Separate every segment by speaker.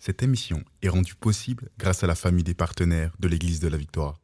Speaker 1: Cette émission est rendue possible grâce à la famille des partenaires de l'Église de la Victoire.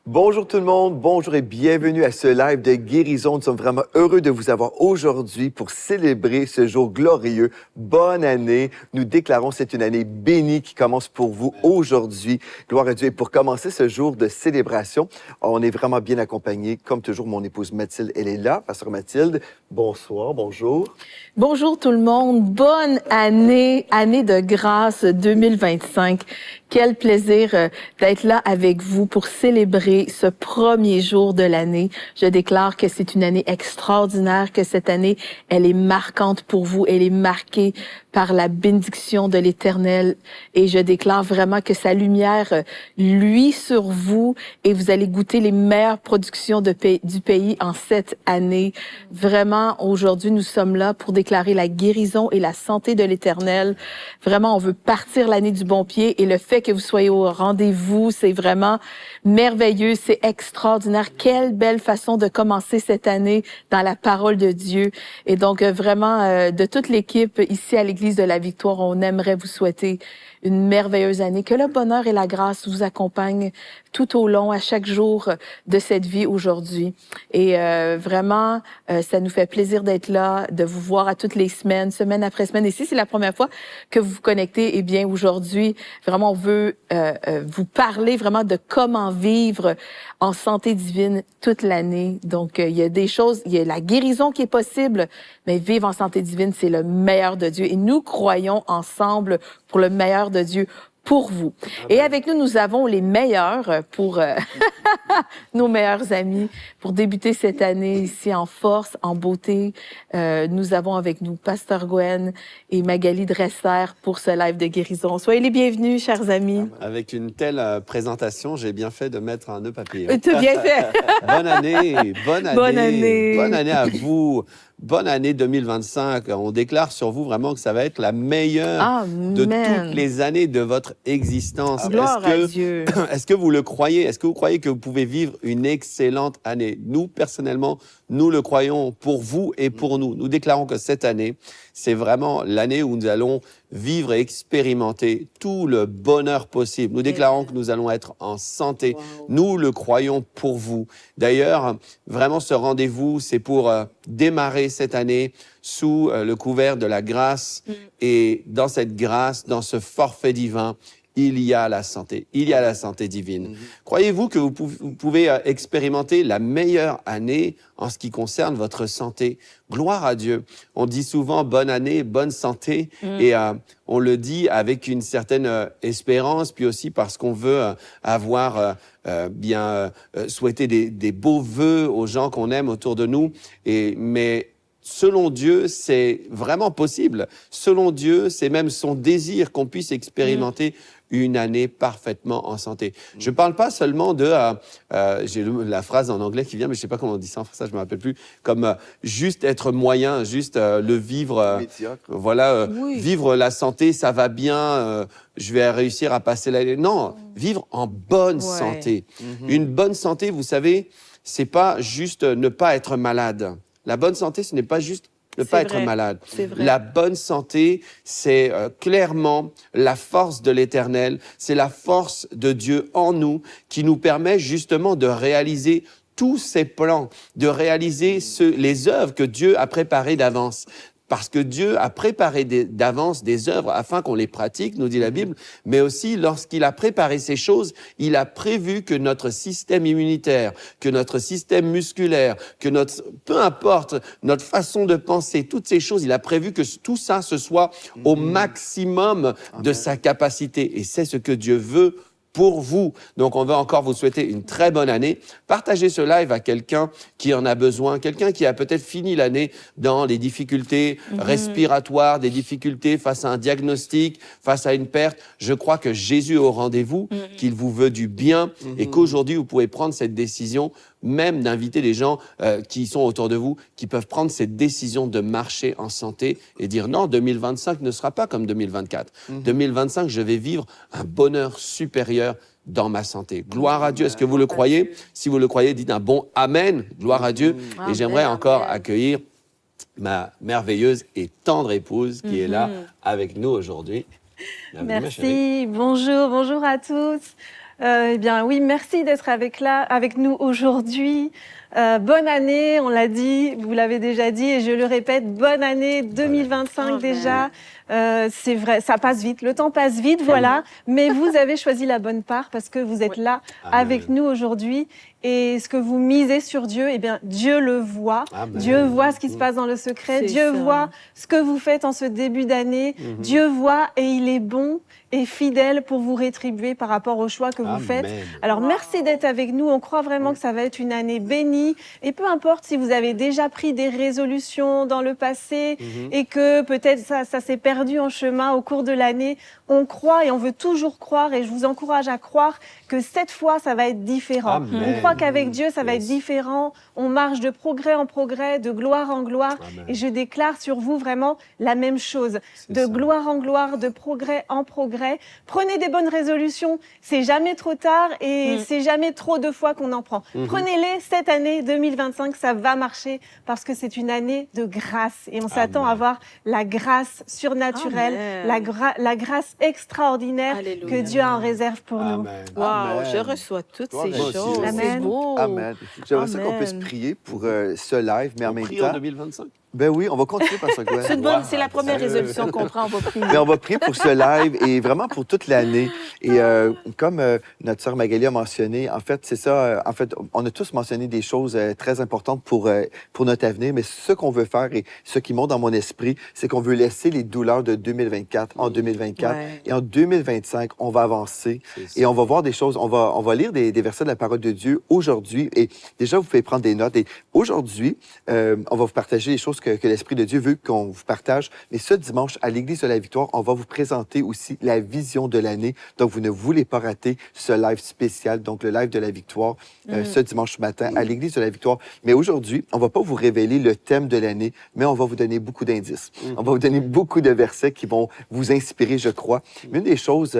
Speaker 2: Bonjour tout le monde, bonjour et bienvenue à ce live de guérison. Nous sommes vraiment heureux de vous avoir aujourd'hui pour célébrer ce jour glorieux. Bonne année. Nous déclarons que c'est une année bénie qui commence pour vous aujourd'hui. Gloire à Dieu. Et pour commencer ce jour de célébration, on est vraiment bien accompagnés. Comme toujours, mon épouse Mathilde, elle est là. Pasteur Mathilde, bonsoir, bonjour.
Speaker 3: Bonjour tout le monde. Bonne année, année de grâce 2025. Quel plaisir d'être là avec vous pour célébrer ce premier jour de l'année. Je déclare que c'est une année extraordinaire, que cette année, elle est marquante pour vous. Elle est marquée par la bénédiction de l'Éternel. Et je déclare vraiment que sa lumière luit sur vous et vous allez goûter les meilleures productions du pays en cette année. Vraiment, aujourd'hui, nous sommes là pour déclarer la guérison et la santé de l'Éternel. Vraiment, on veut partir l'année du bon pied et le fait que vous soyez au rendez-vous, c'est vraiment merveilleux, c'est extraordinaire. Quelle belle façon de commencer cette année dans la parole de Dieu. Et donc, vraiment, de toute l'équipe ici à l'Église de la Victoire, on aimerait vous souhaiter une merveilleuse année. Que le bonheur et la grâce vous accompagnent tout au long, à chaque jour de cette vie aujourd'hui. Et vraiment, ça nous fait plaisir d'être là, de vous voir à toutes les semaines, semaine après semaine. Et si c'est la première fois que vous vous connectez, eh bien aujourd'hui, vraiment, on veut vous parler vraiment de comment vivre en santé divine toute l'année. Donc, il y a des choses, il y a la guérison qui est possible, mais vivre en santé divine, c'est le meilleur de Dieu. Et nous croyons ensemble pour le meilleur de Dieu pour vous. Et avec nous, nous avons les meilleurs pour nos meilleurs amis pour débuter cette année ici en force, en beauté. Nous avons avec nous Pasteur Gwen et Magali Dresser pour ce live de guérison. Soyez les bienvenus, chers amis.
Speaker 4: Avec une telle présentation, j'ai bien fait de mettre un nœud papillon.
Speaker 3: Tu as bien fait.
Speaker 4: Bonne année, bonne année,
Speaker 3: bonne année.
Speaker 4: Bonne année à vous. Bonne année 2025. On déclare sur vous vraiment que ça va être la meilleure de toutes les années de votre existence.
Speaker 3: Gloire à Dieu.
Speaker 4: Est-ce que vous le croyez? Est-ce que vous croyez que vous pouvez vivre une excellente année? Nous, personnellement, nous le croyons pour vous et pour nous. Nous déclarons que cette année, c'est vraiment l'année où nous allons vivre et expérimenter tout le bonheur possible. Nous déclarons que nous allons être en santé. Wow. Nous le croyons pour vous. D'ailleurs, vraiment, ce rendez-vous, c'est pour démarrer cette année sous le couvert de la grâce. Et dans cette grâce, dans ce forfait divin, il y a la santé. Il y a la santé divine. Croyez-vous que vous pouvez expérimenter la meilleure année en ce qui concerne votre santé? Gloire à Dieu. On dit souvent bonne année, bonne santé. Et on le dit avec une certaine espérance, puis aussi parce qu'on veut avoir souhaité des beaux vœux aux gens qu'on aime autour de nous. Mais selon Dieu, c'est vraiment possible. Selon Dieu, c'est même son désir qu'on puisse expérimenter une année parfaitement en santé. Je ne parle pas seulement de, j'ai la phrase en anglais qui vient, mais je ne sais pas comment on dit ça en français, je ne me rappelle plus, comme juste être moyen, juste le vivre, voilà, vivre la santé, ça va bien, je vais réussir à passer l'année. Non, vivre en bonne santé. Une bonne santé, vous savez, c'est pas juste ne pas être malade. La bonne santé, ce n'est pas juste ne pas être malade. La bonne santé, c'est clairement la force de l'Éternel, c'est la force de Dieu en nous qui nous permet justement de réaliser tous ses plans, de réaliser les œuvres que Dieu a préparées d'avance. Parce que Dieu a préparé d'avance des œuvres afin qu'on les pratique, nous dit la Bible, mais aussi lorsqu'il a préparé ces choses, il a prévu que notre système immunitaire, que notre système musculaire, que peu importe, notre façon de penser, toutes ces choses, il a prévu que tout ça, ce soit au maximum de sa capacité. Et c'est ce que Dieu veut pour vous. Donc, on veut encore vous souhaiter une très bonne année. Partagez ce live à quelqu'un qui en a besoin, quelqu'un qui a peut-être fini l'année dans les difficultés respiratoires, des difficultés face à un diagnostic, face à une perte. Je crois que Jésus est au rendez-vous, qu'il vous veut du bien et qu'aujourd'hui, vous pouvez prendre cette décision, même d'inviter les gens qui sont autour de vous, qui peuvent prendre cette décision de marcher en santé et dire non, 2025 ne sera pas comme 2024. 2025, je vais vivre un bonheur supérieur dans ma santé. Gloire à Dieu. Est-ce que vous le croyez? Si vous le croyez, dites un bon Amen. Gloire à Dieu. Et j'aimerais encore accueillir ma merveilleuse et tendre épouse qui est là avec nous aujourd'hui. Bienvenue, ma chérie.
Speaker 5: Merci, bonjour à tous. Eh bien oui, merci d'être avec nous aujourd'hui. Bonne année, on l'a dit, vous l'avez déjà dit et je le répète, bonne année 2025 déjà. C'est vrai, ça passe vite, le temps passe vite, voilà. Mais vous avez choisi la bonne part parce que vous êtes là avec nous aujourd'hui. Et ce que vous misez sur Dieu, eh bien, Dieu le voit.
Speaker 4: Amen.
Speaker 5: Dieu voit ce qui se passe dans le secret. Dieu voit ce que vous faites en ce début d'année. Dieu voit et il est bon et fidèle pour vous rétribuer par rapport aux choix que vous faites. Alors, merci d'être avec nous. On croit vraiment que ça va être une année bénie. Et peu importe si vous avez déjà pris des résolutions dans le passé et que peut-être ça s'est perdu en chemin au cours de l'année, on croit et on veut toujours croire et je vous encourage à croire que cette fois, ça va être différent.
Speaker 4: Amen.
Speaker 5: On croit qu'avec Dieu, ça va être différent. On marche de progrès en progrès, de gloire en gloire.
Speaker 4: Amen.
Speaker 5: Et je déclare sur vous vraiment la même chose. De gloire en gloire, de progrès en progrès. Prenez des bonnes résolutions. C'est jamais trop tard et c'est jamais trop de fois qu'on en prend. Prenez-les cette année 2025, ça va marcher parce que c'est une année de grâce. Et on s'attend à voir la grâce surnaturelle, la grâce extraordinaire
Speaker 3: Alléluia.
Speaker 5: que Dieu a en réserve pour nous.
Speaker 4: Amen.
Speaker 3: Wow,
Speaker 4: Amen.
Speaker 3: je reçois toutes
Speaker 2: Gloire
Speaker 3: ces
Speaker 2: à Dieu.
Speaker 3: choses.
Speaker 5: Amen.
Speaker 3: C'est beau.
Speaker 2: Amen. J'aimerais ça qu'on
Speaker 3: Amen.
Speaker 2: puisse prier pour ce live, mais en
Speaker 4: On
Speaker 2: même
Speaker 4: prie en
Speaker 2: temps...
Speaker 4: 2025.
Speaker 2: Ben oui, on va continuer par ça, Gwen.
Speaker 3: C'est une bonne- c'est la première résolution qu'on prend, on va prier.
Speaker 2: Mais on va prier pour ce live et vraiment pour toute l'année. Et comme notre sœur Magali a mentionné, en fait, c'est ça. En fait, on a tous mentionné des choses très importantes pour notre avenir. Mais ce qu'on veut faire et ce qui monte dans mon esprit, c'est qu'on veut laisser les douleurs de 2024 en 2024.
Speaker 3: Ouais.
Speaker 2: Et en 2025, on va avancer
Speaker 4: C'est
Speaker 2: et
Speaker 4: ça.
Speaker 2: on va voir des choses. On va lire des versets de la parole de Dieu aujourd'hui. Et déjà, vous pouvez prendre des notes. Et aujourd'hui, on va vous partager les choses que l'Esprit de Dieu veut qu'on vous partage. Mais ce dimanche, à l'Église de la Victoire, on va vous présenter aussi la vision de l'année. Donc, vous ne voulez pas rater ce live spécial, donc le live de la Victoire, ce dimanche matin à l'Église de la Victoire. Mais aujourd'hui, on ne va pas vous révéler le thème de l'année, mais on va vous donner beaucoup d'indices. On va vous donner beaucoup de versets qui vont vous inspirer, je crois. Mais une des choses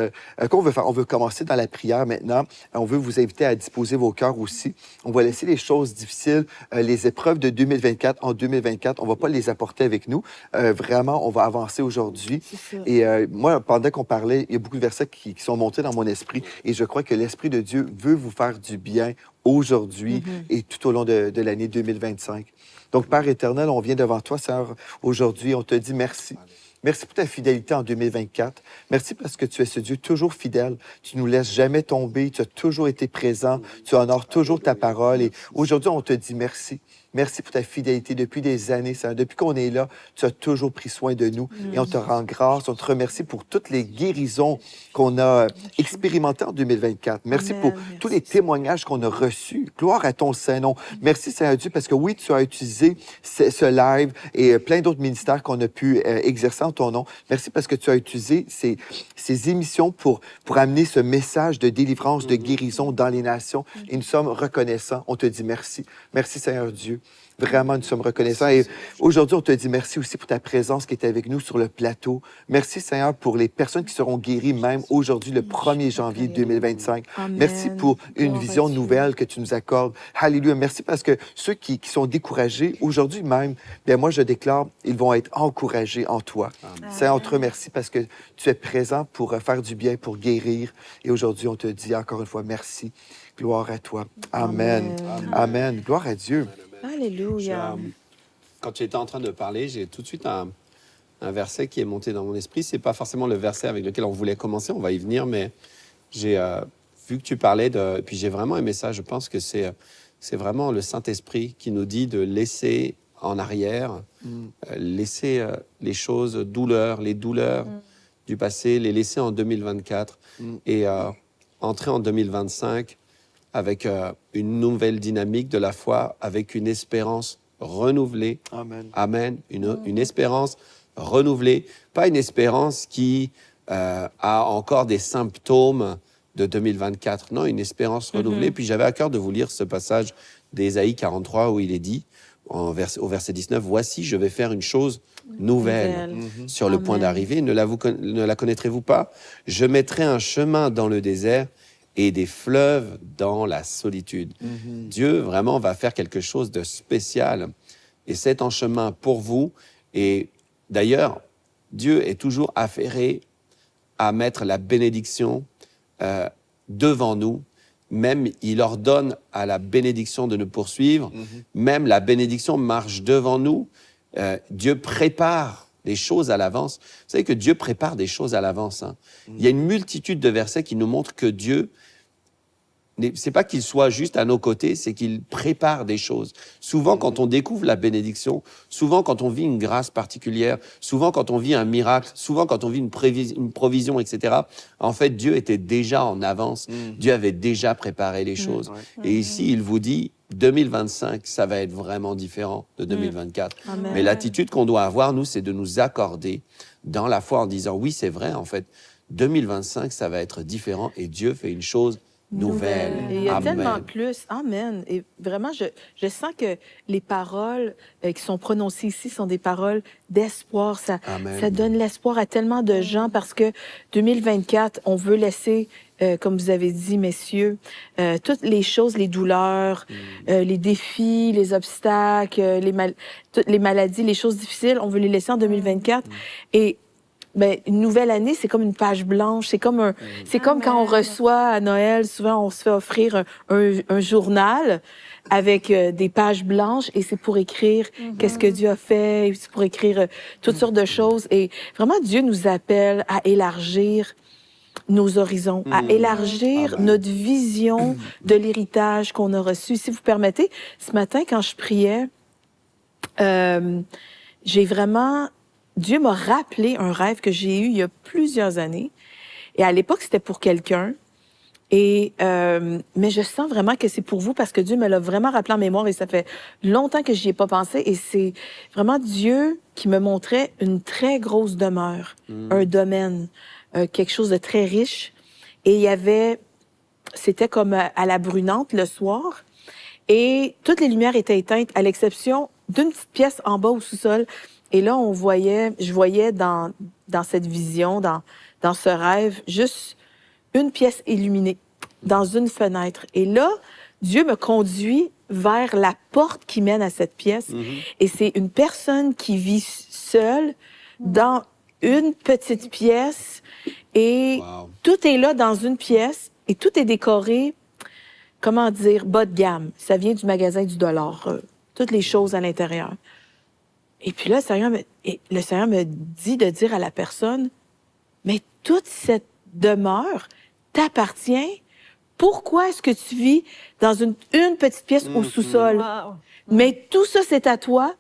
Speaker 2: qu'on veut faire, on veut commencer dans la prière maintenant. On veut vous inviter à disposer vos cœurs aussi. On va laisser les choses difficiles, les épreuves de 2024 en 2024. On ne va pas les apporter avec nous. Vraiment, on va avancer aujourd'hui. Et moi, pendant qu'on parlait, il y a beaucoup de versets qui sont montés dans mon esprit. Et je crois que l'Esprit de Dieu veut vous faire du bien aujourd'hui et tout au long de l'année 2025. Donc, Père éternel, on vient devant toi, Seigneur, aujourd'hui. On te dit merci. Merci pour ta fidélité en 2024. Merci parce que tu es ce Dieu toujours fidèle. Tu nous laisses jamais tomber. Tu as toujours été présent. Tu honores toujours ta parole. Et aujourd'hui, on te dit merci. Merci pour ta fidélité depuis des années, Seigneur. Depuis qu'on est là, tu as toujours pris soin de nous. Et on te rend grâce. On te remercie pour toutes les guérisons qu'on a expérimentées en 2024. Merci
Speaker 3: Amen.
Speaker 2: pour
Speaker 3: Merci.
Speaker 2: tous les témoignages qu'on a reçus. Gloire à ton Saint-Nom. Merci, Seigneur Dieu, parce que oui, tu as utilisé ce live et plein d'autres ministères qu'on a pu exercer en ton nom. Merci parce que tu as utilisé ces émissions pour amener ce message de délivrance, de guérison dans les nations. Et nous sommes reconnaissants. On te dit merci. Merci, Seigneur Dieu. Vraiment, nous sommes reconnaissants. Et aujourd'hui, on te dit merci aussi pour ta présence qui est avec nous sur le plateau. Merci, Seigneur, pour les personnes qui seront guéries même aujourd'hui, le 1er janvier 2025.
Speaker 3: Amen.
Speaker 2: Merci pour une
Speaker 3: Gloire à
Speaker 2: vision
Speaker 3: Dieu.
Speaker 2: nouvelle que tu nous accordes. Alléluia. Merci parce que ceux qui sont découragés aujourd'hui même, bien moi, je déclare, ils vont être encouragés en toi. Seigneur, on te remercie parce que tu es présent pour faire du bien, pour guérir. Et aujourd'hui, on te dit encore une fois merci. Gloire à toi. Amen. Amen. Gloire à Dieu.
Speaker 3: Alléluia.
Speaker 4: Quand tu étais en train de parler, j'ai tout de suite un verset qui est monté dans mon esprit. C'est pas forcément le verset avec lequel on voulait commencer, on va y venir, mais j'ai vu que tu parlais de... Puis j'ai vraiment aimé ça. Je pense que c'est vraiment le Saint-Esprit qui nous dit de laisser en arrière, laisser les choses les douleurs du passé, les laisser en 2024 et entrer en 2025 avec une nouvelle dynamique de la foi, avec une espérance renouvelée.
Speaker 2: Amen.
Speaker 4: Amen. Une espérance renouvelée. Pas une espérance qui a encore des symptômes de 2024. Non, une espérance renouvelée. Puis j'avais à cœur de vous lire ce passage d'Ésaïe 43 où il est dit, au verset 19, « Voici, je vais faire une chose nouvelle sur le point d'arriver. Ne la connaîtrez-vous pas? Je mettrai un chemin dans le désert et des fleuves dans la solitude. » Dieu, vraiment, va faire quelque chose de spécial. Et c'est en chemin pour vous. Et d'ailleurs, Dieu est toujours affairé à mettre la bénédiction devant nous. Même, il ordonne à la bénédiction de nous poursuivre. Même la bénédiction marche devant nous. Dieu prépare des choses à l'avance. Vous savez que Dieu prépare des choses à l'avance. Hein. Il y a une multitude de versets qui nous montrent que Dieu, c'est pas qu'il soit juste à nos côtés, c'est qu'il prépare des choses. Souvent, quand on découvre la bénédiction, souvent quand on vit une grâce particulière, souvent quand on vit un miracle, souvent quand on vit une provision, etc., en fait, Dieu était déjà en avance. Dieu avait déjà préparé les choses. Et ici, il vous dit, 2025, ça va être vraiment différent de 2024. Mais l'attitude qu'on doit avoir, nous, c'est de nous accorder dans la foi en disant, oui, c'est vrai, en fait, 2025, ça va être différent et Dieu fait une chose nouvelle.
Speaker 3: Et il y a
Speaker 4: Amen.
Speaker 3: tellement plus. Amen. Et vraiment, je sens que les paroles qui sont prononcées ici sont des paroles d'espoir. Ça donne l'espoir à tellement de gens parce que 2024, on veut laisser, comme vous avez dit, messieurs, toutes les choses, les douleurs, les défis, les obstacles, toutes les maladies, les choses difficiles, on veut les laisser en 2024. Et ben, une nouvelle année, c'est comme une page blanche. C'est comme quand on reçoit à Noël, souvent on se fait offrir un journal avec des pages blanches et c'est pour écrire qu'est-ce que Dieu a fait, c'est pour écrire toutes sortes de choses. Et vraiment, Dieu nous appelle à élargir nos horizons, à élargir notre vision de l'héritage qu'on a reçu. Si vous permettez, ce matin, quand je priais, j'ai vraiment... Dieu m'a rappelé un rêve que j'ai eu il y a plusieurs années. Et à l'époque, c'était pour quelqu'un. Et mais je sens vraiment que c'est pour vous parce que Dieu me l'a vraiment rappelé en mémoire et ça fait longtemps que j'y ai pas pensé. Et c'est vraiment Dieu qui me montrait une très grosse demeure, un domaine, quelque chose de très riche. Et il y avait... C'était comme à la brunante le soir. Et toutes les lumières étaient éteintes à l'exception d'une petite pièce en bas au sous-sol. Et là, je voyais dans cette vision, dans ce rêve, juste une pièce illuminée dans une fenêtre. Et là, Dieu me conduit vers la porte qui mène à cette pièce. Et c'est une personne qui vit seule dans une petite pièce. Et tout est là dans une pièce. Et tout est décoré, comment dire, bas de gamme. Ça vient du magasin du dollar. Toutes les choses à l'intérieur. Et puis là, le Seigneur me dit de dire à la personne, mais toute cette demeure t'appartient. Pourquoi est-ce que tu vis dans une petite pièce au sous-sol? Mais tout ça, c'est à toi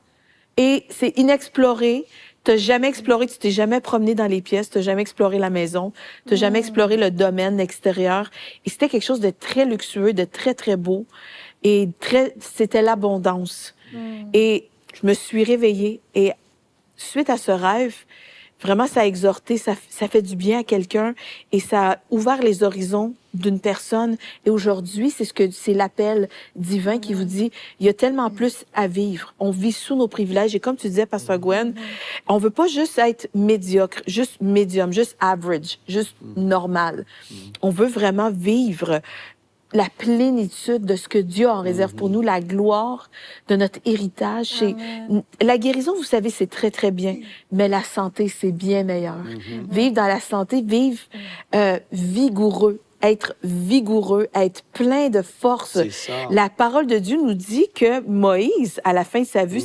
Speaker 3: et c'est inexploré. Tu n'as jamais exploré, tu t'es jamais promené dans les pièces, tu n'as jamais exploré la maison, tu n'as jamais exploré le domaine extérieur. Et c'était quelque chose de très luxueux, de très, très beau. Et c'était l'abondance. Et je me suis réveillée et suite à ce rêve, vraiment, ça a exhorté, ça fait du bien à quelqu'un et ça a ouvert les horizons d'une personne. Et aujourd'hui, c'est l'appel divin qui vous dit, il y a tellement plus à vivre. On vit sous nos privilèges et comme tu disais, Pasteur Gwen, on veut pas juste être médiocre, juste médium, juste average, juste normal. On veut vraiment vivre la plénitude de ce que Dieu en réserve pour nous, la gloire de notre héritage. La guérison, vous savez, c'est très, très bien, mais la santé, c'est bien meilleur. Vivre dans la santé, vivre vigoureux, être plein de force. La parole de Dieu nous dit que Moïse, à la fin de sa vue,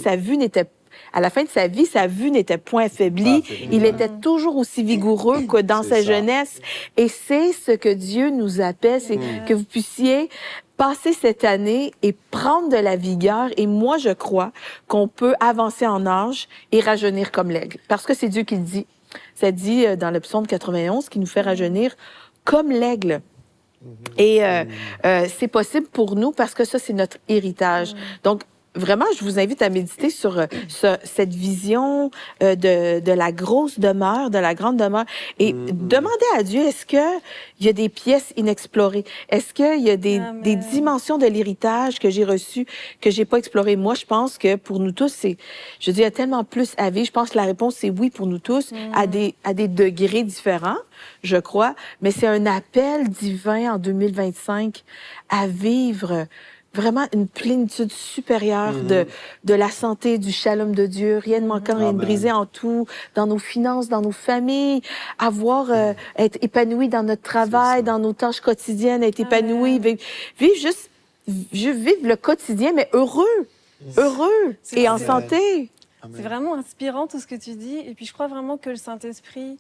Speaker 3: à la fin de sa vie, sa vue n'était point affaiblie. Il était toujours aussi vigoureux que dans sa jeunesse. Et c'est ce que Dieu nous appelle, c'est que vous puissiez passer cette année et prendre de la vigueur. Et moi, je crois qu'on peut avancer en âge et rajeunir comme l'aigle. Parce que c'est Dieu qui le dit. Ça dit dans le psaume 91 qui nous fait rajeunir comme l'aigle. Et c'est possible pour nous parce que ça, c'est notre héritage. Donc, vraiment, je vous invite à méditer sur cette vision de la grosse demeure, de la grande demeure. Et demandez à Dieu, est-ce qu'il y a des pièces inexplorées? Est-ce qu'il y a des dimensions de l'héritage que j'ai reçues, que j'ai pas explorées? Moi, je pense que pour nous tous, je dis, il y a tellement plus à vivre. Je pense que la réponse, c'est oui pour nous tous, à des degrés différents, je crois. Mais c'est un appel divin en 2025 à vivre vraiment une plénitude supérieure de la santé, du shalom de Dieu, rien de manquant, rien de brisé en tout, dans nos finances, dans nos familles, être épanoui dans notre travail, dans nos tâches quotidiennes, être épanoui, vivre le quotidien, mais heureux et en santé.
Speaker 5: C'est vraiment inspirant tout ce que tu dis. Et puis je crois vraiment que le Saint-Esprit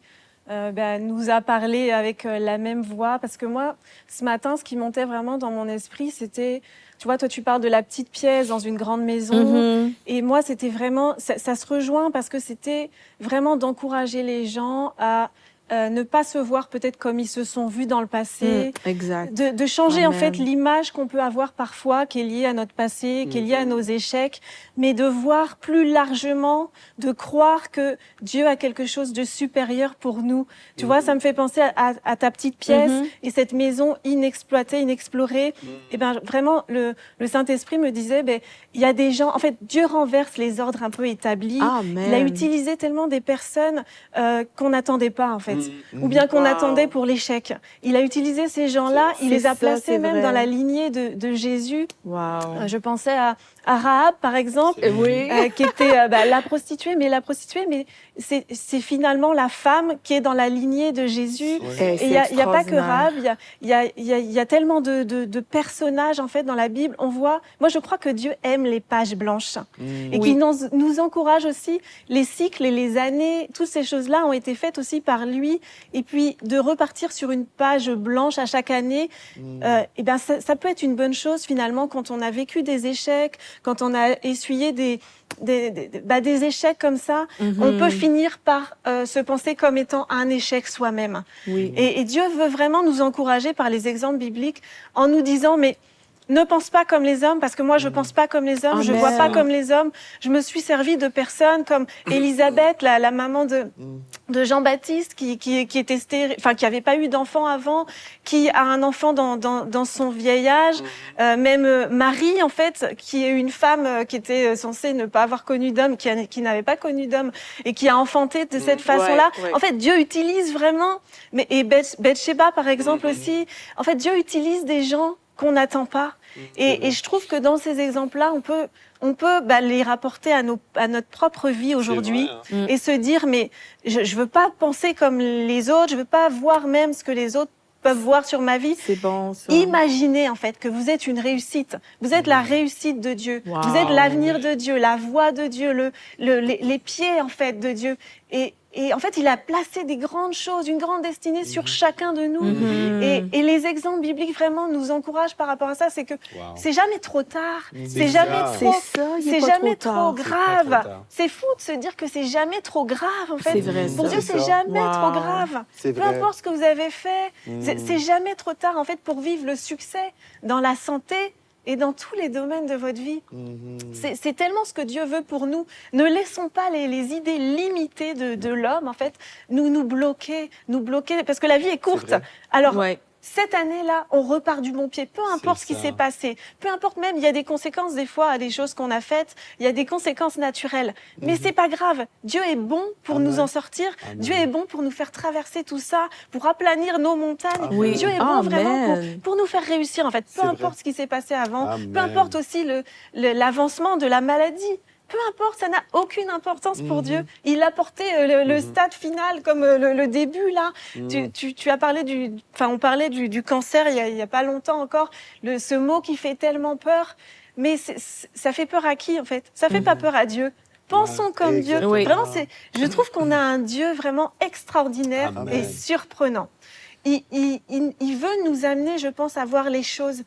Speaker 5: nous a parlé avec la même voix. Parce que moi, ce matin, ce qui montait vraiment dans mon esprit, c'était... Tu vois, toi, tu parles de la petite pièce dans une grande maison. Et moi, c'était vraiment... Ça se rejoint parce que c'était vraiment d'encourager les gens à ne pas se voir peut-être comme ils se sont vus dans le passé.
Speaker 3: Exact.
Speaker 5: De changer, en fait, l'image qu'on peut avoir parfois, qui est liée à notre passé, qui est liée à nos échecs, mais de voir plus largement, de croire que Dieu a quelque chose de supérieur pour nous. Tu vois, ça me fait penser à ta petite pièce et cette maison inexploitée, inexplorée. Et ben vraiment, le Saint-Esprit me disait, il y a des gens... En fait, Dieu renverse les ordres un peu établis.
Speaker 3: Amen.
Speaker 5: Il a utilisé tellement des personnes qu'on n'attendait pas, en fait. Ou bien qu'on attendait pour l'échec. Il a utilisé ces gens-là, il les a placés même dans la lignée de Jésus.
Speaker 3: Wow.
Speaker 5: Je pensais à Rahab, par exemple, qui était la prostituée, mais c'est finalement la femme qui est dans la lignée de Jésus. Et il n'y a pas que Rahab, il y a tellement de personnages, en fait, dans la Bible. On voit, moi, je crois que Dieu aime les pages blanches et qu'il nous encourage aussi. Les cycles et les années, toutes ces choses-là ont été faites aussi par lui. Et puis, de repartir sur une page blanche à chaque année, ça peut être une bonne chose, finalement, quand on a vécu des échecs, quand on a essuyé des échecs comme ça, on peut finir par se penser comme étant un échec soi-même.
Speaker 3: Oui.
Speaker 5: Et Dieu veut vraiment nous encourager par les exemples bibliques en nous disant, mais ne pense pas comme les hommes, parce que moi, je pense pas comme les hommes, je vois pas comme les hommes. Je me suis servie de personnes comme Élisabeth, la maman de Jean-Baptiste, qui était stérile, enfin, qui avait pas eu d'enfant avant, qui a un enfant dans son vieil âge. Même Marie, en fait, qui est une femme qui était censée ne pas avoir connu d'homme, qui n'avait pas connu d'homme, et qui a enfanté de cette façon-là. En fait, Dieu utilise vraiment, et Bathsheba, par exemple, aussi. En fait, Dieu utilise des gens qu'on n'attend pas. Et je trouve que dans ces exemples-là, on peut les rapporter à notre propre vie aujourd'hui et se dire, mais je veux pas penser comme les autres, je veux pas voir même ce que les autres peuvent voir sur ma vie.
Speaker 3: C'est bon, ça.
Speaker 5: Imaginez, en fait, que vous êtes une réussite. Vous êtes la réussite de Dieu.
Speaker 3: Wow.
Speaker 5: Vous êtes l'avenir de Dieu, la voix de Dieu, les pieds, en fait, de Dieu. Et en fait, il a placé des grandes choses, une grande destinée sur chacun de nous. Et les exemples bibliques vraiment nous encouragent par rapport à ça. C'est que c'est jamais trop tard. C'est jamais trop grave. C'est fou de se dire que c'est jamais trop grave, en fait.
Speaker 3: C'est vrai,
Speaker 5: pour Dieu, c'est jamais trop grave. Peu importe ce que vous avez fait, c'est jamais trop tard, en fait, pour vivre le succès dans la santé et dans tous les domaines de votre vie. C'est tellement ce que Dieu veut pour nous. Ne laissons pas les idées limitées de l'homme, en fait, nous bloquer, parce que la vie est courte. Alors, cette année-là, on repart du bon pied, peu importe ce qui s'est passé, peu importe même, il y a des conséquences des fois à des choses qu'on a faites, il y a des conséquences naturelles, mais c'est pas grave. Dieu est bon pour nous en sortir, Dieu est bon pour nous faire traverser tout ça, pour aplanir nos montagnes. Dieu est bon vraiment pour nous faire réussir, en fait, peu importe ce qui s'est passé avant, peu importe aussi l'avancement de la maladie. Peu importe, ça n'a aucune importance pour Dieu. Il a porté le stade final comme le début, là. Tu as parlé on parlait du cancer il y a pas longtemps encore, ce mot qui fait tellement peur. Mais ça fait peur à qui, en fait? Ça fait pas peur à Dieu. Pensons comme Dieu. Vraiment, je trouve qu'on a un Dieu vraiment extraordinaire et surprenant. Il veut nous amener, je pense, à voir les choses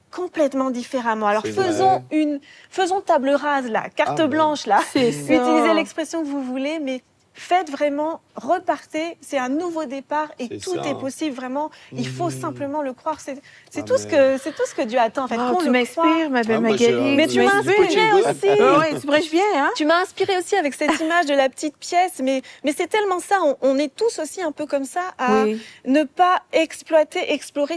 Speaker 5: complètement différemment. Alors faisons table rase là, carte blanche là. Utilisez l'expression que vous voulez, mais faites vraiment, repartez, c'est un nouveau départ et
Speaker 4: C'est
Speaker 5: tout
Speaker 4: ça.
Speaker 5: est possible vraiment. Il faut simplement le croire. C'est tout ce que Dieu attend en fait.
Speaker 3: Oh,
Speaker 5: qu'on
Speaker 3: tu
Speaker 5: le
Speaker 3: m'inspires,
Speaker 5: croit.
Speaker 3: ma belle
Speaker 4: Ah, moi,
Speaker 3: Magali.
Speaker 5: Mais tu m'as inspiré aussi.
Speaker 3: Oui, tu prêches bien, hein?
Speaker 5: Tu m'as inspiré aussi avec cette image de la petite pièce, mais c'est tellement ça. On est tous aussi un peu comme ça à
Speaker 3: Oui.
Speaker 5: ne pas explorer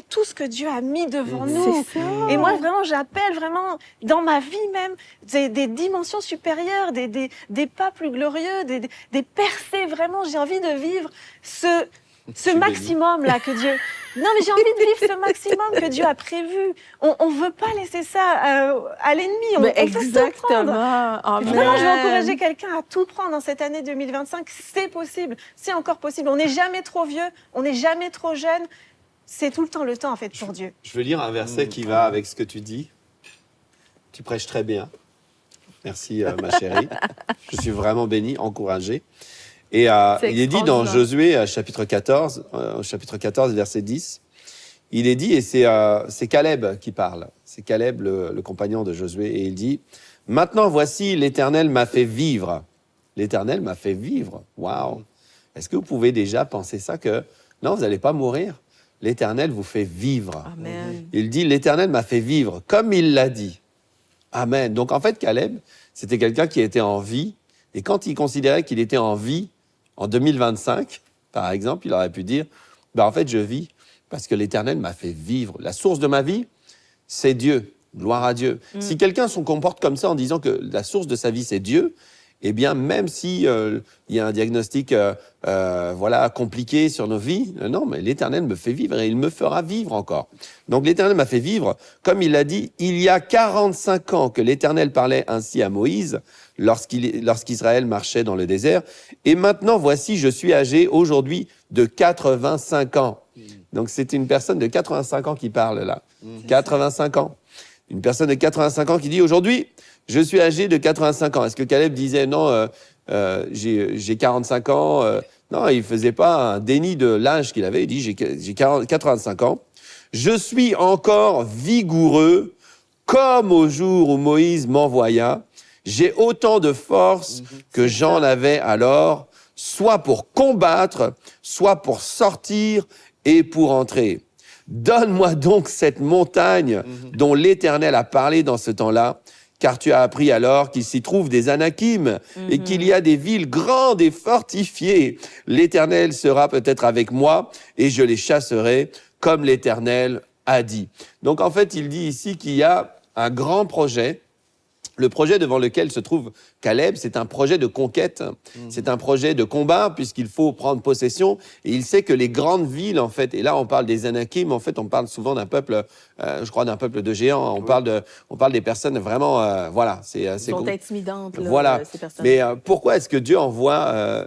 Speaker 5: tout ce que Dieu a mis devant nous.
Speaker 3: C'est ça.
Speaker 5: Et moi, vraiment, j'appelle vraiment, dans ma vie même, des dimensions supérieures, des pas plus glorieux, des percées. Vraiment, j'ai envie de vivre ce maximum-là que Dieu... Non, mais j'ai envie de vivre ce maximum que Dieu a prévu. On ne veut pas laisser ça à l'ennemi. On veut tout prendre.
Speaker 3: Exactement. Amen.
Speaker 5: Vraiment, je vais encourager quelqu'un à tout prendre dans cette année 2025. C'est possible, c'est encore possible. On n'est jamais trop vieux, on n'est jamais trop jeune. C'est tout le temps en fait, pour Dieu.
Speaker 4: Je veux lire un verset qui va avec ce que tu dis. Tu prêches très bien. Merci, ma chérie. Je suis vraiment béni, encouragé. Et il est dit dans Josué, chapitre 14, verset 10, il est dit, et c'est Caleb qui parle, c'est Caleb, le compagnon de Josué, et il dit, « Maintenant, voici, l'Éternel m'a fait vivre. » L'Éternel m'a fait vivre. Waouh! Est-ce que vous pouvez déjà penser ça que, non, vous n'allez pas mourir? L'Éternel vous fait vivre.
Speaker 3: Amen.
Speaker 4: Il dit, l'Éternel m'a fait vivre, comme il l'a dit. Amen. Donc, en fait, Caleb, c'était quelqu'un qui était en vie, et quand il considérait qu'il était en vie, en 2025, par exemple, il aurait pu dire, en fait, je vis parce que l'Éternel m'a fait vivre. La source de ma vie, c'est Dieu. Gloire à Dieu. Si quelqu'un se comporte comme ça en disant que la source de sa vie, c'est Dieu, eh bien, même si il y a un diagnostic compliqué sur nos vies, non, mais l'Éternel me fait vivre et il me fera vivre encore. Donc, l'Éternel m'a fait vivre, comme il l'a dit, il y a 45 ans que l'Éternel parlait ainsi à Moïse, lorsqu'Israël marchait dans le désert. Et maintenant, voici, je suis âgé aujourd'hui de 85 ans. Donc, c'est une personne de 85 ans qui parle là. 85 ans. Une personne de 85 ans qui dit, aujourd'hui, je suis âgé de 85 ans. Est-ce que Caleb disait, non, j'ai 45 ans Non, il ne faisait pas un déni de l'âge qu'il avait. Il dit, j'ai 85 ans. Je suis encore vigoureux, comme au jour où Moïse m'envoya. J'ai autant de force que j'en avais alors, soit pour combattre, soit pour sortir et pour entrer. Donne-moi donc cette montagne dont l'Éternel a parlé dans ce temps-là, car tu as appris alors qu'il s'y trouve des Anakim et qu'il y a des villes grandes et fortifiées. L'Éternel sera peut-être avec moi et je les chasserai comme l'Éternel a dit. Donc en fait, il dit ici qu'il y a un grand projet. Le projet devant lequel se trouve Caleb, c'est un projet de conquête, c'est un projet de combat, puisqu'il faut prendre possession. Et il sait que les grandes villes, en fait, et là on parle des Anakim, en fait on parle souvent d'un peuple, je crois d'un peuple de géants, on parle des personnes vraiment, voilà.
Speaker 3: Ils sont intimidantes, là,
Speaker 4: voilà.
Speaker 3: ces personnes.
Speaker 4: Mais pourquoi est-ce que Dieu envoie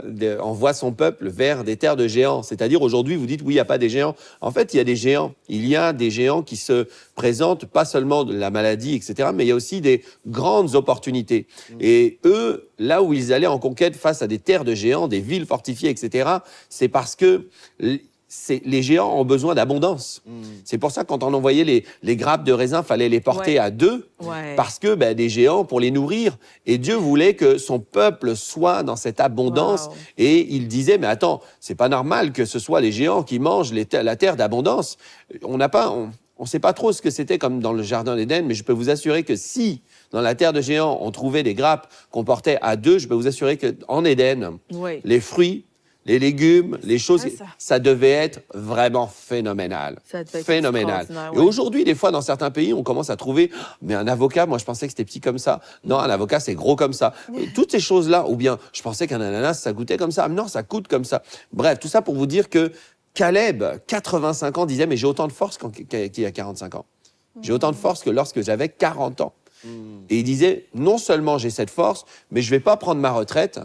Speaker 4: son peuple vers des terres de géants? C'est-à-dire aujourd'hui, vous dites, oui, il n'y a pas des géants. En fait, il y a des géants. Il y a des géants qui se présentent, pas seulement de la maladie, etc., mais il y a aussi des grandes opportunités. Et eux, là où ils allaient en conquête face à des terres de géants, des villes fortifiées, etc., c'est parce que les géants ont besoin d'abondance. C'est pour ça que quand on envoyait les grappes de raisin, il fallait les porter à deux, parce que des géants, pour les nourrir, et Dieu voulait que son peuple soit dans cette abondance, et il disait, mais attends, c'est pas normal que ce soit les géants qui mangent la terre d'abondance. On ne sait pas trop ce que c'était comme dans le jardin d'Éden, mais je peux vous assurer que si dans la terre de géants, on trouvait des grappes qu'on portait à deux, je peux vous assurer qu'en Éden, les fruits, les légumes, les choses, ça devait être vraiment phénoménal.
Speaker 3: Ça devait être
Speaker 4: phénoménal. Et aujourd'hui, des fois, dans certains pays, on commence à trouver, mais un avocat, moi, je pensais que c'était petit comme ça. Non, un avocat, c'est gros comme ça. Et toutes ces choses-là, ou bien, je pensais qu'un ananas, ça goûtait comme ça. Non, ça coûte comme ça. Bref, tout ça pour vous dire que Caleb, 85 ans, disait, mais j'ai autant de force qu'il y a 45 ans. J'ai autant de force que lorsque j'avais 40 ans. Et il disait, non seulement j'ai cette force, mais je ne vais pas prendre ma retraite.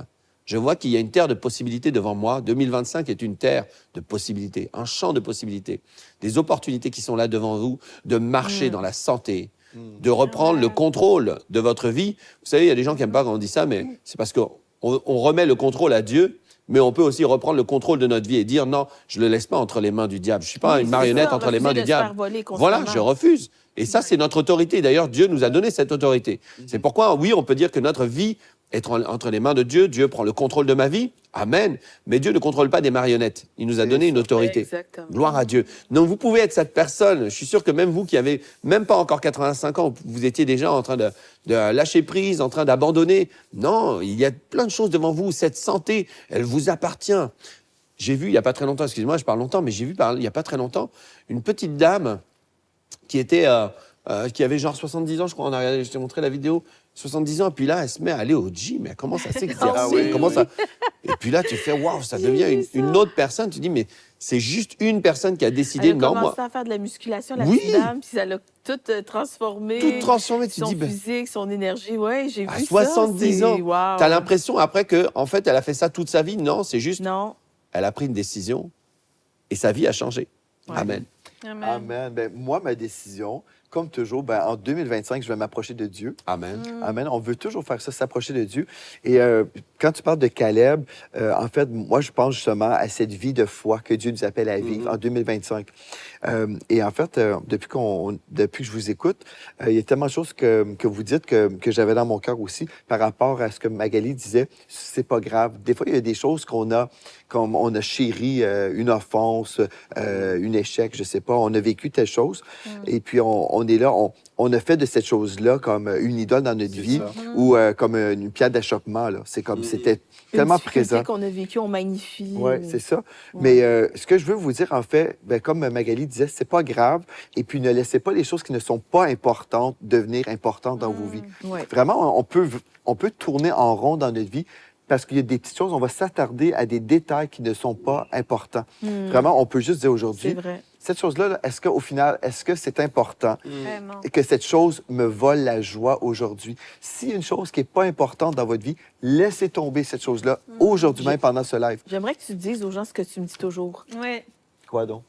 Speaker 4: Je vois qu'il y a une terre de possibilités devant moi. 2025 est une terre de possibilités, un champ de possibilités. Des opportunités qui sont là devant vous, de marcher dans la santé, de reprendre le contrôle de votre vie. Vous savez, il y a des gens qui n'aiment pas quand on dit ça, mais c'est parce qu'on remet le contrôle à Dieu, mais on peut aussi reprendre le contrôle de notre vie et dire non, je ne le laisse pas entre les mains du diable. Je ne suis pas une marionnette entre les mains du diable. Voilà, je refuse. Et ça, c'est notre autorité. D'ailleurs, Dieu nous a donné cette autorité. C'est pourquoi, oui, on peut dire que notre vie être entre les mains de Dieu. Dieu prend le contrôle de ma vie. Amen. Mais Dieu ne contrôle pas des marionnettes. Il nous a donné une autorité.
Speaker 3: Exactement.
Speaker 4: Gloire à Dieu. Donc, vous pouvez être cette personne. Je suis sûr que même vous qui avez même pas encore 85 ans, vous étiez déjà en train de lâcher prise, en train d'abandonner. Non, il y a plein de choses devant vous. Cette santé, elle vous appartient. J'ai vu il n'y a pas très longtemps, excusez-moi, je parle longtemps, mais j'ai vu il n'y a pas très longtemps une petite dame qui avait genre 70 ans, je crois, je t'ai montré la vidéo, 70 ans, et puis là, elle se met à aller au gym, elle commence à s'exercer, et puis là, tu fais, waouh, ça devient une autre personne, tu dis, mais c'est juste une personne qui a décidé,
Speaker 3: elle a commencé à faire de la musculation, la petite dame, puis elle a tout transformé.
Speaker 4: Tout transformé, tu
Speaker 3: son
Speaker 4: dis,
Speaker 3: physique, son énergie, ouais, j'ai vu ça.
Speaker 4: À 70 ans,
Speaker 3: wow.
Speaker 4: T'as l'impression après que, en fait, elle a fait ça toute sa vie. Non, c'est juste,
Speaker 3: non.
Speaker 4: Elle a pris une décision et sa vie a changé. Ouais. Amen.
Speaker 2: Amen. Amen. Ben, moi, ma décision, comme toujours, ben, en 2025, je vais m'approcher de Dieu.
Speaker 4: Amen.
Speaker 2: Amen. On veut toujours faire ça, s'approcher de Dieu. Et quand tu parles de Caleb, en fait, moi, je pense justement à cette vie de foi que Dieu nous appelle à vivre en 2025. Et en fait, depuis que je vous écoute, il y a tellement de choses que vous dites que j'avais dans mon cœur aussi par rapport à ce que Magali disait. C'est pas grave. Des fois, il y a des choses qu'on a chéri, une offense, un échec, je sais pas. On a vécu telle chose. Et puis, on est là, on a fait de cette chose-là comme une idole dans notre vie ou comme une pierre d'achoppement. C'est comme c'était tellement présent.
Speaker 3: Qu'on a vécu, on magnifie.
Speaker 2: Oui, c'est ça. Ouais. Mais ce que je veux vous dire, en fait, ben, comme Magali disait, c'est pas grave. Et puis, ne laissez pas les choses qui ne sont pas importantes devenir importantes dans vos vies. Ouais. Vraiment, on peut tourner en rond dans notre vie parce qu'il y a des petites choses, on va s'attarder à des détails qui ne sont pas importants. Vraiment, on peut juste dire aujourd'hui, cette chose-là, est-ce qu'au final, est-ce que c'est important et que cette chose me vole la joie aujourd'hui? S'il y a une chose qui n'est pas importante dans votre vie, laissez tomber cette chose-là aujourd'hui même pendant ce live.
Speaker 3: J'aimerais que tu dises aux gens ce que tu me dis toujours.
Speaker 5: Oui.
Speaker 2: Quoi donc?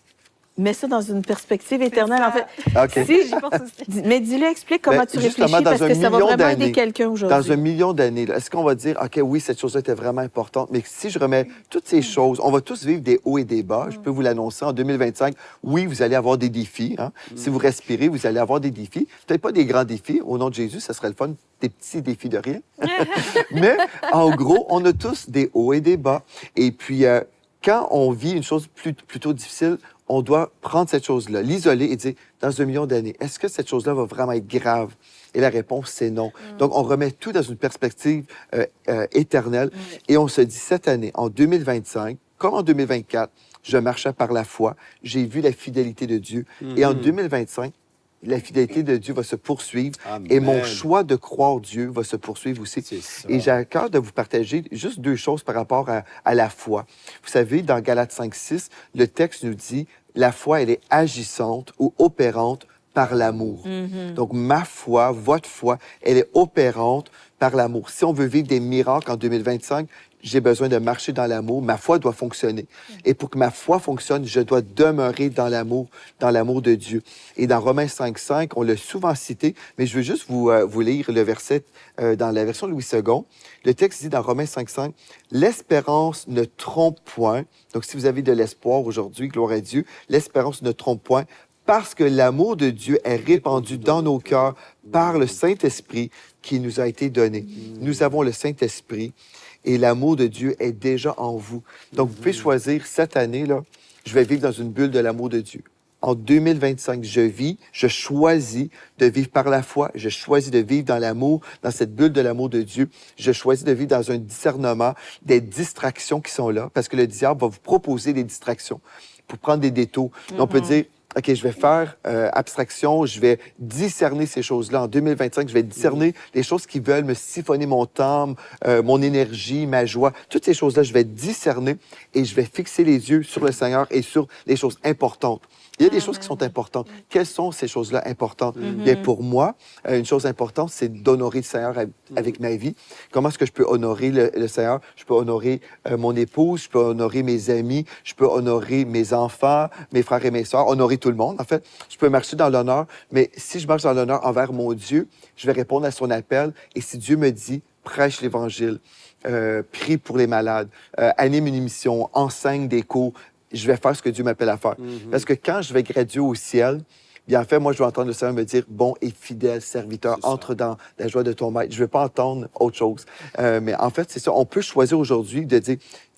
Speaker 3: Mets ça dans une perspective éternelle, en fait.
Speaker 2: Okay.
Speaker 3: Si, j'y pense aussi. Mais dis-le, explique comment tu réfléchis, parce que ça va vraiment aider quelqu'un aujourd'hui.
Speaker 2: Dans 1 million d'années, est-ce qu'on va dire, OK, oui, cette chose-là était vraiment importante, mais si je remets toutes ces choses, on va tous vivre des hauts et des bas. Je peux vous l'annoncer, en 2025, oui, vous allez avoir des défis. Hein? Si vous respirez, vous allez avoir des défis. Peut-être pas des grands défis. Au nom de Jésus, ça serait le fun, des petits défis de rien. Mais, en gros, on a tous des hauts et des bas. Et puis, quand on vit une chose plutôt difficile, on doit prendre cette chose-là, l'isoler et dire, dans 1 million d'années, est-ce que cette chose-là va vraiment être grave? Et la réponse, c'est non. Donc, on remet tout dans une perspective éternelle et on se dit, cette année, en 2025, comme en 2024, je marchais par la foi, j'ai vu la fidélité de Dieu. Et en 2025, la fidélité de Dieu va se poursuivre. Amen. Et mon choix de croire Dieu va se poursuivre aussi. Et j'ai à cœur de vous partager juste 2 choses par rapport à la foi. Vous savez, dans Galates 5:6, le texte nous dit « La foi, elle est agissante ou opérante par l'amour. » Donc, ma foi, votre foi, elle est opérante par l'amour. Si on veut vivre des miracles en 2025, j'ai besoin de marcher dans l'amour. Ma foi doit fonctionner. Et pour que ma foi fonctionne, je dois demeurer dans l'amour de Dieu. Et dans Romains 5:5, on l'a souvent cité, mais je veux juste vous lire le verset dans la version Louis II. Le texte dit dans Romains 5:5, « L'espérance ne trompe point. » Donc, si vous avez de l'espoir aujourd'hui, gloire à Dieu, l'espérance ne trompe point, parce que l'amour de Dieu est répandu dans nos cœurs par le Saint-Esprit qui nous a été donné. Nous avons le Saint-Esprit. Et l'amour de Dieu est déjà en vous. Donc, vous pouvez choisir cette année, là, je vais vivre dans une bulle de l'amour de Dieu. En 2025, je choisis de vivre par la foi, je choisis de vivre dans l'amour, dans cette bulle de l'amour de Dieu. Je choisis de vivre dans un discernement des distractions qui sont là, parce que le diable va vous proposer des distractions pour prendre des détours. On peut dire, OK, je vais faire abstraction, je vais discerner ces choses-là. En 2025, je vais discerner les choses qui veulent me siphonner mon temps, mon énergie, ma joie. Toutes ces choses-là, je vais discerner et je vais fixer les yeux sur le Seigneur et sur les choses importantes. Il y a des choses qui sont importantes. Quelles sont ces choses-là importantes? Bien, pour moi, une chose importante, c'est d'honorer le Seigneur avec ma vie. Comment est-ce que je peux honorer le Seigneur? Je peux honorer mon épouse, je peux honorer mes amis, je peux honorer mes enfants, mes frères et mes sœurs, honorer tout le monde. En fait, je peux marcher dans l'honneur, mais si je marche dans l'honneur envers mon Dieu, je vais répondre à son appel. Et si Dieu me dit, prêche l'Évangile, prie pour les malades, anime une émission, enseigne des cours, je vais faire ce que Dieu m'appelle à faire. Parce que quand je vais graduer au ciel, Bien fait, moi, je veux entendre le Seigneur me dire, bon et fidèle serviteur, entre dans la joie de ton maître. Je ne veux pas entendre autre chose. Mais en fait, c'est ça. On peut choisir aujourd'hui de dire,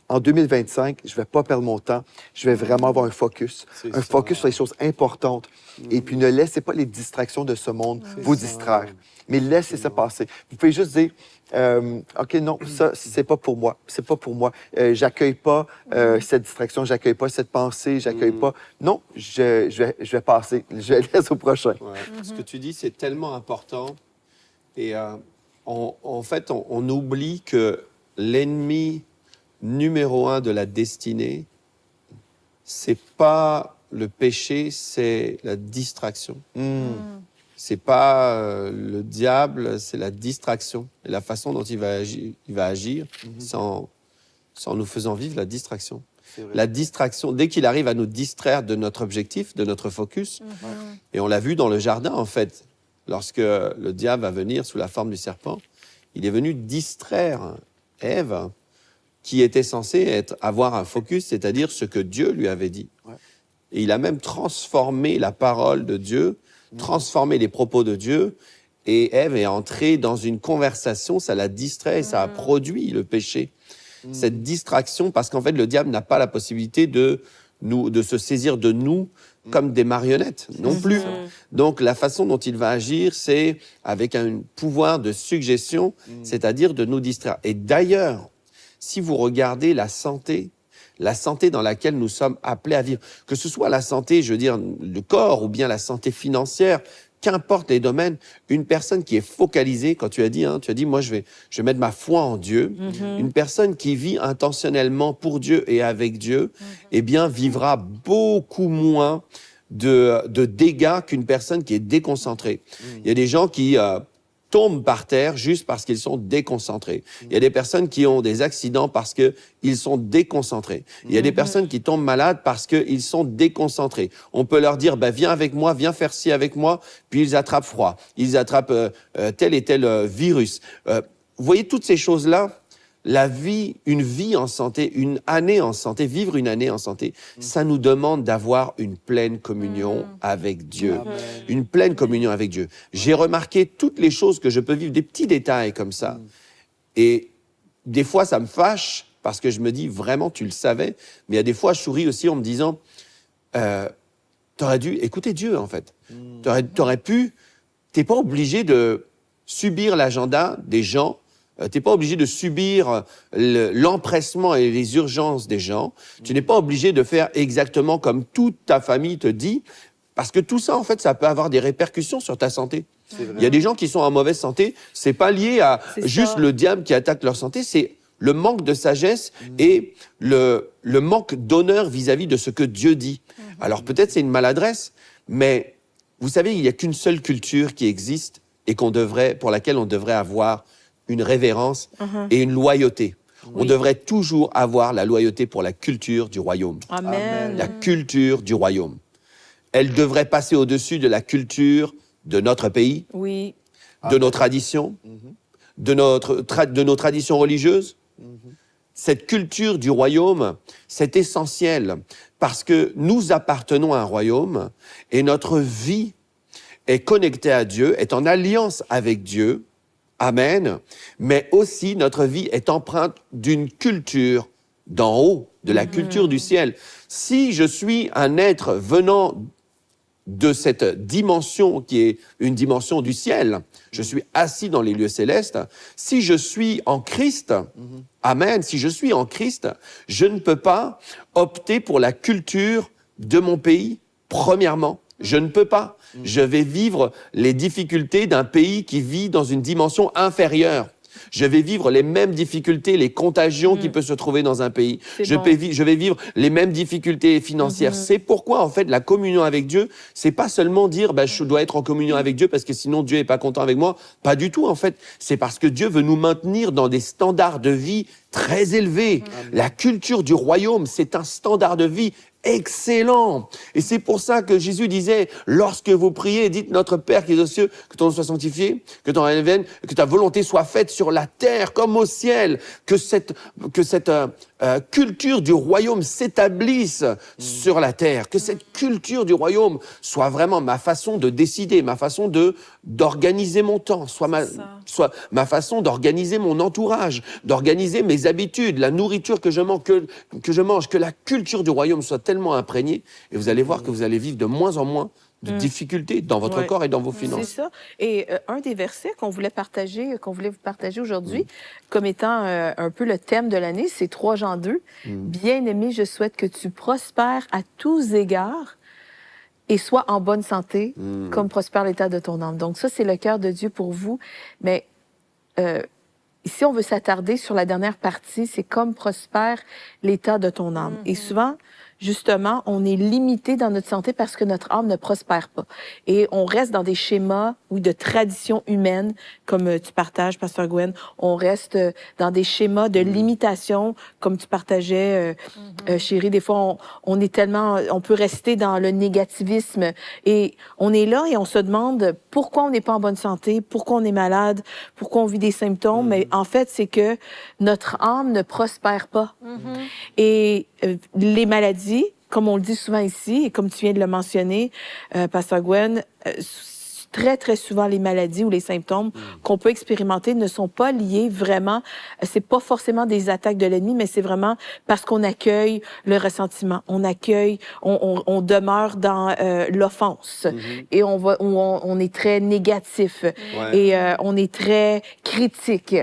Speaker 2: en 2025, je ne vais pas perdre mon temps. Je vais vraiment avoir un focus. Un focus sur les choses importantes. Et puis, ne laissez pas les distractions de ce monde vous distraire. Mais laissez ça passer. Vous pouvez juste dire, OK, non, ça, c'est pas pour moi. C'est pas pour moi. J'accueille pas cette distraction, j'accueille pas cette pensée, j'accueille pas. Non, je vais passer. Je laisse au prochain.
Speaker 4: Ouais. Ce que tu dis, c'est tellement important. Et en fait, on oublie que l'ennemi numéro 1 de la destinée, c'est pas le péché, c'est la distraction. C'est pas le diable, c'est la distraction. Et la façon dont il va agir sans nous faisant vivre la distraction. La distraction, dès qu'il arrive à nous distraire de notre objectif, de notre focus, et on l'a vu dans le jardin, en fait, lorsque le diable va venir sous la forme du serpent, il est venu distraire Ève, qui était censée avoir un focus, c'est-à-dire ce que Dieu lui avait dit. Et il a même transformé la parole de Dieu, transformé les propos de Dieu, et Ève est entrée dans une conversation, ça l'a distrait, ça a produit le péché. Cette distraction, parce qu'en fait, le diable n'a pas la possibilité de se saisir de nous comme des marionnettes, non plus. Donc, la façon dont il va agir, c'est avec un pouvoir de suggestion, c'est-à-dire de nous distraire. Et d'ailleurs, si vous regardez la santé dans laquelle nous sommes appelés à vivre, que ce soit la santé, je veux dire, le corps, ou bien la santé financière, qu'importe les domaines, une personne qui est focalisée, quand tu as dit, moi je vais mettre ma foi en Dieu, une personne qui vit intentionnellement pour Dieu et avec Dieu, eh bien vivra beaucoup moins de dégâts qu'une personne qui est déconcentrée. Il y a des gens qui tombent par terre juste parce qu'ils sont déconcentrés. Il y a des personnes qui ont des accidents parce qu'ils sont déconcentrés. Il y a des personnes qui tombent malades parce qu'ils sont déconcentrés. On peut leur dire, viens avec moi, viens faire ci avec moi, puis ils attrapent froid, ils attrapent tel et tel virus. Vous voyez toutes ces choses-là, une vie en santé, une année en santé, vivre une année en santé, ça nous demande d'avoir une pleine communion avec Dieu. Une pleine communion avec Dieu. J'ai remarqué toutes les choses que je peux vivre, des petits détails comme ça. Et des fois, ça me fâche parce que je me dis, vraiment, tu le savais. Mais il y a des fois, je souris aussi en me disant, t'aurais dû écouter Dieu, en fait. T'aurais pu, t'es pas obligé de subir l'agenda des gens. T'es pas obligé de subir l'empressement et les urgences des gens. Tu n'es pas obligé de faire exactement comme toute ta famille te dit, parce que tout ça, en fait, ça peut avoir des répercussions sur ta santé. Il y a des gens qui sont en mauvaise santé, c'est pas lié à juste le diable qui attaque leur santé, c'est le manque de sagesse et le manque d'honneur vis-à-vis de ce que Dieu dit. Alors peut-être c'est une maladresse, mais vous savez, il n'y a qu'une seule culture qui existe et pour laquelle on devrait avoir une révérence et une loyauté. On devrait toujours avoir la loyauté pour la culture du royaume.
Speaker 3: Amen.
Speaker 4: La culture du royaume. Elle devrait passer au-dessus de la culture de notre pays, de nos traditions, de nos traditions religieuses. Cette culture du royaume, c'est essentiel parce que nous appartenons à un royaume et notre vie est connectée à Dieu, est en alliance avec Dieu. Amen. Mais aussi, notre vie est empreinte d'une culture d'en haut, de la culture du ciel. Si je suis un être venant de cette dimension qui est une dimension du ciel, je suis assis dans les lieux célestes, si je suis en Christ, amen, si je suis en Christ, je ne peux pas opter pour la culture de mon pays, premièrement. Je ne peux pas. Je vais vivre les difficultés d'un pays qui vit dans une dimension inférieure. Je vais vivre les mêmes difficultés, les contagions qui peuvent se trouver dans un pays. Je vais vivre les mêmes difficultés financières. C'est pourquoi, en fait, la communion avec Dieu, c'est pas seulement dire je dois être en communion avec Dieu parce que sinon Dieu est pas content avec moi. Pas du tout, en fait. C'est parce que Dieu veut nous maintenir dans des standards de vie très élevés. La culture du royaume, c'est un standard de vie excellent. Et c'est pour ça que Jésus disait, lorsque vous priez, dites notre Père qui est aux cieux, que ton nom soit sanctifié, que ton règne vienne, que ta volonté soit faite sur la terre comme au ciel, que cette culture du royaume s'établisse sur la terre, que cette culture du royaume soit vraiment ma façon de décider, ma façon d'organiser mon temps, soit ma façon d'organiser mon entourage, d'organiser mes habitudes, la nourriture que je mange, que la culture du royaume soit tellement imprégnée, et vous allez voir que vous allez vivre de moins en moins de difficultés dans votre corps et dans vos finances.
Speaker 3: C'est ça. Et un des versets qu'on voulait vous partager aujourd'hui, comme étant un peu le thème de l'année, c'est 3 Jean 2. Bien-aimé, je souhaite que tu prospères à tous égards et sois en bonne santé, comme prospère l'état de ton âme. Donc ça, c'est le cœur de Dieu pour vous. Mais ici, on veut s'attarder sur la dernière partie, c'est comme prospère l'état de ton âme. Et souvent, justement, on est limité dans notre santé parce que notre âme ne prospère pas. Et on reste dans des schémas ou de traditions humaines, comme tu partages, Pasteur Gwen. On reste dans des schémas de limitation, comme tu partageais, chérie. Des fois, on est tellement... On peut rester dans le négativisme. Et on est là et on se demande pourquoi on n'est pas en bonne santé, pourquoi on est malade, pourquoi on vit des symptômes. Mais en fait, c'est que notre âme ne prospère pas. Et les maladies, comme on le dit souvent ici, et comme tu viens de le mentionner, Pasteur Gwen, très, très souvent, les maladies ou les symptômes qu'on peut expérimenter ne sont pas liés vraiment, c'est pas forcément des attaques de l'ennemi, mais c'est vraiment parce qu'on accueille le ressentiment, on demeure dans l'offense et on est très négatif et on est très critique.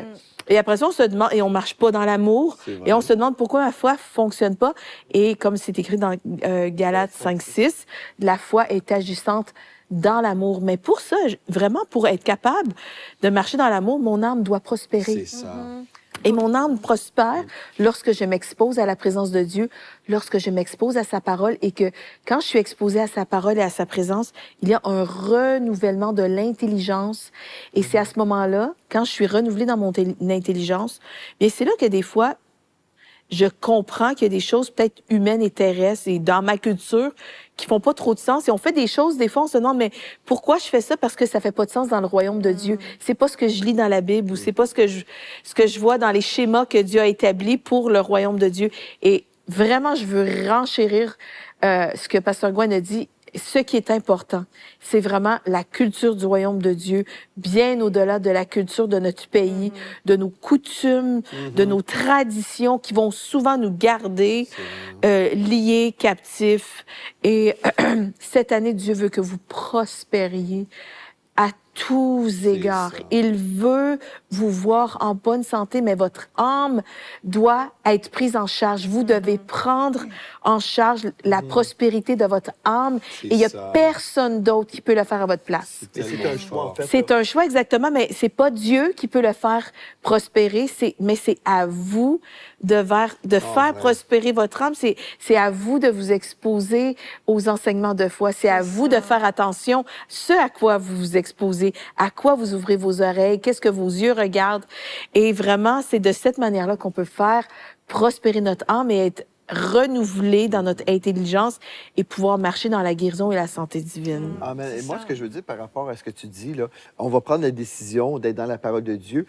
Speaker 3: Et après ça, on se demande, et on marche pas dans l'amour, et on se demande pourquoi ma foi fonctionne pas. Et comme c'est écrit dans Galates 5:6, la foi est agissante dans l'amour. Mais pour ça, vraiment, pour être capable de marcher dans l'amour, mon âme doit prospérer.
Speaker 4: C'est ça.
Speaker 3: Et mon âme prospère lorsque je m'expose à la présence de Dieu, lorsque je m'expose à sa parole et que quand je suis exposée à sa parole et à sa présence, il y a un renouvellement de l'intelligence. Et c'est à ce moment-là, quand je suis renouvelée dans mon intelligence, bien c'est là que des fois, je comprends qu'il y a des choses peut-être humaines et terrestres et dans ma culture qui font pas trop de sens. Et on fait des choses, des fois, on se demande, mais pourquoi je fais ça? Parce que ça fait pas de sens dans le royaume de Dieu. C'est pas ce que je lis dans la Bible ou c'est pas ce que je vois dans les schémas que Dieu a établis pour le royaume de Dieu. Et vraiment, je veux renchérir ce que Pasteur Gwen a dit. Ce qui est important, c'est vraiment la culture du royaume de Dieu, bien au-delà de la culture de notre pays, de nos coutumes, de nos traditions qui vont souvent nous garder liés, captifs. Et cette année, Dieu veut que vous prospériez à tous égards. Il veut vous voir en bonne santé, mais votre âme doit être prise en charge. Vous devez prendre en charge la prospérité de votre âme et il n'y a personne d'autre qui peut le faire à votre place.
Speaker 2: C'est un choix, en fait.
Speaker 3: C'est un choix, exactement, mais c'est pas Dieu qui peut le faire prospérer, mais c'est à vous de faire prospérer votre âme. C'est à vous de vous exposer aux enseignements de foi. C'est à vous de faire attention ce à quoi vous vous exposez, à quoi vous ouvrez vos oreilles, qu'est-ce que vos yeux regardent. Et vraiment, c'est de cette manière-là qu'on peut faire prospérer notre âme et être renouvelé dans notre intelligence et pouvoir marcher dans la guérison et la santé divine.
Speaker 2: Amen. Et moi, ce que je veux dire par rapport à ce que tu dis, là, on va prendre la décision d'être dans la parole de Dieu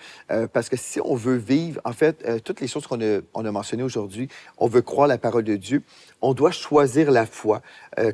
Speaker 2: parce que si on veut vivre, en fait, toutes les choses qu'on a mentionnées aujourd'hui, on veut croire la parole de Dieu, on doit choisir la foi.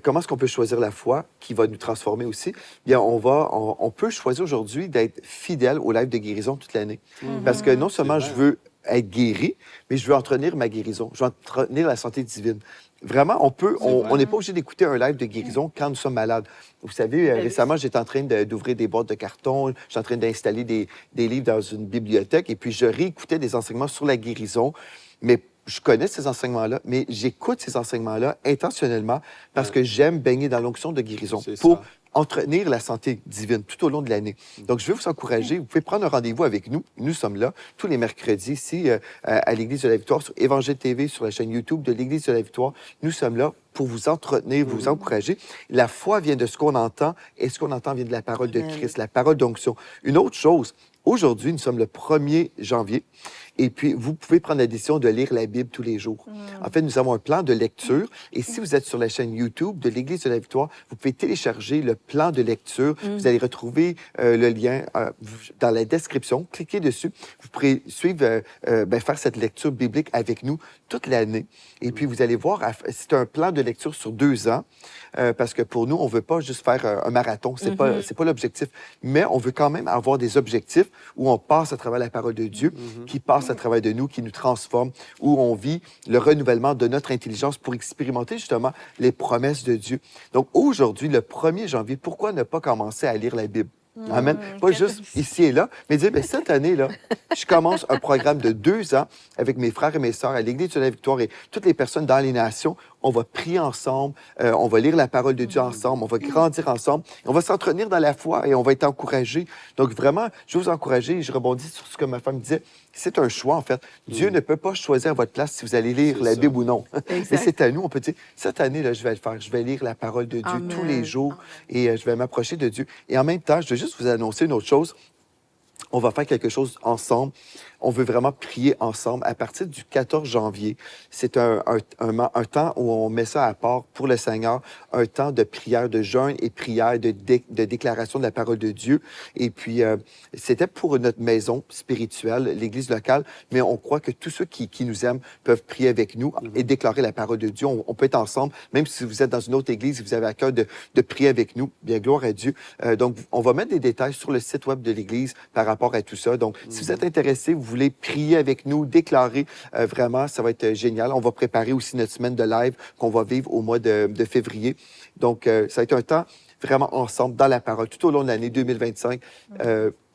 Speaker 2: Comment est-ce qu'on peut choisir la foi qui va nous transformer aussi? Bien, on peut choisir aujourd'hui d'être fidèle au live de guérison toute l'année. Parce que non seulement je veux être guéri, mais je veux entretenir ma guérison. Je veux entretenir la santé divine. Vraiment, on n'est pas obligé d'écouter un live de guérison quand nous sommes malades. Vous savez, récemment, j'étais en train d'ouvrir des boîtes de carton, j'étais en train d'installer des livres dans une bibliothèque, et puis je réécoutais des enseignements sur la guérison, mais je connais ces enseignements-là, mais j'écoute ces enseignements-là intentionnellement parce que j'aime baigner dans l'onction de guérison pour entretenir la santé divine tout au long de l'année. Donc, je veux vous encourager. Vous pouvez prendre un rendez-vous avec nous. Nous sommes là tous les mercredis ici à l'Église de la Victoire, sur Évangile TV, sur la chaîne YouTube de l'Église de la Victoire. Nous sommes là pour vous entretenir, vous encourager. La foi vient de ce qu'on entend et ce qu'on entend vient de la parole de Christ, la parole d'onction. Une autre chose, aujourd'hui, nous sommes le 1er janvier. Et puis, vous pouvez prendre la décision de lire la Bible tous les jours. En fait, nous avons un plan de lecture. Et si vous êtes sur la chaîne YouTube de l'Église de la Victoire, vous pouvez télécharger le plan de lecture. Vous allez retrouver le lien dans la description. Cliquez dessus. Vous pourrez suivre, faire cette lecture biblique avec nous toute l'année. Et puis, vous allez voir, c'est un plan de lecture sur 2 ans. Parce que pour nous, on ne veut pas juste faire un marathon. C'est pas l'objectif. Mais on veut quand même avoir des objectifs où on passe à travers la parole de Dieu, qui passe à travers de nous, qui nous transforme, où on vit le renouvellement de notre intelligence pour expérimenter justement les promesses de Dieu. Donc aujourd'hui, le 1er janvier, pourquoi ne pas commencer à lire la Bible? Amen. Pas juste ici et là, mais dire, cette année-là, je commence un programme de 2 ans avec mes frères et mes sœurs à l'Église de la Victoire et toutes les personnes dans les nations. On va prier ensemble, on va lire la parole de Dieu ensemble, on va grandir ensemble, on va s'entretenir dans la foi et on va être encouragés. Donc vraiment, je veux vous encourager, je rebondis sur ce que ma femme disait, c'est un choix en fait. Dieu ne peut pas choisir à votre place si vous allez lire la Bible ou non. Et c'est à nous, on peut dire, cette année-là, je vais le faire, je vais lire la parole de Dieu tous les jours et je vais m'approcher de Dieu. Et en même temps, je veux juste vous annoncer une autre chose. On va faire quelque chose ensemble. On veut vraiment prier ensemble. À partir du 14 janvier, c'est un temps où on met ça à part pour le Seigneur, un temps de prière, de jeûne et prière, de déclaration de la parole de Dieu. Et puis, c'était pour notre maison spirituelle, l'Église locale, mais on croit que tous ceux qui nous aiment peuvent prier avec nous et déclarer la parole de Dieu. On peut être ensemble, même si vous êtes dans une autre Église, vous avez à cœur de prier avec nous. Bien, gloire à Dieu. Donc, on va mettre des détails sur le site web de l'Église par rapport à tout ça. Donc, si vous êtes intéressé, vous voulez prier avec nous, déclarer, vraiment, ça va être génial. On va préparer aussi notre semaine de live qu'on va vivre au mois de février. Donc, ça va être un temps vraiment ensemble dans la parole tout au long de l'année 2025.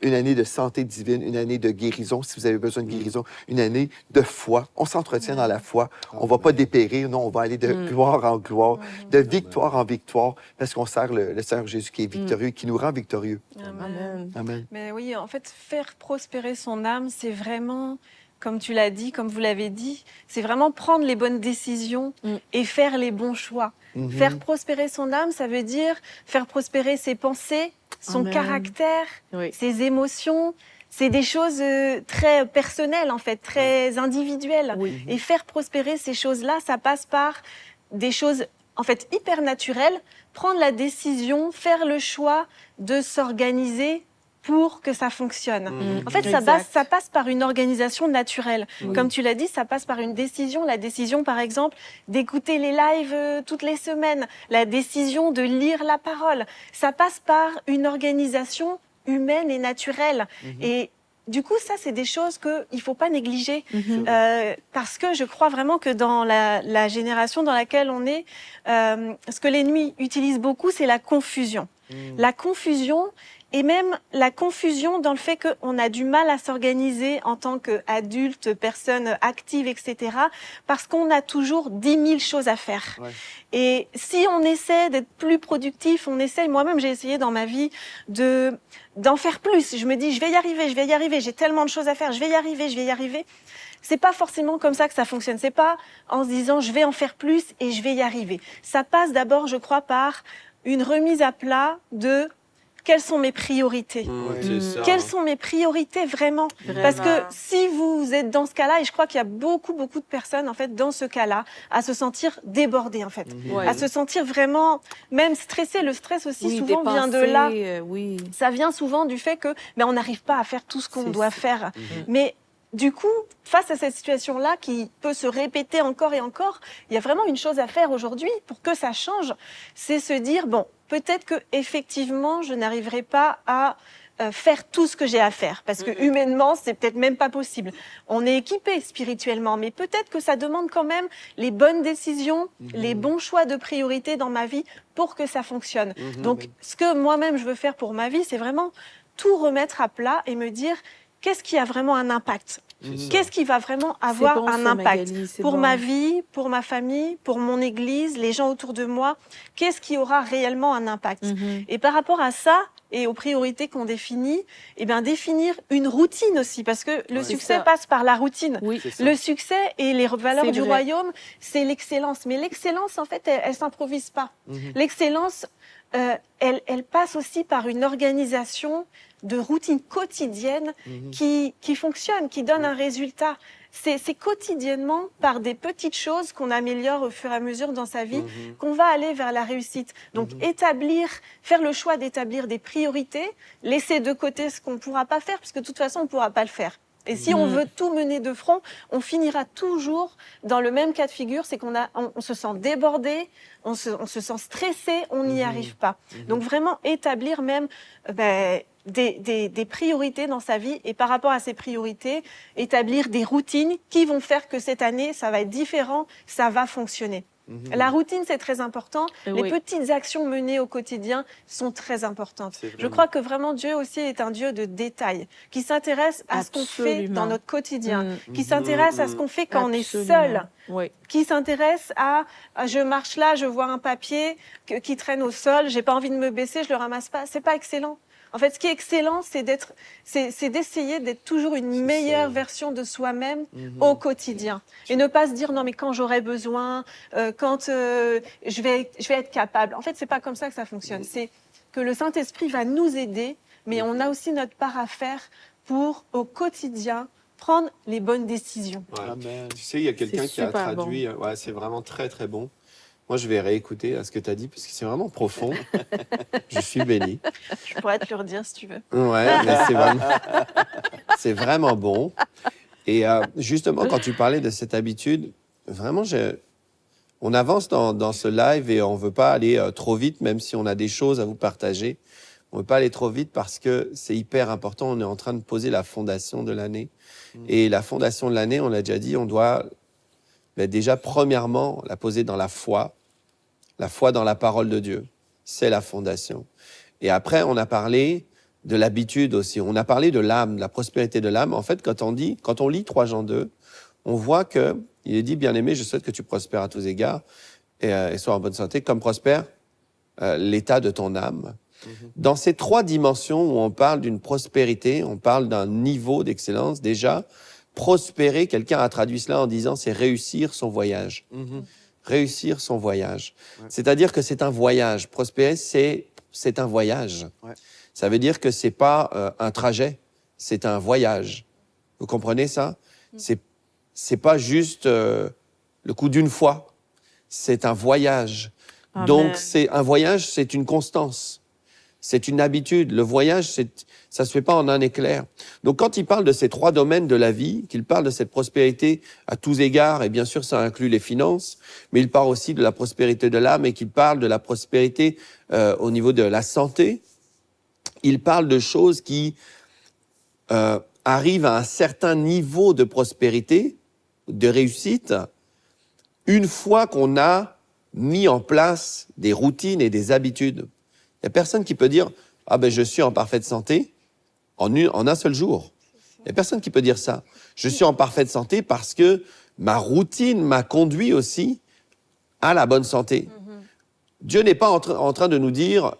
Speaker 2: Une année de santé divine, une année de guérison, si vous avez besoin de guérison, une année de foi. On s'entretient dans la foi. On ne va pas dépérir, non, on va aller de gloire en gloire, de victoire en victoire, parce qu'on sert le Seigneur Jésus qui est victorieux, qui nous rend victorieux.
Speaker 5: Amen.
Speaker 2: Amen.
Speaker 5: Mais oui, en fait, faire prospérer son âme, c'est vraiment, comme tu l'as dit, comme vous l'avez dit, c'est vraiment prendre les bonnes décisions et faire les bons choix. Faire prospérer son âme, ça veut dire faire prospérer ses pensées, son caractère, ses émotions. C'est des choses très personnelles, en fait, très individuelles. Et faire prospérer ces choses-là, ça passe par des choses, en fait, hyper naturelles. Prendre la décision, faire le choix de s'organiser pour que ça fonctionne. En fait, ça passe par une organisation naturelle. Comme tu l'as dit, ça passe par une décision. La décision, par exemple, d'écouter les lives toutes les semaines. La décision de lire la parole. Ça passe par une organisation humaine et naturelle. Et du coup, ça, c'est des choses qu'il ne faut pas négliger. Parce que je crois vraiment que dans la génération dans laquelle on est, ce que l'ennemi utilise beaucoup, c'est la confusion. La confusion, et même la confusion dans le fait qu'on a du mal à s'organiser en tant qu'adulte, personne active, etc. Parce qu'on a toujours 10 000 choses à faire. Et si on essaie d'être plus productif, moi-même j'ai essayé dans ma vie d'en faire plus. Je me dis, je vais y arriver, j'ai tellement de choses à faire, je vais y arriver. C'est pas forcément comme ça que ça fonctionne. C'est pas en se disant, je vais en faire plus et je vais y arriver. Ça passe d'abord, je crois, par une remise à plat de quelles sont mes priorités. Quelles sont mes priorités vraiment? Parce que si vous êtes dans ce cas-là, et je crois qu'il y a beaucoup de personnes en fait dans ce cas-là, à se sentir débordées en fait, à se sentir vraiment même stressées. Le stress aussi souvent vient de là. Ça vient souvent du fait que on n'arrive pas à faire tout ce qu'on doit faire. Mais du coup, face à cette situation-là qui peut se répéter encore et encore, il y a vraiment une chose à faire aujourd'hui pour que ça change, c'est se dire, bon, peut-être que effectivement, je n'arriverai pas à faire tout ce que j'ai à faire, parce que humainement, c'est peut-être même pas possible. On est équipé spirituellement, mais peut-être que ça demande quand même les bonnes décisions, les bons choix de priorité dans ma vie pour que ça fonctionne. Donc, ce que moi-même je veux faire pour ma vie, c'est vraiment tout remettre à plat et me dire, qu'est-ce qui a vraiment un impact? Qu'est-ce qui va vraiment avoir un impact pour ma vie, pour ma famille, pour mon église, les gens autour de moi? Qu'est-ce qui aura réellement un impact? Et par rapport à ça et aux priorités qu'on définit, définir une routine aussi, parce que le succès passe par la routine. Le succès et les valeurs du royaume, c'est l'excellence. Mais l'excellence, en fait, elle s'improvise pas. L'excellence, elle passe aussi par une organisation de routines quotidiennes qui fonctionnent, qui donnent un résultat. C'est quotidiennement, par des petites choses qu'on améliore au fur et à mesure dans sa vie, qu'on va aller vers la réussite. Donc, faire le choix d'établir des priorités, laisser de côté ce qu'on ne pourra pas faire, parce que de toute façon, on ne pourra pas le faire. Et si on veut tout mener de front, on finira toujours dans le même cas de figure, c'est qu'on se sent débordé, on se sent stressé, on n'y arrive pas. Donc vraiment établir même des priorités dans sa vie et par rapport à ces priorités, établir des routines qui vont faire que cette année, ça va être différent, ça va fonctionner. La routine, c'est très important. Les petites actions menées au quotidien sont très importantes. Je crois que vraiment Dieu aussi est un Dieu de détails, qui s'intéresse à ce qu'on fait dans notre quotidien, qui s'intéresse à ce qu'on fait quand on est seul, qui s'intéresse à je marche là, je vois un papier qui traîne au sol, j'ai pas envie de me baisser, je le ramasse pas. C'est pas excellent. En fait, ce qui est excellent, c'est d'essayer d'être toujours une meilleure version de soi-même au quotidien. Et ne pas se dire, non, mais quand j'aurai besoin, quand je vais être capable. En fait, c'est pas comme ça que ça fonctionne. C'est que le Saint-Esprit va nous aider, mais on a aussi notre part à faire pour, au quotidien, prendre les bonnes décisions.
Speaker 4: Ouais. Tu sais, il y a quelqu'un qui a traduit, c'est vraiment très, très bon. Moi, je vais réécouter ce que tu as dit, parce que c'est vraiment profond. Je suis béni.
Speaker 5: Je pourrais te le redire si tu veux.
Speaker 4: Ouais, mais c'est vraiment bon. Et justement, quand tu parlais de cette habitude, vraiment, on avance dans ce live et on ne veut pas aller trop vite, même si on a des choses à vous partager. On ne veut pas aller trop vite parce que c'est hyper important. On est en train de poser la fondation de l'année. Et la fondation de l'année, on l'a déjà dit, on doit déjà, premièrement, la poser dans la foi. La foi dans la parole de Dieu, c'est la fondation. Et après, on a parlé de l'habitude aussi. On a parlé de l'âme, de la prospérité de l'âme. En fait, quand on lit 3 Jean 2, on voit qu'il est dit, bien-aimé, je souhaite que tu prospères à tous égards et sois en bonne santé, comme prospère l'état de ton âme. Dans ces 3 dimensions où on parle d'une prospérité, on parle d'un niveau d'excellence, déjà, prospérer, quelqu'un a traduit cela en disant, c'est réussir son voyage. Réussir son voyage. C'est-à-dire que c'est un voyage. Prospérer, c'est un voyage. Ça veut dire que c'est pas un trajet, c'est un voyage. Vous comprenez ça? C'est pas juste le coup d'une fois. C'est un voyage. Amen. Donc, un voyage, c'est une constance. C'est une habitude. Le voyage, ça se fait pas en un éclair. Donc, quand il parle de ces 3 domaines de la vie, qu'il parle de cette prospérité à tous égards, et bien sûr, ça inclut les finances, mais il parle aussi de la prospérité de l'âme et qu'il parle de la prospérité au niveau de la santé. Il parle de choses qui arrivent à un certain niveau de prospérité, de réussite, une fois qu'on a mis en place des routines et des habitudes. Il n'y a personne qui peut dire « Ah ben je suis en parfaite santé » en un seul jour. Il n'y a personne qui peut dire ça. Je suis en parfaite santé parce que ma routine m'a conduit aussi à la bonne santé. Dieu n'est pas en train de nous dire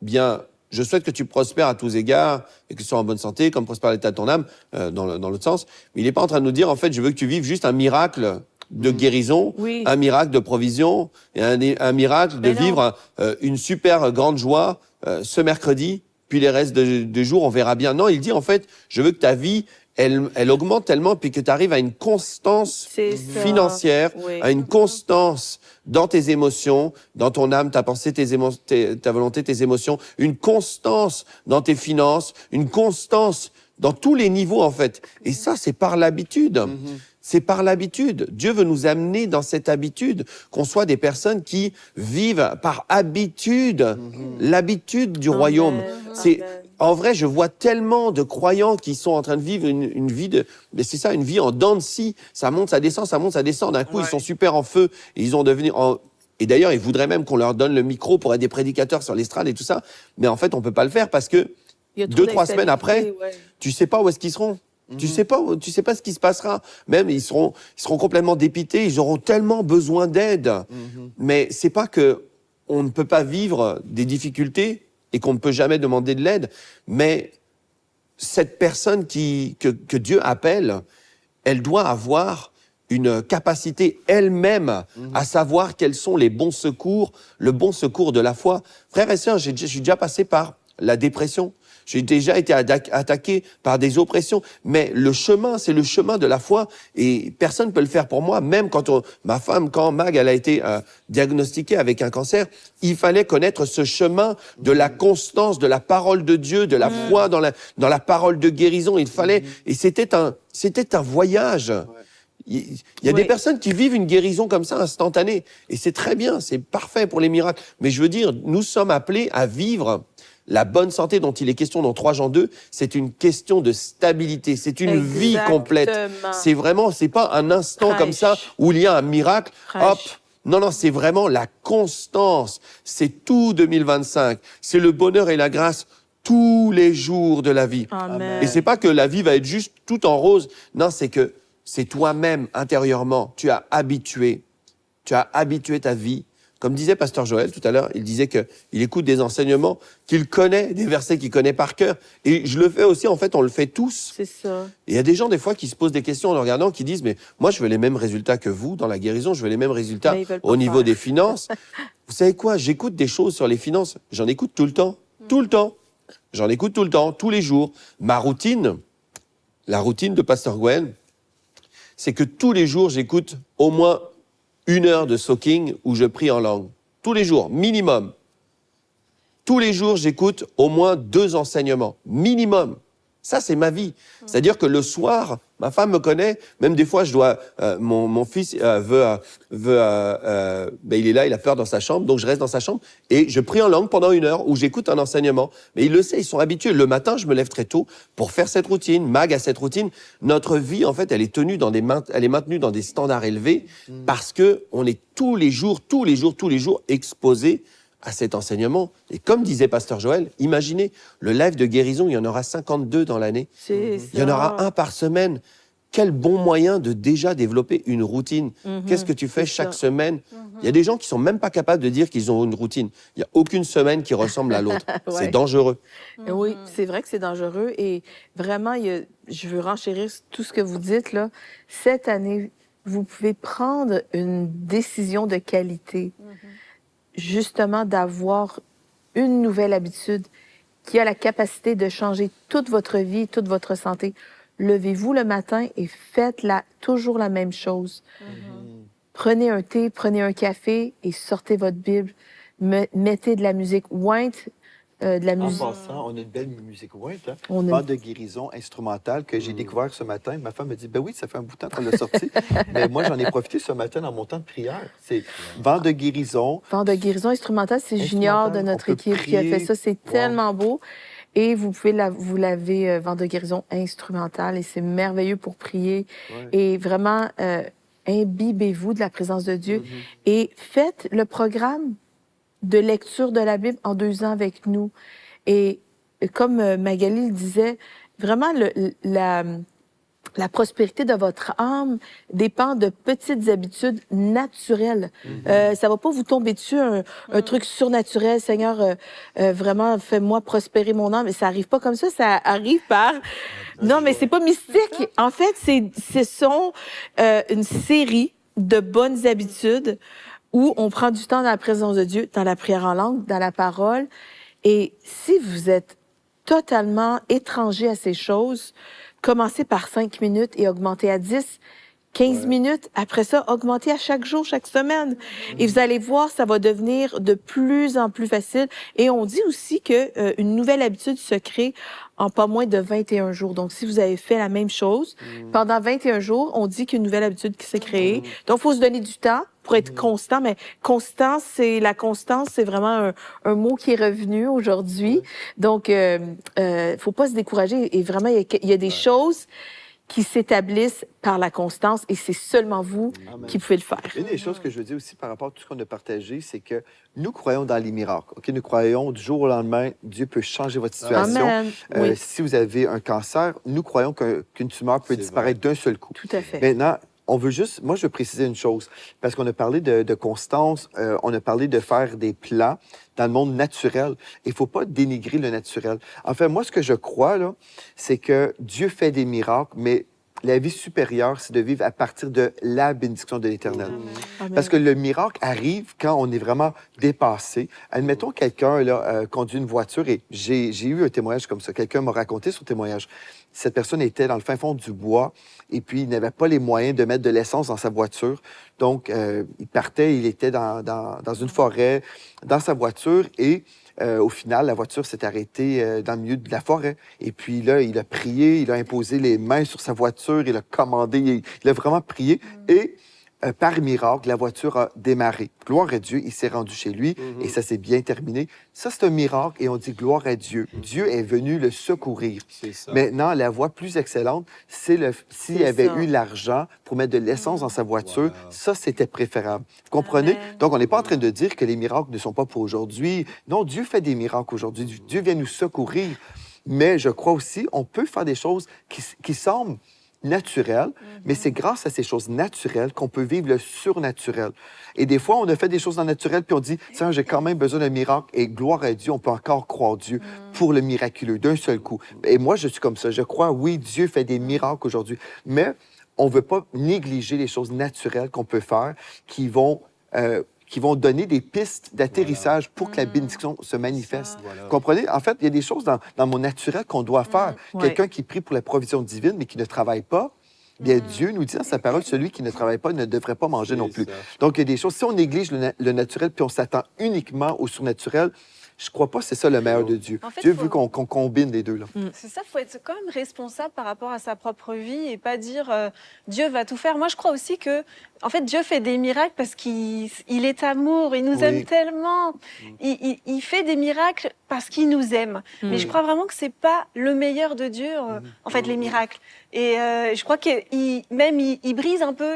Speaker 4: bien, je souhaite que tu prospères à tous égards et que tu sois en bonne santé, comme prospère l'état de ton âme, dans l'autre sens. Mais il n'est pas en train de nous dire, en fait, je veux que tu vives juste un miracle de guérison, un miracle de provision, et un miracle de vivre une super grande joie ce mercredi, puis les restes de jours, on verra bien. Non, il dit en fait, je veux que ta vie, elle augmente tellement, puis que tu arrives à une constance financière, à une constance dans tes émotions, dans ton âme, ta pensée, ta volonté, tes émotions, une constance dans tes finances, une constance dans tous les niveaux en fait. Et ça, c'est par l'habitude. C'est par l'habitude. Dieu veut nous amener dans cette habitude, qu'on soit des personnes qui vivent par habitude, l'habitude du royaume. En vrai, je vois tellement de croyants qui sont en train de vivre une vie c'est ça, une vie en dents de scie. Ça monte, ça descend, ça monte, ça descend. D'un coup, ils sont super en feu. Et ils ont devenu... Et d'ailleurs, ils voudraient même qu'on leur donne le micro pour être des prédicateurs sur l'estrade et tout ça. Mais en fait, on peut pas le faire parce que 2-3 semaines après, tu sais pas où est-ce qu'ils seront. Tu sais pas ce qui se passera. Même ils seront complètement dépités. Ils auront tellement besoin d'aide. Mais c'est pas que on ne peut pas vivre des difficultés et qu'on ne peut jamais demander de l'aide. Mais cette personne que Dieu appelle, elle doit avoir une capacité elle-même à savoir quels sont les bons secours, le bon secours de la foi. Frères et sœurs, je suis déjà passé par la dépression. J'ai déjà été attaqué par des oppressions. Mais le chemin, c'est le chemin de la foi. Et personne ne peut le faire pour moi. Même quand ma femme, quand Mag, elle a été diagnostiquée avec un cancer, il fallait connaître ce chemin de la constance, de la parole de Dieu, de la foi dans la parole de guérison. Il fallait, et c'était un voyage. Il y a des personnes qui vivent une guérison comme ça, instantanée. Et c'est très bien, c'est parfait pour les miracles. Mais je veux dire, nous sommes appelés à vivre la bonne santé dont il est question dans 3 Jean 2. C'est une question de stabilité. C'est une vie complète. C'est vraiment, c'est pas un instant comme ça où il y a un miracle. Hop. Non, c'est vraiment la constance. C'est tout 2025. C'est le bonheur et la grâce tous les jours de la vie.
Speaker 3: Amen.
Speaker 4: Et c'est pas que la vie va être juste tout en rose. Non, c'est que c'est toi-même, intérieurement, tu as habitué ta vie. Comme disait Pasteur Joël tout à l'heure, il disait qu'il écoute des enseignements qu'il connaît, des versets qu'il connaît par cœur. Et je le fais aussi, en fait, on le fait tous.
Speaker 3: C'est ça.
Speaker 4: Et il y a des gens, des fois, qui se posent des questions en le regardant, qui disent, mais moi, je veux les mêmes résultats que vous dans la guérison, je veux les mêmes résultats au niveau des finances. Vous savez quoi? J'écoute des choses sur les finances, j'en écoute tout le temps. Tout le temps. J'en écoute tout le temps, tous les jours. Ma routine, la routine de Pasteur Gwen, c'est que tous les jours, j'écoute au moins 1 heure de soaking où je prie en langue. Tous les jours, minimum. Tous les jours, j'écoute au moins 2 enseignements, minimum. Ça, c'est ma vie. C'est-à-dire que le soir, ma femme me connaît, même des fois, je dois... mon fils il est là, il a peur dans sa chambre, donc je reste dans sa chambre et je prie en langue pendant 1 heure où j'écoute un enseignement. Mais il le sait, ils sont habitués. Le matin, je me lève très tôt pour faire cette routine. Mag a cette routine. Notre vie, en fait, elle est tenue elle est maintenue dans des standards élevés parce que on est tous les jours exposés à cet enseignement. Et comme disait Pasteur Joël, imaginez, le live de guérison, il y en aura 52 dans l'année. Il y en aura 1 par semaine. Quel bon moyen de déjà développer une routine. Qu'est-ce que tu fais chaque semaine? Il y a des gens qui sont même pas capables de dire qu'ils ont une routine. Il n'y a aucune semaine qui ressemble à l'autre. C'est dangereux.
Speaker 3: Oui, c'est vrai que c'est dangereux. Et vraiment, je veux renchérir tout ce que vous dites, là. Cette année, vous pouvez prendre une décision de qualité. Justement, d'avoir une nouvelle habitude qui a la capacité de changer toute votre vie, toute votre santé. Levez-vous le matin et faites toujours la même chose. Prenez un thé, prenez un café et sortez votre Bible. Mettez de la musique White, de la musique.
Speaker 2: En passant, on a une belle musique White, hein? Bande de guérison instrumentale que j'ai découvert ce matin. Ma femme me dit, ben oui, ça fait un bout de temps qu'on l'a sorti. Mais moi, j'en ai profité ce matin dans mon temps de prière. C'est Bande de guérison.
Speaker 3: Bande de guérison instrumentale, c'est Junior de notre équipe qui a fait ça. C'est tellement beau. Et vous pouvez vous laver Bande de guérison instrumentale et c'est merveilleux pour prier. Et vraiment, imbibez-vous de la présence de Dieu et faites le programme de lecture de la Bible en 2 ans avec nous. Et comme Magali le disait, vraiment, la prospérité de votre âme dépend de petites habitudes naturelles. Ça va pas vous tomber dessus un truc surnaturel. Seigneur, vraiment, fais-moi prospérer mon âme. Mais ça arrive pas comme ça. Ça arrive par... Non, mais c'est pas mystique. En fait, ce sont une série de bonnes habitudes où on prend du temps dans la présence de Dieu, dans la prière en langue, dans la parole. Et si vous êtes totalement étranger à ces choses, commencez par 5 minutes et augmentez à 10, 15 minutes. Après ça, augmentez à chaque jour, chaque semaine. Et vous allez voir, ça va devenir de plus en plus facile. Et on dit aussi que une nouvelle habitude se crée en pas moins de 21 jours. Donc, si vous avez fait la même chose, pendant 21 jours, on dit qu'une nouvelle habitude qui s'est créée. Donc, il faut se donner du temps pour être constant. Mais la constance, c'est vraiment un mot qui est revenu aujourd'hui. Donc, faut pas se décourager. Et vraiment, il y a des choses qui s'établissent par la constance et c'est seulement vous qui pouvez le faire.
Speaker 2: Une des choses que je veux dire aussi par rapport à tout ce qu'on a partagé, c'est que nous croyons dans les miracles. Okay? Nous croyons du jour au lendemain, Dieu peut changer votre situation.
Speaker 3: Amen.
Speaker 2: Si vous avez un cancer, nous croyons qu'une tumeur peut disparaître d'un seul coup.
Speaker 3: Tout à fait.
Speaker 2: Maintenant, moi, je veux préciser une chose, parce qu'on a parlé de constance, on a parlé de faire des plans dans le monde naturel. Il ne faut pas dénigrer le naturel. En fait, moi, ce que je crois, là, c'est que Dieu fait des miracles, mais la vie supérieure, c'est de vivre à partir de la bénédiction de l'Éternel.
Speaker 3: Amen.
Speaker 2: Parce que le miracle arrive quand on est vraiment dépassé. Admettons, quelqu'un conduit une voiture et j'ai eu un témoignage comme ça. Quelqu'un m'a raconté son témoignage. Cette personne était dans le fin fond du bois et puis il n'avait pas les moyens de mettre de l'essence dans sa voiture. Donc, il partait, il était dans une forêt, dans sa voiture et au final, la voiture s'est arrêtée dans le milieu de la forêt. Et puis là, il a prié, il a imposé les mains sur sa voiture, il a commandé, il a vraiment prié. Et par miracle, la voiture a démarré. Gloire à Dieu, il s'est rendu chez lui et ça s'est bien terminé. Ça, c'est un miracle et on dit gloire à Dieu. Dieu est venu le secourir. Maintenant, la voie plus excellente, c'est s'il avait eu l'argent pour mettre de l'essence dans sa voiture, ça, c'était préférable. Vous comprenez?
Speaker 5: Amen.
Speaker 2: Donc, on n'est pas en train de dire que les miracles ne sont pas pour aujourd'hui. Non, Dieu fait des miracles aujourd'hui. Dieu vient nous secourir. Mais je crois aussi, on peut faire des choses qui semblent naturel, mais c'est grâce à ces choses naturelles qu'on peut vivre le surnaturel. Et des fois, on a fait des choses dans le naturel, puis on dit, tiens, j'ai quand même besoin d'un miracle, et gloire à Dieu, on peut encore croire Dieu pour le miraculeux, d'un seul coup. Et moi, je suis comme ça. Je crois, oui, Dieu fait des miracles aujourd'hui, mais on ne veut pas négliger les choses naturelles qu'on peut faire qui vont donner des pistes d'atterrissage pour que la bénédiction se manifeste. Vous comprenez? En fait, il y a des choses dans mon naturel qu'on doit faire. Quelqu'un qui prie pour la provision divine, mais qui ne travaille pas, bien, Dieu nous dit dans sa parole, celui qui ne travaille pas ne devrait pas manger non plus. Donc, il y a des choses, si on néglige le naturel, puis on s'attend uniquement au surnaturel, je crois pas que c'est ça le meilleur de Dieu. En fait, Dieu veut qu'on combine les deux. Là.
Speaker 5: C'est ça, il faut être quand même responsable par rapport à sa propre vie et pas dire Dieu va tout faire. Moi, je crois aussi que, en fait, Dieu fait des miracles parce qu'il est amour, il nous aime tellement. Il fait des miracles parce qu'il nous aime. Mais je crois vraiment que c'est pas le meilleur de Dieu, en fait, les miracles. Et je crois qu'il brise un peu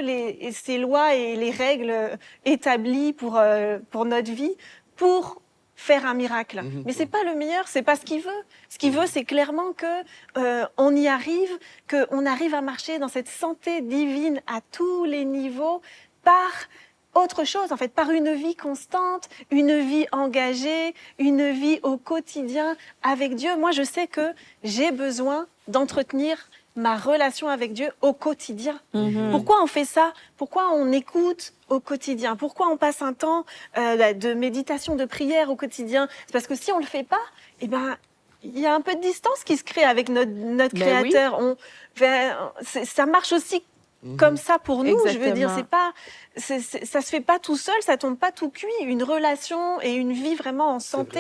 Speaker 5: ces lois et les règles établies pour notre vie, pour faire un miracle. Mais c'est pas le meilleur, c'est pas ce qu'il veut. Ce qu'il veut, c'est clairement que on y arrive, qu'on arrive à marcher dans cette santé divine à tous les niveaux par autre chose, en fait, par une vie constante, une vie engagée, une vie au quotidien avec Dieu. Moi, je sais que j'ai besoin d'entretenir ma relation avec Dieu au quotidien. Pourquoi on fait ça? Pourquoi on écoute au quotidien? Pourquoi on passe un temps de méditation, de prière au quotidien? C'est parce que si on le fait pas, eh ben, il y a un peu de distance qui se crée avec notre Créateur. Ça marche aussi comme ça pour nous. Exactement. Je veux dire, ça se fait pas tout seul, ça tombe pas tout cuit. Une relation et une vie vraiment en santé,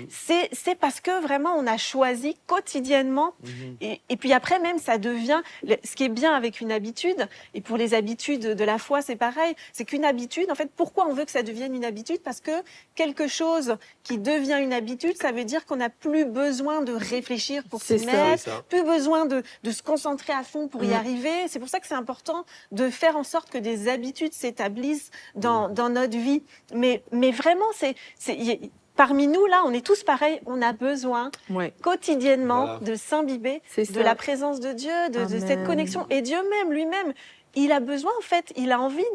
Speaker 5: c'est parce que vraiment on a choisi quotidiennement. Et puis après même, ça devient. Ce qui est bien avec une habitude, et pour les habitudes de la foi, c'est pareil. C'est qu'une habitude, en fait, pourquoi on veut que ça devienne une habitude? Parce que quelque chose qui devient une habitude, ça veut dire qu'on n'a plus besoin de réfléchir pour s'y mettre, plus besoin de se concentrer à fond pour y arriver. C'est pour ça que c'est important de faire en sorte que des habitudes s'établissent dans notre vie. Mais vraiment, parmi nous, là, on est tous pareils. On a besoin quotidiennement de s'imbiber de la présence de Dieu, de cette connexion. Et Dieu même, lui-même, il a besoin, en fait, il a envie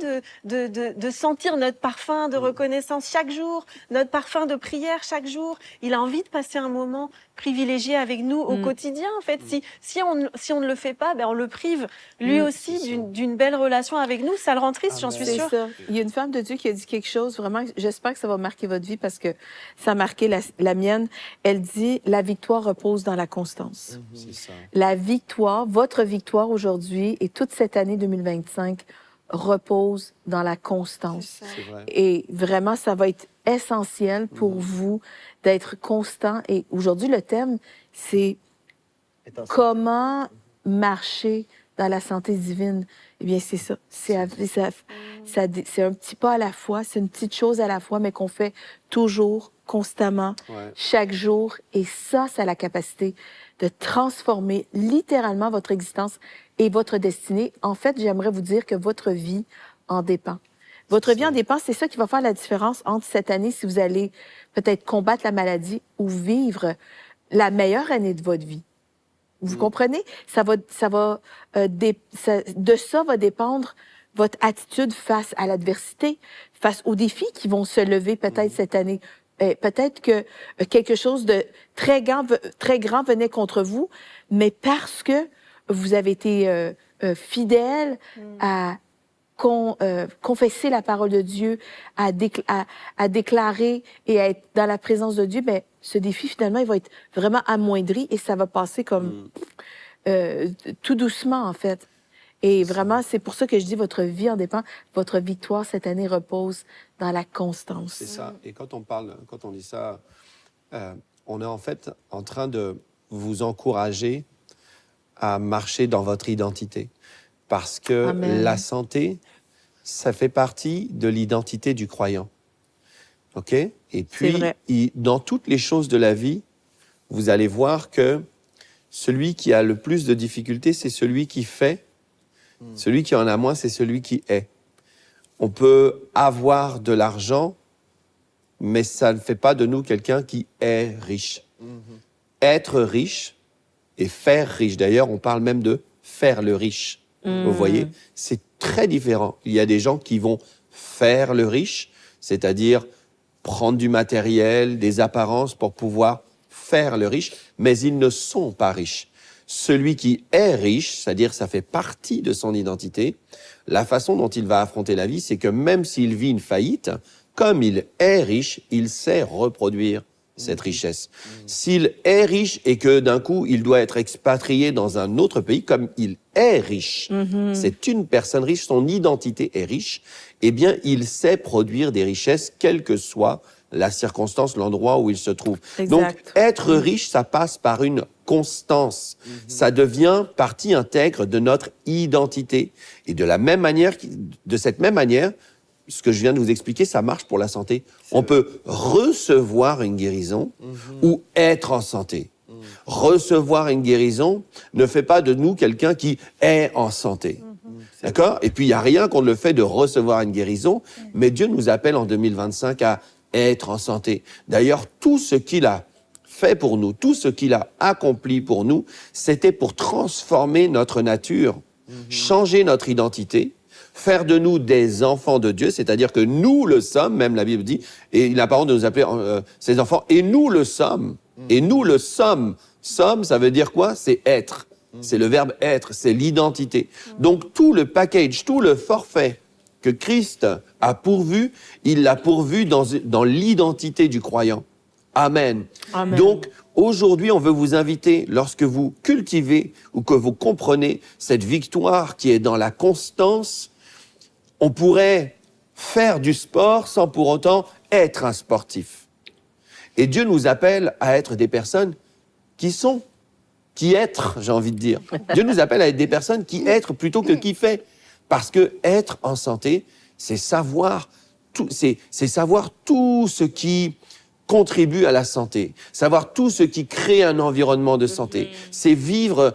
Speaker 5: de sentir notre parfum de reconnaissance chaque jour, notre parfum de prière chaque jour. Il a envie de passer un moment privilégié avec nous au quotidien. En fait, si on ne le fait pas, ben on le prive lui aussi d'une belle relation avec nous. Ça le rend triste, j'en suis sûre.
Speaker 3: Ça. Il y a une femme de Dieu qui a dit quelque chose, vraiment, j'espère que ça va marquer votre vie parce que ça a marqué la mienne. Elle dit, la victoire repose dans la constance. C'est ça. La victoire, votre victoire aujourd'hui et toute cette année 2025 repose dans la constance. Et vraiment, ça va être essentiel pour vous d'être constant. Et aujourd'hui, le thème, c'est comment marcher dans la santé divine. Eh bien, c'est ça. C'est un petit pas à la fois, c'est une petite chose à la fois, mais qu'on fait toujours, constamment, chaque jour. Et ça a la capacité de transformer littéralement votre existence et votre destinée. En fait, j'aimerais vous dire que votre vie en dépend. Votre vie en dépend, c'est ça qui va faire la différence entre cette année, si vous allez peut-être combattre la maladie ou vivre la meilleure année de votre vie. Vous comprenez? De ça va dépendre votre attitude face à l'adversité, face aux défis qui vont se lever peut-être cette année. Peut-être que quelque chose de très grand venait contre vous, mais parce que vous avez été fidèle à confesser la parole de Dieu, à déclarer et à être dans la présence de Dieu, ben, ce défi, finalement, il va être vraiment amoindri et ça va passer comme tout doucement, en fait. Et vraiment, c'est pour ça que je dis votre vie en dépend. Votre victoire cette année repose dans la constance.
Speaker 4: C'est ça. Et quand on dit ça, on est en fait en train de vous encourager à marcher dans votre identité. Parce que
Speaker 3: Amen.
Speaker 4: La santé, ça fait partie de l'identité du croyant. OK? Et puis, dans toutes les choses de la vie, vous allez voir que celui qui a le plus de difficultés, c'est celui qui fait. Celui qui en a moins, c'est celui qui est. On peut avoir de l'argent, mais ça ne fait pas de nous quelqu'un qui est riche. Être riche et faire riche. D'ailleurs, on parle même de faire le riche. Vous voyez, c'est très différent. Il y a des gens qui vont faire le riche, c'est-à-dire prendre du matériel, des apparences pour pouvoir faire le riche, mais ils ne sont pas riches. Celui qui est riche, c'est-à-dire ça fait partie de son identité, la façon dont il va affronter la vie, c'est que même s'il vit une faillite, comme il est riche, il sait reproduire cette richesse. S'il est riche et que d'un coup, il doit être expatrié dans un autre pays, comme il est riche, c'est une personne riche, son identité est riche, eh bien, il sait produire des richesses, quelle que soit la circonstance, l'endroit où il se trouve.
Speaker 3: Exact.
Speaker 4: Donc, être riche, ça passe par une constance. Ça devient partie intègre de notre identité. Et de cette même manière, ce que je viens de vous expliquer, ça marche pour la santé. On peut recevoir une guérison ou être en santé. Recevoir une guérison ne fait pas de nous quelqu'un qui est en santé. D'accord? Et puis, il n'y a rien contre le fait de recevoir une guérison, mais Dieu nous appelle en 2025 à être en santé. D'ailleurs, tout ce qu'il a fait pour nous, tout ce qu'il a accompli pour nous, c'était pour transformer notre nature, changer notre identité, faire de nous des enfants de Dieu, c'est-à-dire que nous le sommes, même la Bible dit, et il a parlé de nous appeler ses enfants, et nous le sommes. Et nous le sommes. Somme, ça veut dire quoi? C'est être. C'est le verbe être, c'est l'identité. Donc tout le package, tout le forfait que Christ a pourvu, il l'a pourvu dans l'identité du croyant. Amen.
Speaker 3: Amen.
Speaker 4: Donc, aujourd'hui, on veut vous inviter, lorsque vous cultivez ou que vous comprenez cette victoire qui est dans la constance, on pourrait faire du sport sans pour autant être un sportif. Et Dieu nous appelle à être des personnes qui être, j'ai envie de dire. Dieu nous appelle à être des personnes qui être plutôt que qui fait. Parce que être en santé, c'est savoir tout ce qui contribue à la santé, savoir tout ce qui crée un environnement de santé. C'est vivre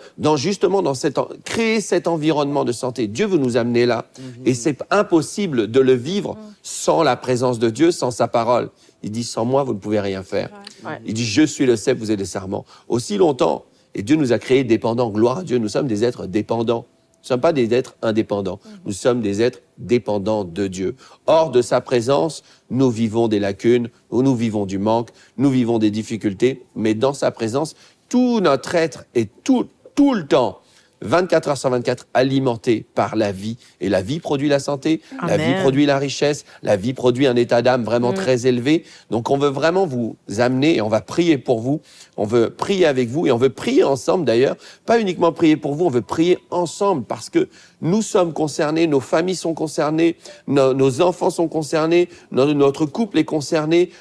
Speaker 4: créer cet environnement de santé. Dieu veut nous amener là. Et c'est impossible de le vivre sans la présence de Dieu, sans sa parole. Il dit, sans moi, vous ne pouvez rien faire.
Speaker 3: Ouais.
Speaker 4: Il dit, je suis le cep, vous êtes les sarments. Aussi longtemps, et Dieu nous a créés dépendants. Gloire à Dieu, nous sommes des êtres dépendants. Nous ne sommes pas des êtres indépendants. Nous sommes des êtres dépendants de Dieu. Hors de sa présence, nous vivons des lacunes, nous vivons du manque, nous vivons des difficultés. Mais dans sa présence, tout notre être est tout le temps, 24 heures sur 24, alimenté par la vie. Et la vie produit la santé,
Speaker 3: Amen.
Speaker 4: la vie produit la richesse, la vie produit un état d'âme vraiment très élevé. Donc on veut vraiment vous amener et on va prier pour vous. On veut prier avec vous et on veut prier ensemble d'ailleurs. Pas uniquement prier pour vous, on veut prier ensemble parce que nous sommes concernés, nos familles sont concernées, nos enfants sont concernés, notre couple est concerné,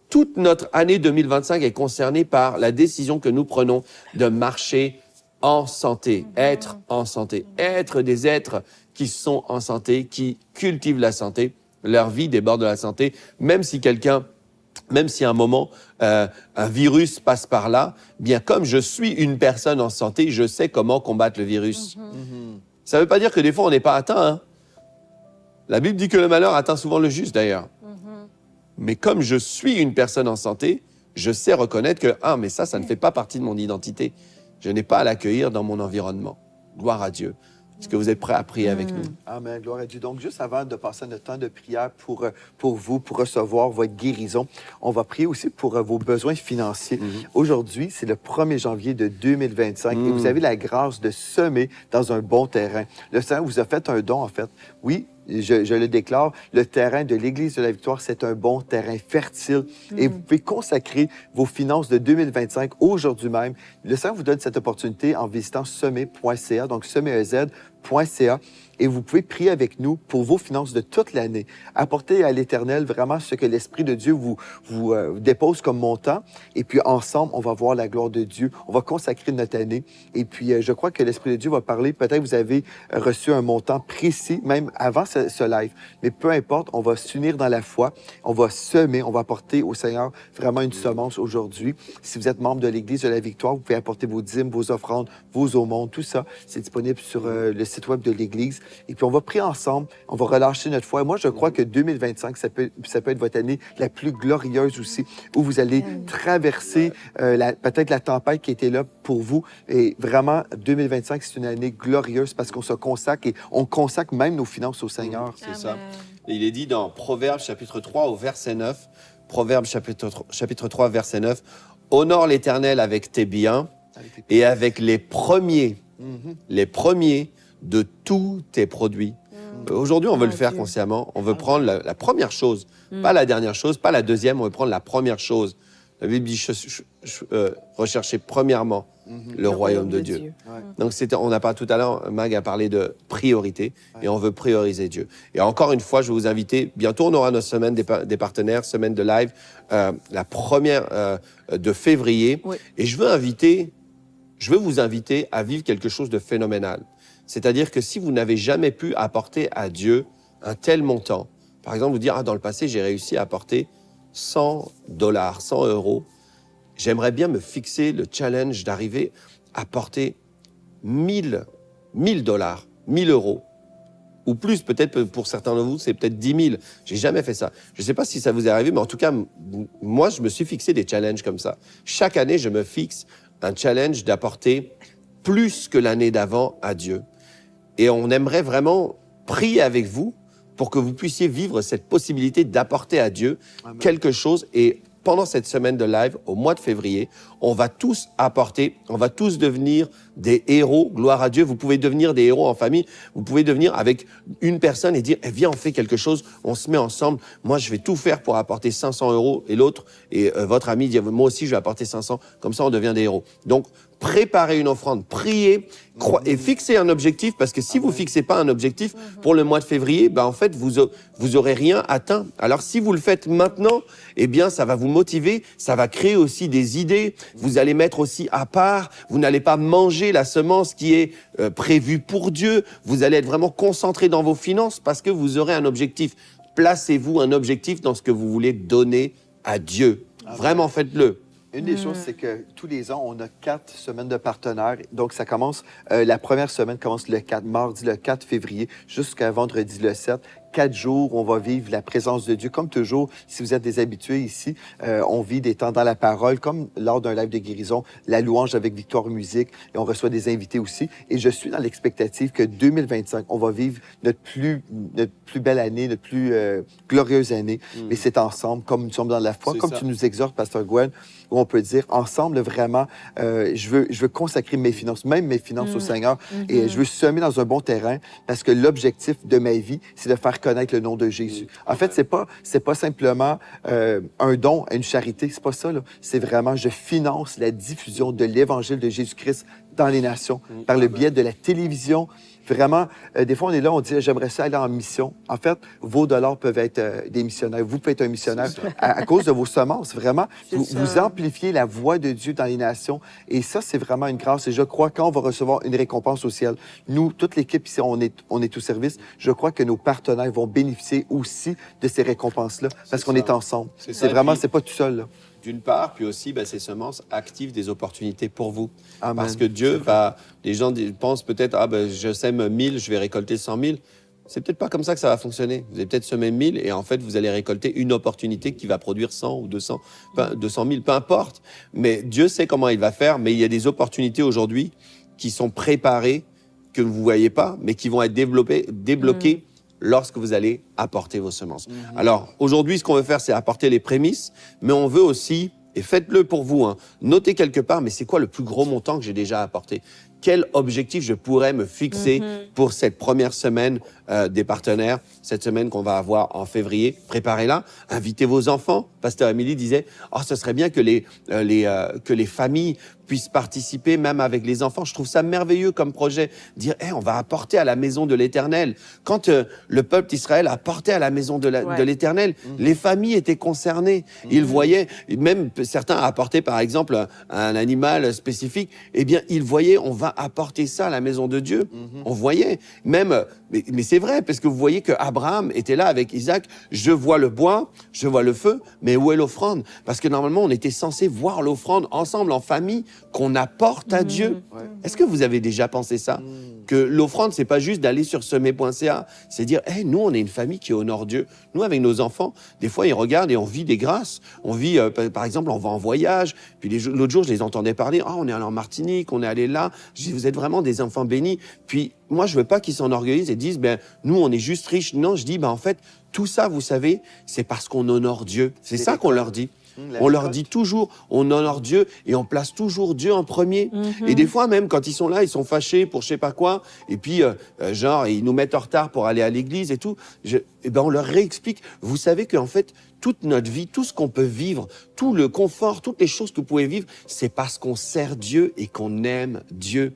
Speaker 4: toute notre année 2025 est concernée par la décision que nous prenons de marcher en santé, être en santé, être des êtres qui sont en santé, qui cultivent la santé. Leur vie déborde de la santé, même si à un moment, un virus passe par là, bien comme je suis une personne en santé, je sais comment combattre le virus. Ça ne veut pas dire que des fois, on n'est pas atteint. Hein. La Bible dit que le malheur atteint souvent le juste, d'ailleurs. Mais comme je suis une personne en santé, je sais reconnaître que, mais ça ne fait pas partie de mon identité. Je n'ai pas à l'accueillir dans mon environnement. Gloire à Dieu. Est-ce que vous êtes prêts à prier avec nous?
Speaker 2: Amen, gloire à Dieu. Donc, juste avant de passer à notre temps de prière pour vous, pour recevoir votre guérison, on va prier aussi pour vos besoins financiers. Aujourd'hui, c'est le 1er janvier de 2025 et vous avez la grâce de semer dans un bon terrain. Le Seigneur vous a fait un don, en fait. Oui, je le déclare, le terrain de l'Église de la Victoire, c'est un bon terrain fertile et vous pouvez consacrer vos finances de 2025 aujourd'hui même. Le Seigneur vous donne cette opportunité en visitant semer.ca, donc semer.ca. Et vous pouvez prier avec nous pour vos finances de toute l'année. Apportez à l'Éternel vraiment ce que l'Esprit de Dieu vous dépose comme montant. Et puis ensemble, on va voir la gloire de Dieu. On va consacrer notre année. Et puis je crois que l'Esprit de Dieu va parler. Peut-être que vous avez reçu un montant précis, même avant ce live. Mais peu importe, on va s'unir dans la foi. On va semer, on va apporter au Seigneur vraiment une semence aujourd'hui. Si vous êtes membre de l'Église de la Victoire, vous pouvez apporter vos dîmes, vos offrandes, vos aumônes, tout ça. C'est disponible sur le site web de l'Église. Et puis, on va prier ensemble, on va relâcher notre foi. Moi, je crois que 2025, ça peut être votre année la plus glorieuse aussi, où vous allez traverser peut-être la tempête qui était là pour vous. Et vraiment, 2025, c'est une année glorieuse parce qu'on se consacre et on consacre même nos finances au Seigneur.
Speaker 4: C'est ça. Et il est dit dans Proverbes chapitre 3 au verset 9, Proverbes chapitre 3 verset 9, « Honore l'Éternel avec tes biens et avec les premiers de tous tes produits. » Aujourd'hui, on veut le faire consciemment. On veut prendre la première chose, pas la dernière chose, pas la deuxième, on veut prendre la première chose. La Bible dit rechercher premièrement le royaume de Dieu. Donc, on n'a pas tout à l'heure, Mag a parlé de priorité et on veut prioriser Dieu. Et encore une fois, je vais vous inviter, bientôt on aura notre semaine des partenaires, semaine de live, la première de février. Et je veux vous inviter à vivre quelque chose de phénoménal. C'est-à-dire que si vous n'avez jamais pu apporter à Dieu un tel montant, par exemple, vous dire, dans le passé, j'ai réussi à apporter $100, 100 €, j'aimerais bien me fixer le challenge d'arriver à apporter 1000 $, 1000 €, ou plus, peut-être pour certains de vous, c'est peut-être 10 000. J'ai jamais fait ça. Je ne sais pas si ça vous est arrivé, mais en tout cas, moi, je me suis fixé des challenges comme ça. Chaque année, je me fixe un challenge d'apporter plus que l'année d'avant à Dieu. Et on aimerait vraiment prier avec vous pour que vous puissiez vivre cette possibilité d'apporter à Dieu quelque chose. Et pendant cette semaine de live, au mois de février, on va tous apporter, on va tous devenir des héros, gloire à Dieu. Vous pouvez devenir des héros en famille, vous pouvez devenir avec une personne et dire, viens, on fait quelque chose, on se met ensemble. Moi, je vais tout faire pour apporter 500 € et l'autre, et votre ami dit, moi aussi, je vais apporter 500, comme ça, on devient des héros. Donc, préparez une offrande, priez et fixez un objectif, parce que si vous ne fixez pas un objectif pour le mois de février, en fait, vous aurez rien atteint. Alors, si vous le faites maintenant, eh bien, ça va vous motiver, ça va créer aussi des idées, vous allez mettre aussi à part, vous n'allez pas manger la semence qui est prévue pour Dieu, vous allez être vraiment concentré dans vos finances parce que vous aurez un objectif. Placez-vous un objectif dans ce que vous voulez donner à Dieu. Vraiment, faites-le.
Speaker 2: Une des choses, c'est que tous les ans, on a 4 semaines de partenaires. Donc, ça commence, la première semaine commence le 4, mardi le 4 février jusqu'à vendredi le 7. 4 jours, on va vivre la présence de Dieu. Comme toujours, si vous êtes des habitués ici, on vit des temps dans la parole, comme lors d'un live de guérison, la louange avec Victoire Musique, et on reçoit des invités aussi. Et je suis dans l'expectative que 2025, on va vivre notre plus belle année, notre plus glorieuse année. Mais c'est ensemble, comme nous sommes dans la foi, comme tu nous exhortes, Pasteur Gwen, où on peut dire ensemble, vraiment, je veux consacrer mes finances, même mes finances au Seigneur, et je veux semer dans un bon terrain, parce que l'objectif de ma vie, c'est de faire connaître le nom de Jésus. En fait, c'est pas simplement un don à une charité, c'est pas ça, là. C'est vraiment, je finance la diffusion de l'Évangile de Jésus-Christ dans les nations, par le biais de la télévision. Vraiment, des fois, on est là, on dit, j'aimerais ça aller en mission. En fait, vos dollars peuvent être des missionnaires. Vous pouvez être un missionnaire à cause de vos semences. Vraiment, vous amplifiez la voix de Dieu dans les nations. Et ça, c'est vraiment une grâce. Et je crois qu'on va recevoir une récompense au ciel. Nous, toute l'équipe ici, on est au service. Je crois que nos partenaires vont bénéficier aussi de ces récompenses-là parce qu'on est ensemble. C'est vraiment, c'est pas tout seul, là.
Speaker 4: D'une part, puis aussi, ces semences activent des opportunités pour vous.
Speaker 2: Amen.
Speaker 4: Parce que Dieu les gens pensent peut-être, je sème 1000, je vais récolter 100 000. C'est peut-être pas comme ça que ça va fonctionner. Vous allez peut-être semer 1000 et en fait, vous allez récolter une opportunité qui va produire 100 ou 200 000, peu importe. Mais Dieu sait comment il va faire, mais il y a des opportunités aujourd'hui qui sont préparées, que vous ne voyez pas, mais qui vont être débloqués lorsque vous allez apporter vos semences. Alors, aujourd'hui, ce qu'on veut faire, c'est apporter les prémices, mais on veut aussi, et faites-le pour vous, notez quelque part, mais c'est quoi le plus gros montant que j'ai déjà apporté? Quel objectif je pourrais me fixer pour cette première semaine des partenaires, cette semaine qu'on va avoir en février? Préparez-la, invitez vos enfants. Pasteur Émilie disait, ce serait bien que les familles puissent participer, même avec les enfants. Je trouve ça merveilleux comme projet, dire, on va apporter à la maison de l'Éternel. Quand le peuple d'Israël apportait à la maison de l'Éternel, les familles étaient concernées. Ils voyaient, même certains apportaient par exemple un animal spécifique, eh bien, ils voyaient, on va apporter ça à la maison de Dieu. On voyait, même, mais c'est vrai, parce que vous voyez qu'Abraham était là avec Isaac, je vois le bois, je vois le feu, mais où est l'offrande? Parce que normalement, on était censé voir l'offrande ensemble, en famille, qu'on apporte à Dieu. Est-ce que vous avez déjà pensé ça? Que l'offrande, c'est pas juste d'aller sur semer.ca, c'est dire, nous, on est une famille qui honore Dieu. Nous, avec nos enfants, des fois, ils regardent et on vit des grâces. On vit, par exemple, on va en voyage. Puis l'autre jour, je les entendais parler, on est allé en Martinique, on est allé là. Je dis, vous êtes vraiment des enfants bénis. Puis moi, je veux pas qu'ils s'enorgueillissent et disent, nous, on est juste riches. Non, je dis, en fait, tout ça, vous savez, c'est parce qu'on honore Dieu. C'est ça qu'on leur dit. On leur dit toujours, on honore Dieu et on place toujours Dieu en premier. Et des fois, même quand ils sont là, ils sont fâchés pour je sais pas quoi. Et puis, ils nous mettent en retard pour aller à l'église et tout. On leur réexplique. Vous savez qu'en fait, toute notre vie, tout ce qu'on peut vivre, tout le confort, toutes les choses que vous pouvez vivre, c'est parce qu'on sert Dieu et qu'on aime Dieu.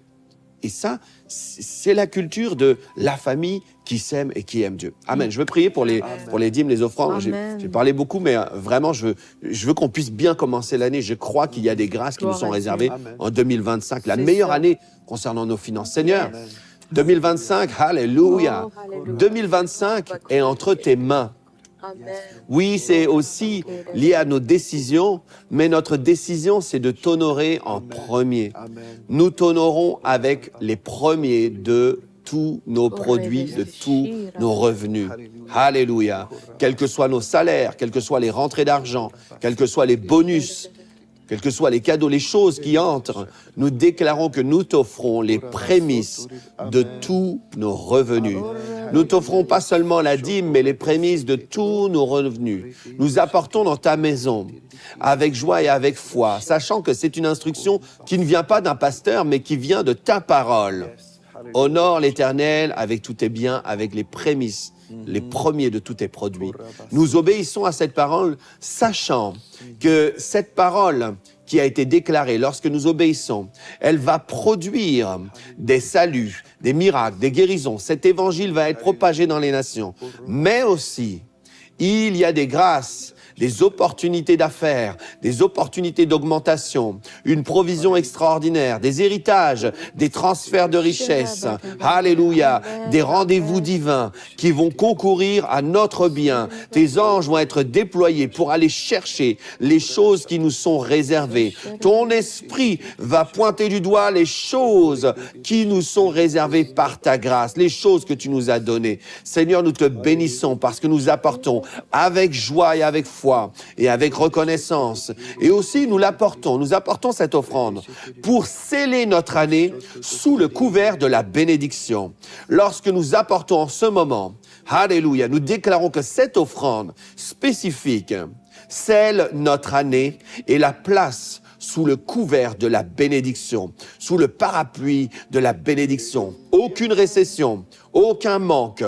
Speaker 4: Et ça, c'est la culture de la famille qui s'aime et qui aime Dieu. Amen. Je veux prier pour les dîmes, les offrandes. J'ai parlé beaucoup, mais vraiment, je veux qu'on puisse bien commencer l'année. Je crois qu'il y a des grâces qui nous sont réservées en 2025, la meilleure année concernant nos finances. Seigneur, 2025, alléluia. 2025 est entre tes mains. Amen. Oui, c'est aussi lié à nos décisions, mais notre décision, c'est de t'honorer en premier. Amen. Nous t'honorons avec les premiers de tous nos produits, de tous nos revenus. Alléluia. Quels que soient nos salaires, quelles que soient les rentrées d'argent, quels que soient les bonus, quels que soient les cadeaux, les choses qui entrent, nous déclarons que nous t'offrons les prémices de tous nos revenus. Nous t'offrons pas seulement la dîme, mais les prémices de tous nos revenus. Nous apportons dans ta maison avec joie et avec foi, sachant que c'est une instruction qui ne vient pas d'un pasteur, mais qui vient de ta parole. Honore l'Éternel avec tous tes biens, avec les prémices, les premiers de tous tes produits. Nous obéissons à cette parole, sachant que cette parole qui a été déclarée lorsque nous obéissons, elle va produire des saluts, des miracles, des guérisons. Cet évangile va être propagé dans les nations. Mais aussi, il y a des grâces, des opportunités d'affaires, des opportunités d'augmentation, une provision extraordinaire, des héritages, des transferts de richesses, alléluia, des rendez-vous divins qui vont concourir à notre bien. Tes anges vont être déployés pour aller chercher les choses qui nous sont réservées. Ton esprit va pointer du doigt les choses qui nous sont réservées par ta grâce, les choses que tu nous as données. Seigneur, nous te bénissons parce que nous apportons avec joie et avec foi et avec reconnaissance. Et aussi, nous apportons cette offrande pour sceller notre année sous le couvert de la bénédiction. Lorsque nous apportons en ce moment, alléluia, nous déclarons que cette offrande spécifique scelle notre année et la place sous le couvert de la bénédiction, sous le parapluie de la bénédiction. Aucune récession, aucun manque,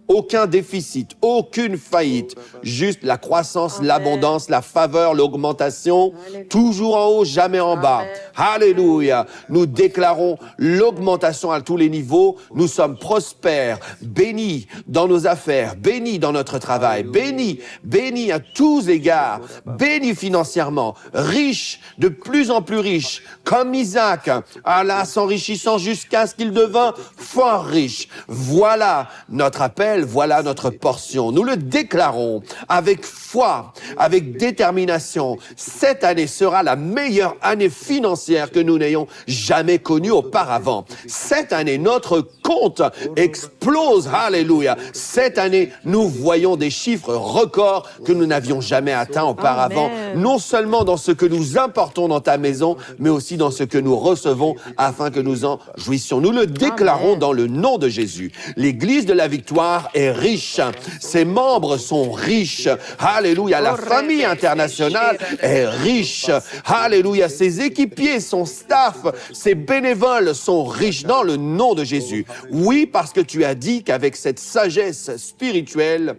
Speaker 4: aucun déficit, aucune faillite, juste la croissance, l'abondance, la faveur, l'augmentation, toujours en haut, jamais en bas. Alléluia. Nous déclarons l'augmentation à tous les niveaux. Nous sommes prospères, bénis dans nos affaires, bénis dans notre travail, bénis à tous égards, bénis financièrement, riches, de plus en plus riches, comme Isaac, Allah s'enrichissant jusqu'à ce qu'il devint fort riche. Voilà notre appel. Voilà notre portion. Nous le déclarons avec foi, avec détermination. Cette année sera la meilleure année financière que nous n'ayons jamais connue auparavant. Cette année, notre compte explose. Alléluia. Cette année, nous voyons des chiffres records que nous n'avions jamais atteints auparavant. Amen. non seulement dans ce que nous importons dans ta maison, mais aussi dans ce que nous recevons afin que nous en jouissions. Nous le déclarons dans le nom de Jésus. L'Église de la Victoire est riche. Ses membres sont riches. Alléluia. La famille internationale est riche. Alléluia. Ses équipiers, son staff, ses bénévoles sont riches dans le nom de Jésus. Oui, parce que tu as dit qu'avec cette sagesse spirituelle,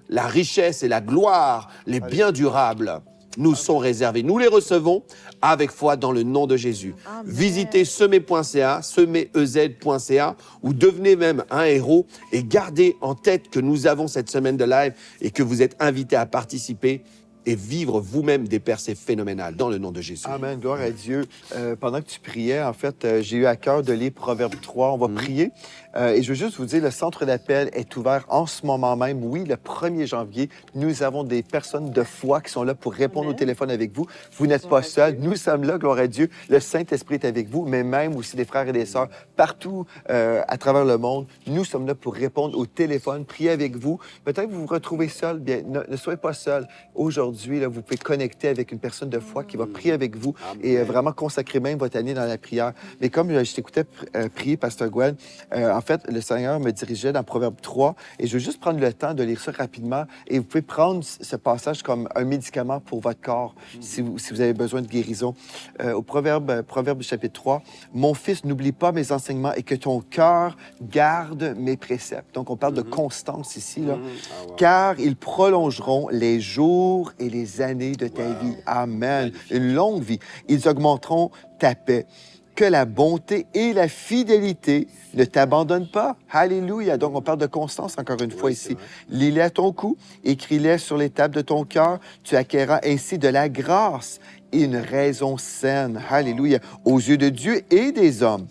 Speaker 4: la richesse et la gloire, les biens durables, nous sont réservés. Nous les recevons avec foi dans le nom de Jésus. Amen. Visitez semer.ca, semer.ez.ca ou devenez même un héros et gardez en tête que nous avons cette semaine de live et que vous êtes invités à participer et vivre vous-même des percées phénoménales dans le nom de Jésus.
Speaker 2: Amen, gloire à Dieu. Pendant que tu priais, en fait, j'ai eu à cœur de lire Proverbe 3. On va prier. Et je veux juste vous dire, le centre d'appel est ouvert en ce moment même. Oui, le 1er janvier, nous avons des personnes de foi qui sont là pour répondre au téléphone avec vous. Vous n'êtes pas seuls. Nous sommes là, gloire à Dieu. Le Saint-Esprit est avec vous, mais même aussi des frères et des sœurs partout à travers le monde. Nous sommes là pour répondre au téléphone, prier avec vous. Peut-être que vous vous retrouvez seul. Bien, ne soyez pas seul. Aujourd'hui, là, vous pouvez connecter avec une personne de foi qui va prier avec vous et vraiment consacrer même votre année dans la prière. Mais comme je t'écoutais prier, Pasteur Gwen, en fait, le Seigneur me dirigeait dans Proverbe 3 et je veux juste prendre le temps de lire ça rapidement et vous pouvez prendre ce passage comme un médicament pour votre corps si vous avez besoin de guérison. Au Proverbe chapitre 3, « Mon fils, n'oublie pas mes enseignements et que ton cœur garde mes préceptes. » Donc, on parle de constance ici, là. Car ils prolongeront les jours et les années de ta vie. Amen. Une longue vie. Ils augmenteront ta paix. Que la bonté et la fidélité ne t'abandonnent pas. Alléluia. Donc, on parle de constance encore une fois ici. Lis-les à ton cou, écris-les sur les tables de ton cœur. Tu acquerras ainsi de la grâce et une raison saine. Alléluia. Aux yeux de Dieu et des hommes.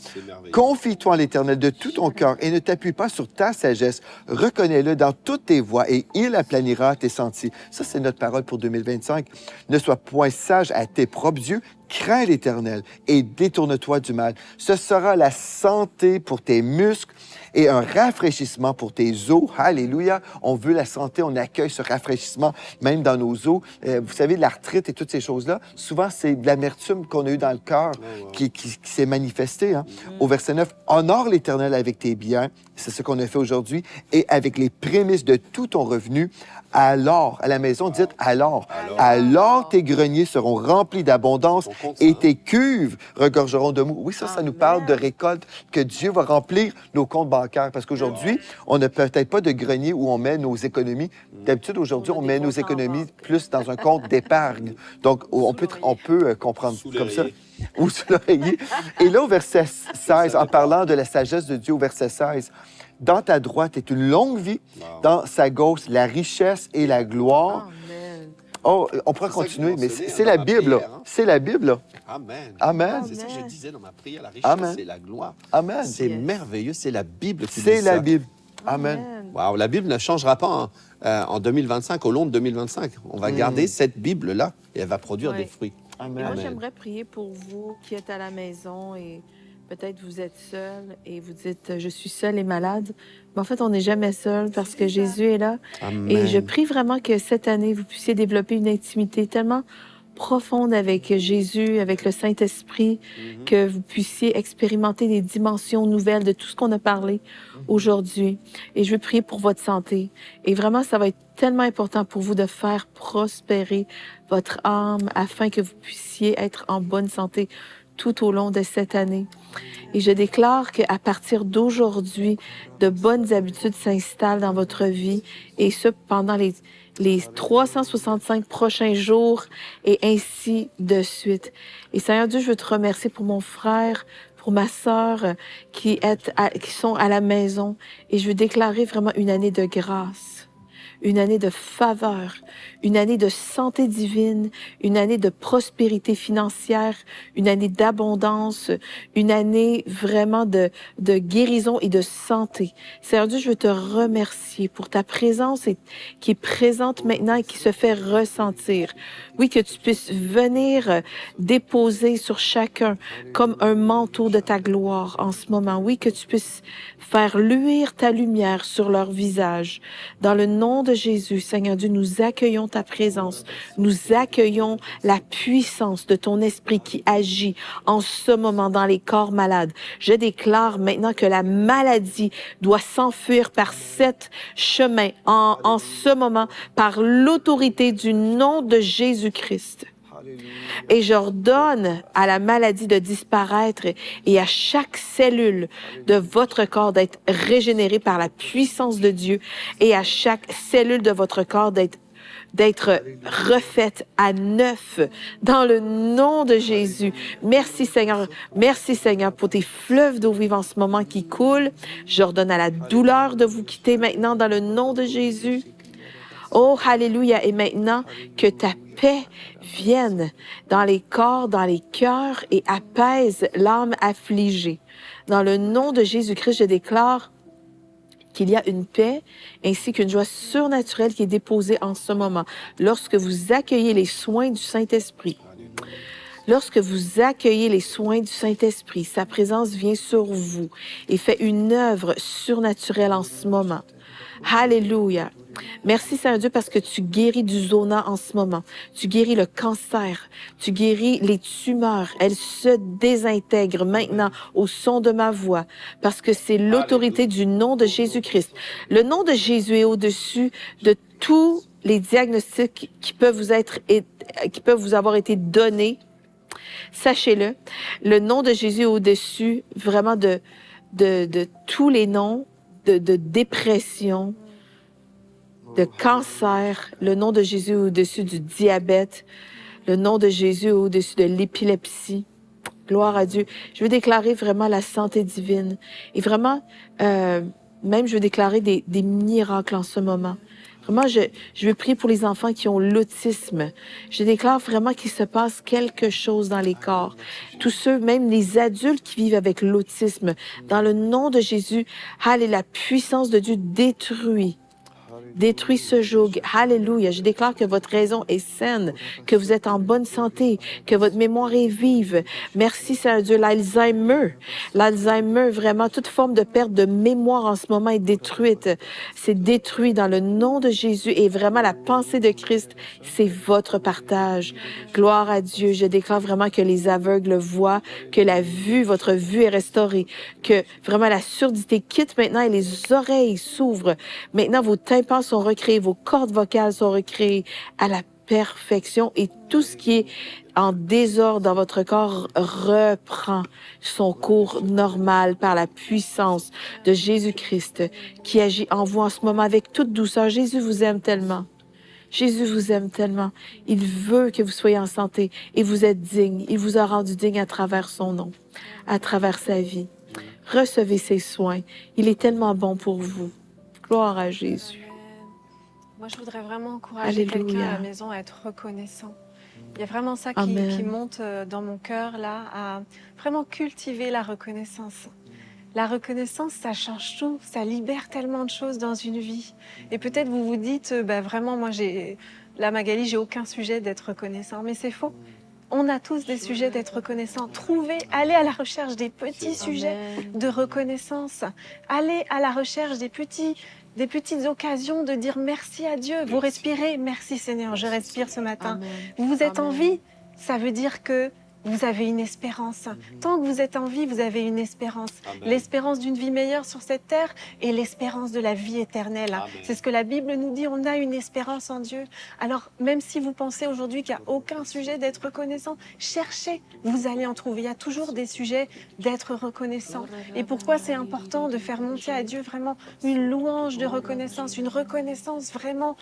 Speaker 2: Confie-toi en l'Éternel de tout ton cœur et ne t'appuie pas sur ta sagesse. Reconnais-le dans toutes tes voies et il aplanira tes sentiers. Ça, c'est notre parole pour 2025. Ne sois point sage à tes propres yeux. Crains l'Éternel et détourne-toi du mal. Ce sera la santé pour tes muscles et un rafraîchissement pour tes os. Alléluia. On veut la santé, on accueille ce rafraîchissement même dans nos os. Vous savez, l'arthrite et toutes ces choses-là, souvent, c'est de l'amertume qu'on a eu dans le cœur qui s'est manifestée. Hein? Au verset 9, « Honore l'Éternel avec tes biens. » C'est ce qu'on a fait aujourd'hui. « Et avec les prémices de tout ton revenu. » Alors, à la maison, dites alors. Alors tes greniers seront remplis d'abondance et tes cuves regorgeront de mou. Oui, ça nous parle de récolte, que Dieu va remplir nos comptes bancaires. Parce qu'aujourd'hui, on n'a peut-être pas de grenier où on met nos économies. D'habitude, aujourd'hui, on met nos économies plus dans un compte d'épargne. Donc, on peut comprendre comme ça. Ou sous l'oreiller. Et là, au verset 16, en parlant de la sagesse de Dieu, au verset 16, « Dans ta droite est une longue vie, dans sa gauche, la richesse et la gloire. » Oh, on pourrait continuer, mais c'est la Bible, là. C'est la Bible, là.
Speaker 4: Amen.
Speaker 2: Amen.
Speaker 4: C'est ça que je disais dans ma prière, la richesse et la gloire.
Speaker 2: Amen.
Speaker 4: C'est merveilleux, c'est la Bible qui dit ça.
Speaker 2: C'est la Bible. Amen.
Speaker 4: Wow, la Bible ne changera pas en 2025, au long de 2025. On va garder cette Bible-là et elle va produire des fruits.
Speaker 3: Amen. Et moi, j'aimerais prier pour vous qui êtes à la maison et peut-être vous êtes seul et vous dites « Je suis seul et malade ». Mais en fait, on n'est jamais seul parce que Jésus est là. Amen. Et je prie vraiment que cette année, vous puissiez développer une intimité tellement profonde avec Jésus, avec le Saint-Esprit, que vous puissiez expérimenter des dimensions nouvelles de tout ce qu'on a parlé aujourd'hui. Et je veux prier pour votre santé. Et vraiment, ça va être tellement important pour vous de faire prospérer votre âme afin que vous puissiez être en bonne santé tout au long de cette année. Et je déclare qu'à partir d'aujourd'hui, de bonnes habitudes s'installent dans votre vie, et ce, pendant les 365 prochains jours, et ainsi de suite. Et Seigneur Dieu, je veux te remercier pour mon frère, pour ma sœur qui sont à la maison, et je veux déclarer vraiment une année de grâce, une année de faveur, une année de santé divine, une année de prospérité financière, une année d'abondance, une année vraiment de guérison et de santé. Seigneur Dieu, je veux te remercier pour ta présence qui est présente maintenant et qui se fait ressentir. Oui, que tu puisses venir déposer sur chacun comme un manteau de ta gloire en ce moment. Oui, que tu puisses faire luire ta lumière sur leur visage. Dans le nom de Jésus, Seigneur Dieu, nous accueillons ta présence. Nous accueillons la puissance de ton esprit qui agit en ce moment dans les corps malades. Je déclare maintenant que la maladie doit s'enfuir par cet chemin en ce moment, par l'autorité du nom de Jésus-Christ. Et j'ordonne à la maladie de disparaître et à chaque cellule de votre corps d'être régénérée par la puissance de Dieu et à chaque cellule de votre corps d'être refaite à neuf dans le nom de Jésus. Merci Seigneur. Merci Seigneur pour tes fleuves d'eau vive en ce moment qui coulent. J'ordonne à la douleur de vous quitter maintenant dans le nom de Jésus. Oh, alléluia. Et maintenant, que ta paix vienne dans les corps, dans les cœurs et apaise l'âme affligée. Dans le nom de Jésus-Christ, je déclare qu'il y a une paix ainsi qu'une joie surnaturelle qui est déposée en ce moment. Lorsque vous accueillez les soins du Saint-Esprit, lorsque vous accueillez les soins du Saint-Esprit, sa présence vient sur vous et fait une œuvre surnaturelle en ce moment. Alléluia. Merci Saint-Dieu parce que tu guéris du zona en ce moment. Tu guéris le cancer. Tu guéris les tumeurs. Elles se désintègrent maintenant au son de ma voix parce que c'est l'autorité du nom de Jésus-Christ. Le nom de Jésus est au-dessus de tous les diagnostics qui peuvent vous avoir été donnés. Sachez-le, le nom de Jésus est au-dessus vraiment de tous les noms de dépression, de cancer, le nom de Jésus est au-dessus du diabète, le nom de Jésus est au-dessus de l'épilepsie. Gloire à Dieu. Je veux déclarer vraiment la santé divine. Et vraiment, même je veux déclarer des miracles en ce moment. Vraiment, je veux prier pour les enfants qui ont l'autisme. Je déclare vraiment qu'il se passe quelque chose dans les corps. Tous ceux, même les adultes qui vivent avec l'autisme, dans le nom de Jésus, allez, la puissance de Dieu détruit ce joug. Alléluia. Je déclare que votre raison est saine, que vous êtes en bonne santé, que votre mémoire est vive. Merci, Saint-Dieu. L'Alzheimer, vraiment, toute forme de perte de mémoire en ce moment est détruite. C'est détruit dans le nom de Jésus et vraiment la pensée de Christ, c'est votre partage. Gloire à Dieu. Je déclare vraiment que les aveugles voient, que votre vue est restaurée, que vraiment la surdité quitte maintenant et les oreilles s'ouvrent. Maintenant, vos tympans sont recréés, vos cordes vocales sont recréées à la perfection et tout ce qui est en désordre dans votre corps reprend son cours normal par la puissance de Jésus-Christ qui agit en vous en ce moment avec toute douceur. Jésus vous aime tellement. Jésus vous aime tellement. Il veut que vous soyez en santé et vous êtes digne. Il vous a rendu digne à travers son nom, à travers sa vie. Recevez ses soins. Il est tellement bon pour vous. Gloire à Jésus.
Speaker 5: Moi, je voudrais vraiment encourager quelqu'un à la maison à être reconnaissant. Il y a vraiment ça qui monte dans mon cœur, là, à vraiment cultiver la reconnaissance. La reconnaissance, ça change tout, ça libère tellement de choses dans une vie. Et peut-être vous vous dites, vraiment, moi, là, Magali, j'ai aucun sujet d'être reconnaissant, mais c'est faux. On a tous des sujets d'être reconnaissants. Allez à la recherche des petits sujets de reconnaissance. Allez à la recherche des petites occasions de dire merci à Dieu. Vous respirez, merci Seigneur, je respire ce matin. Vous êtes en vie, ça veut dire que vous avez une espérance. Tant que vous êtes en vie, vous avez une espérance. L'espérance d'une vie meilleure sur cette terre et l'espérance de la vie éternelle. C'est ce que la Bible nous dit, on a une espérance en Dieu. Alors, même si vous pensez aujourd'hui qu'il n'y a aucun sujet d'être reconnaissant, cherchez, vous allez en trouver. Il y a toujours des sujets d'être reconnaissant. Et pourquoi c'est important de faire monter à Dieu vraiment une louange de reconnaissance, une reconnaissance vraiment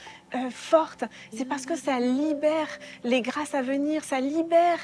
Speaker 5: forte? C'est parce que ça libère les grâces à venir, ça libère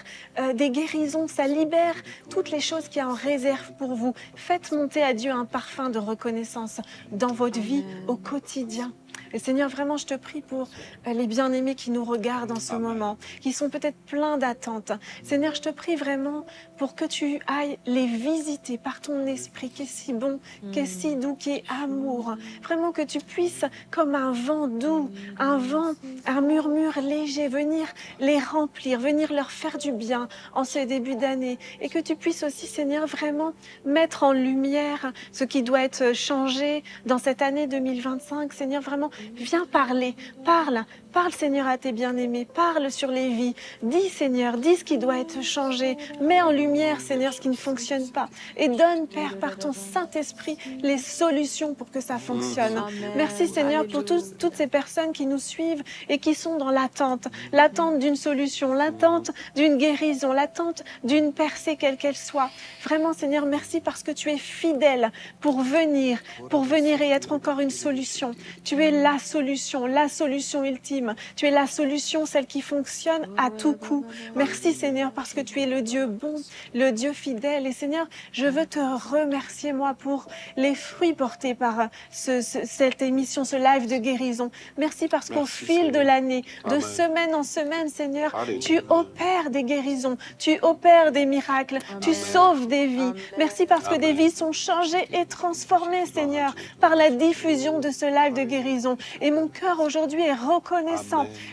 Speaker 5: des guérisons, ça libère toutes les choses qu'il y a en réserve pour vous. Faites monter à Dieu un parfum de reconnaissance dans votre vie au quotidien. Et Seigneur, vraiment, je te prie pour les bien-aimés qui nous regardent en ce moment, qui sont peut-être pleins d'attentes. Seigneur, je te prie vraiment pour que tu ailles les visiter par ton esprit qui est si bon, qui est si doux, qui est amour. Vraiment que tu puisses, comme un vent doux, un murmure léger, venir les remplir, venir leur faire du bien en ce début d'année. Et que tu puisses aussi, Seigneur, vraiment mettre en lumière ce qui doit être changé dans cette année 2025. Seigneur, vraiment Viens parler, parle Seigneur à tes bien-aimés, parle sur les vies. Dis Seigneur, dis ce qui doit être changé. Mets en lumière Seigneur ce qui ne fonctionne pas. Et donne Père par ton Saint-Esprit les solutions pour que ça fonctionne.
Speaker 3: Amen.
Speaker 5: Merci Seigneur pour toutes ces personnes qui nous suivent et qui sont dans l'attente. L'attente d'une solution, l'attente d'une guérison, l'attente d'une percée quelle qu'elle soit. Vraiment Seigneur, merci parce que tu es fidèle pour venir et être encore une solution. Tu es la solution ultime. Tu es la solution, celle qui fonctionne à tout coup. Merci Seigneur parce que tu es le Dieu bon, le Dieu fidèle. Et Seigneur, je veux te remercier moi pour les fruits portés par cette émission, ce live de guérison. Merci parce qu'au fil de l'année, de semaine en semaine, Seigneur, tu opères des guérisons, tu opères des miracles, tu sauves des vies. Merci parce que des vies sont changées et transformées, Seigneur, par la diffusion de ce live de guérison. Et mon cœur aujourd'hui est reconnaissant.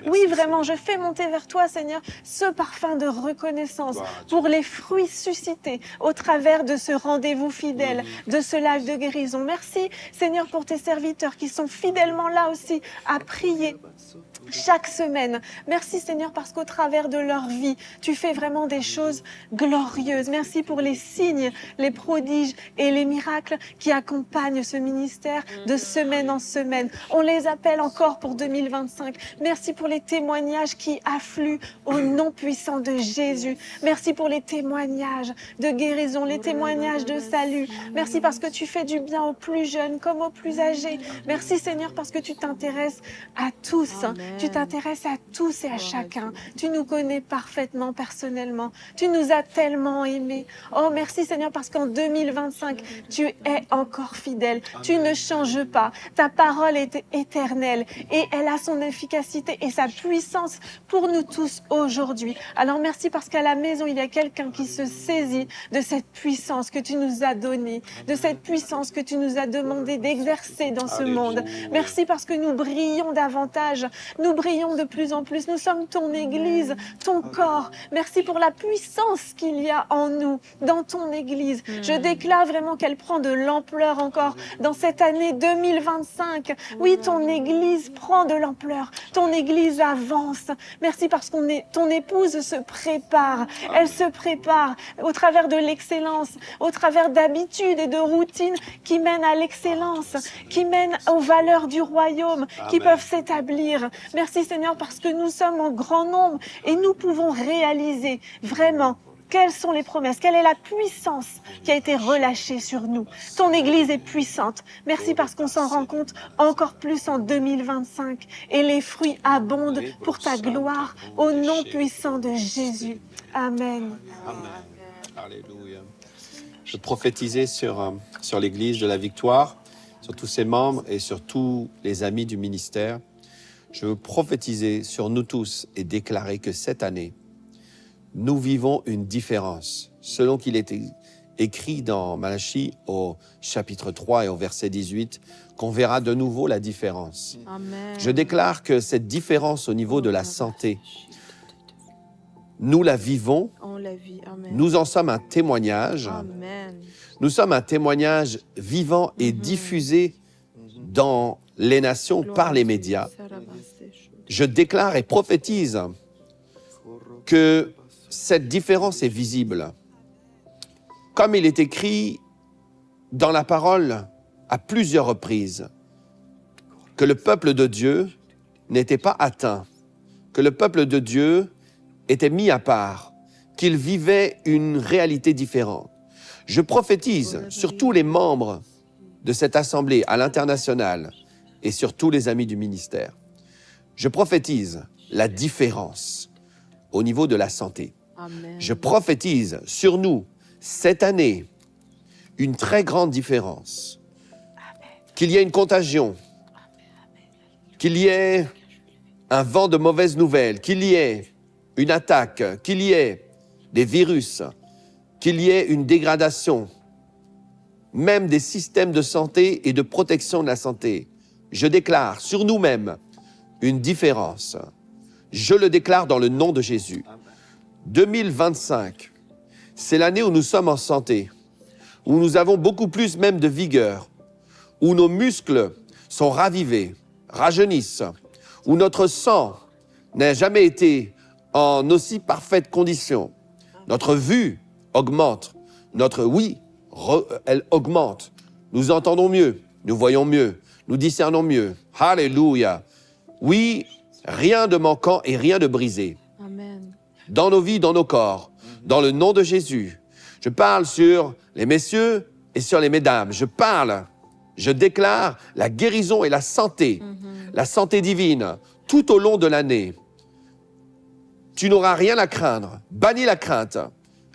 Speaker 5: Oui, vraiment, je fais monter vers toi, Seigneur, ce parfum de reconnaissance pour les fruits suscités au travers de ce rendez-vous fidèle, de ce live de guérison. Merci, Seigneur, pour tes serviteurs qui sont fidèlement là aussi à prier chaque semaine. Merci Seigneur parce qu'au travers de leur vie, tu fais vraiment des choses glorieuses. Merci pour les signes, les prodiges et les miracles qui accompagnent ce ministère de semaine en semaine. On les appelle encore pour 2025. Merci pour les témoignages qui affluent au nom puissant de Jésus. Merci pour les témoignages de guérison, les témoignages de salut. Merci parce que tu fais du bien aux plus jeunes comme aux plus âgés. Merci Seigneur parce que tu t'intéresses à tous. Tu t'intéresses à tous et à chacun. Tu nous connais parfaitement, personnellement. Tu nous as tellement aimés. Oh, merci Seigneur, parce qu'en 2025, tu es encore fidèle. Tu ne changes pas. Ta parole est éternelle et elle a son efficacité et sa puissance pour nous tous aujourd'hui. Alors merci parce qu'à la maison, il y a quelqu'un qui se saisit de cette puissance que tu nous as donnée, de cette puissance que tu nous as demandé d'exercer dans ce monde. Merci parce que nous brillons davantage. Nous brillons de plus en plus. Nous sommes ton Église, ton corps. Merci pour la puissance qu'il y a en nous, dans ton Église. Je déclare vraiment qu'elle prend de l'ampleur encore dans cette année 2025. Oui, ton Église prend de l'ampleur. Ton Église avance. Merci parce ton épouse se prépare. Elle se prépare au travers de l'excellence, au travers d'habitudes et de routines qui mènent à l'excellence, qui mènent aux valeurs du royaume, qui peuvent s'établir. Merci Seigneur parce que nous sommes en grand nombre et nous pouvons réaliser vraiment quelles sont les promesses, quelle est la puissance qui a été relâchée sur nous. Ton Église est puissante. Merci parce qu'on s'en rend compte encore plus en 2025 et les fruits abondent pour ta gloire au nom puissant de Jésus. Amen.
Speaker 4: Amen. Alléluia. Je prophétisais sur l'Église de la Victoire, sur tous ses membres et sur tous les amis du ministère. Je veux prophétiser sur nous tous et déclarer que cette année, nous vivons une différence, selon qu'il est écrit dans Malachie au chapitre 3 et au verset 18, qu'on verra de nouveau la différence.
Speaker 3: Amen.
Speaker 4: Je déclare que cette différence au niveau de la santé, nous la vivons,
Speaker 3: on la vit. Amen.
Speaker 4: nous en sommes un témoignage.
Speaker 3: Amen.
Speaker 4: Nous sommes un témoignage vivant et diffusé dans les nations par les médias. Je déclare et prophétise que cette différence est visible. Comme il est écrit dans la parole à plusieurs reprises, que le peuple de Dieu n'était pas atteint, que le peuple de Dieu était mis à part, qu'il vivait une réalité différente. Je prophétise sur tous les membres de cette assemblée à l'international et sur tous les amis du ministère. Je prophétise la différence au niveau de la santé.
Speaker 3: Amen.
Speaker 4: Je prophétise sur nous, cette année, une très grande différence. Qu'il y ait une contagion, qu'il y ait un vent de mauvaises nouvelles, qu'il y ait une attaque, qu'il y ait des virus, qu'il y ait une dégradation, même des systèmes de santé et de protection de la santé. Je déclare sur nous-mêmes une différence. Je le déclare dans le nom de Jésus. 2025, c'est l'année où nous sommes en santé, où nous avons beaucoup plus même de vigueur, où nos muscles sont ravivés, rajeunisse, où notre sang n'a jamais été en aussi parfaite condition. Notre vue augmente, notre oui, elle augmente. Nous entendons mieux, nous voyons mieux, nous discernons mieux. Alléluia. Oui, rien de manquant et rien de brisé.
Speaker 3: Amen.
Speaker 4: Dans nos vies, dans nos corps, dans le nom de Jésus. Je parle sur les messieurs et sur les mesdames. Je déclare la guérison et la santé divine tout au long de l'année. Tu n'auras rien à craindre. Bannis la crainte.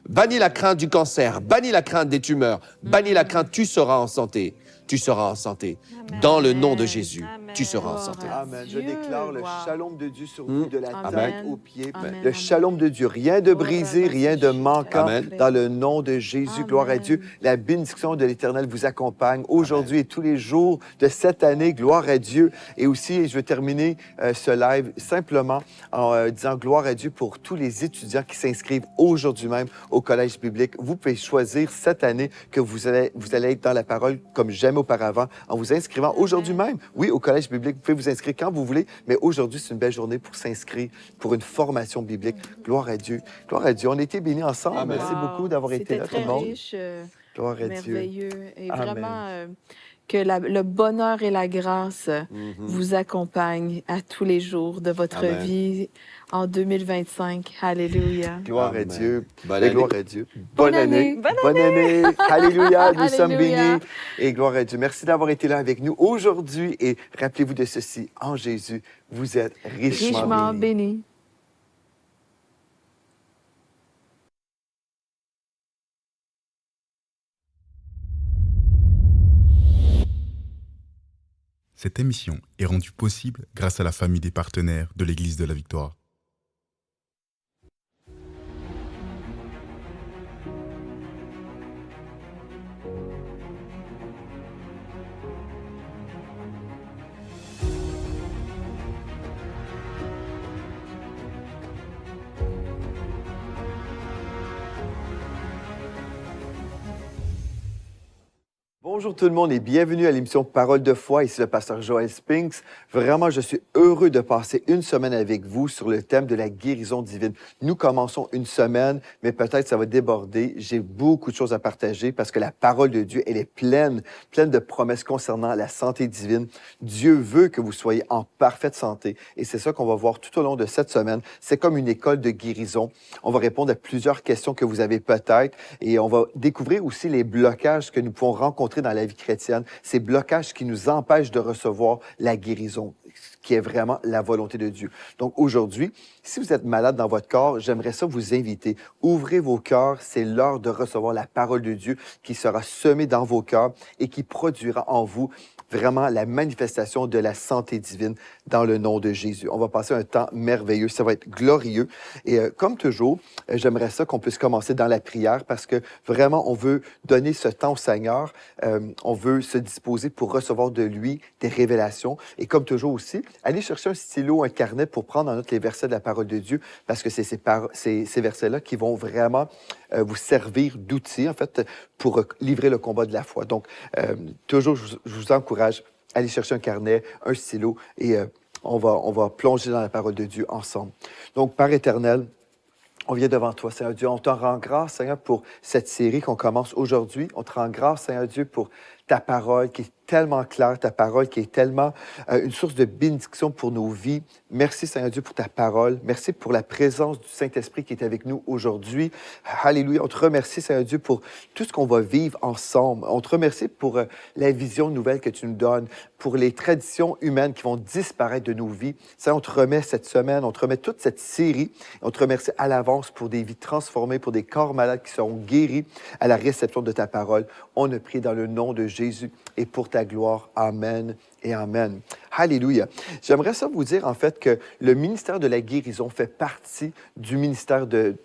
Speaker 4: Bannis la crainte du cancer. Bannis la crainte des tumeurs. Bannis la crainte, tu seras en santé. Tu seras en santé.
Speaker 5: Amen.
Speaker 4: Dans le nom de Jésus,
Speaker 5: Amen.
Speaker 4: tu seras en santé.
Speaker 2: Amen. Je déclare le
Speaker 3: Wow.
Speaker 2: shalom de Dieu sur vous, de la
Speaker 3: Amen.
Speaker 2: tête aux pieds.
Speaker 3: Amen.
Speaker 2: Le shalom de Dieu. Rien de brisé, rien de manquant.
Speaker 4: Amen.
Speaker 2: Dans le nom de Jésus,
Speaker 3: Amen.
Speaker 2: gloire à Dieu. La bénédiction de l'Éternel vous accompagne aujourd'hui et tous les jours de cette année. Gloire à Dieu. Et aussi, je vais terminer ce live simplement en disant gloire à Dieu pour tous les étudiants qui s'inscrivent aujourd'hui même au Collège biblique. Vous pouvez choisir cette année que vous allez être dans la parole comme jamais auparavant en vous inscrivant aujourd'hui même. Oui, au Collège biblique, vous pouvez vous inscrire quand vous voulez, mais aujourd'hui, c'est une belle journée pour s'inscrire pour une formation biblique. Gloire à Dieu. Gloire à Dieu. On a été bénis ensemble.
Speaker 4: Amen.
Speaker 2: Merci beaucoup d'avoir été là, tout
Speaker 3: C'était
Speaker 2: le monde.
Speaker 3: très riche,
Speaker 2: Gloire à Dieu.
Speaker 3: merveilleux. Et
Speaker 2: Amen.
Speaker 3: vraiment, que le bonheur et la grâce vous accompagnent à tous les jours de votre
Speaker 4: Amen.
Speaker 3: vie en 2025. Alléluia.
Speaker 2: Gloire
Speaker 4: Amen.
Speaker 2: à Dieu.
Speaker 4: Bonne
Speaker 2: Et
Speaker 4: année.
Speaker 2: gloire à Dieu.
Speaker 3: Bonne année.
Speaker 2: Bonne année. Alléluia. Nous sommes
Speaker 3: Alléluia.
Speaker 2: bénis. Et gloire à Dieu. Merci d'avoir été là avec nous aujourd'hui. Et rappelez-vous de ceci. En Jésus, vous êtes richement,
Speaker 3: Richement
Speaker 2: bénis.
Speaker 3: béni.
Speaker 1: Cette émission est rendue possible grâce à la famille des partenaires de l'Église de la Victoire.
Speaker 2: Bonjour tout le monde et bienvenue à l'émission Parole de foi. Ici le pasteur Joël Spinks. Vraiment, je suis heureux de passer une semaine avec vous sur le thème de la guérison divine. Nous commençons une semaine, mais peut-être ça va déborder. J'ai beaucoup de choses à partager parce que la parole de Dieu, elle est pleine de promesses concernant la santé divine. Dieu veut que vous soyez en parfaite santé et c'est ça qu'on va voir tout au long de cette semaine. C'est comme une école de guérison. On va répondre à plusieurs questions que vous avez peut-être et on va découvrir aussi les blocages que nous pouvons rencontrer dans la vie chrétienne, ces blocages qui nous empêchent de recevoir la guérison, qui est vraiment la volonté de Dieu. Donc aujourd'hui, si vous êtes malade dans votre corps, j'aimerais ça vous inviter. Ouvrez vos cœurs, c'est l'heure de recevoir la parole de Dieu qui sera semée dans vos cœurs et qui produira en vous vraiment la manifestation de la santé divine dans le nom de Jésus. On va passer un temps merveilleux, ça va être glorieux. Et comme toujours, j'aimerais ça qu'on puisse commencer dans la prière parce que vraiment, on veut donner ce temps au Seigneur. On veut se disposer pour recevoir de lui des révélations. Et comme toujours aussi, allez chercher un stylo, un carnet pour prendre en note les versets de la parole de Dieu parce que c'est ces versets-là qui vont vraiment vous servir d'outil, en fait, pour livrer le combat de la foi. Donc, toujours, je vous encourage à aller chercher un carnet, un stylo et on va plonger dans la parole de Dieu ensemble. Donc, Père éternel, on vient devant toi, Seigneur Dieu. On te rend grâce, Seigneur, pour cette série qu'on commence aujourd'hui. On te rend grâce, Seigneur Dieu, pour ta parole qui est tellement claire, ta parole qui est tellement une source de bénédiction pour nos vies. Merci, Seigneur Dieu, pour ta parole. Merci pour la présence du Saint-Esprit qui est avec nous aujourd'hui. Alléluia. On te remercie, Seigneur Dieu, pour tout ce qu'on va vivre ensemble. On te remercie pour la vision nouvelle que tu nous donnes, pour les traditions humaines qui vont disparaître de nos vies. Seigneur, on te remet cette semaine, on te remet toute cette série. On te remercie à l'avance pour des vies transformées, pour des corps malades qui seront guéris à la réception de ta parole. On a prié dans le nom de Jésus et pour ta gloire. Amen et amen. Alléluia. J'aimerais ça vous dire en fait que le ministère de la guérison fait partie du ministère de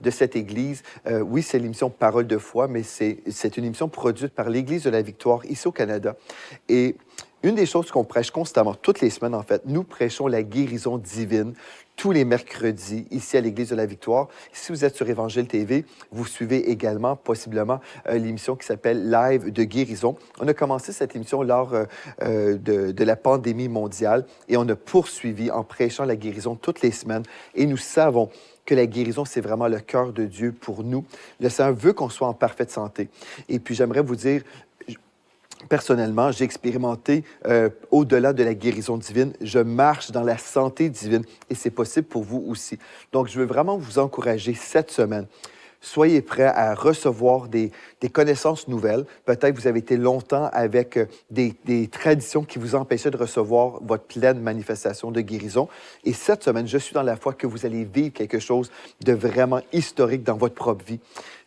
Speaker 2: cette Église. Oui, c'est l'émission Parole de foi, mais c'est une émission produite par l'Église de la Victoire ici au Canada. Et une des choses qu'on prêche constamment, toutes les semaines en fait, nous prêchons la guérison divine tous les mercredis ici à l'Église de la Victoire. Si vous êtes sur Évangile TV, vous suivez également possiblement l'émission qui s'appelle Live de guérison. On a commencé cette émission lors de la pandémie mondiale et on a poursuivi en prêchant la guérison toutes les semaines. Et nous savons que la guérison, c'est vraiment le cœur de Dieu pour nous. Le Seigneur veut qu'on soit en parfaite santé. Et puis, j'aimerais vous dire, personnellement, j'ai expérimenté au-delà de la guérison divine, je marche dans la santé divine et c'est possible pour vous aussi. Donc, je veux vraiment vous encourager cette semaine. Soyez prêts à recevoir des connaissances nouvelles. Peut-être que vous avez été longtemps avec des traditions qui vous empêchaient de recevoir votre pleine manifestation de guérison. Et cette semaine, je suis dans la foi que vous allez vivre quelque chose de vraiment historique dans votre propre vie.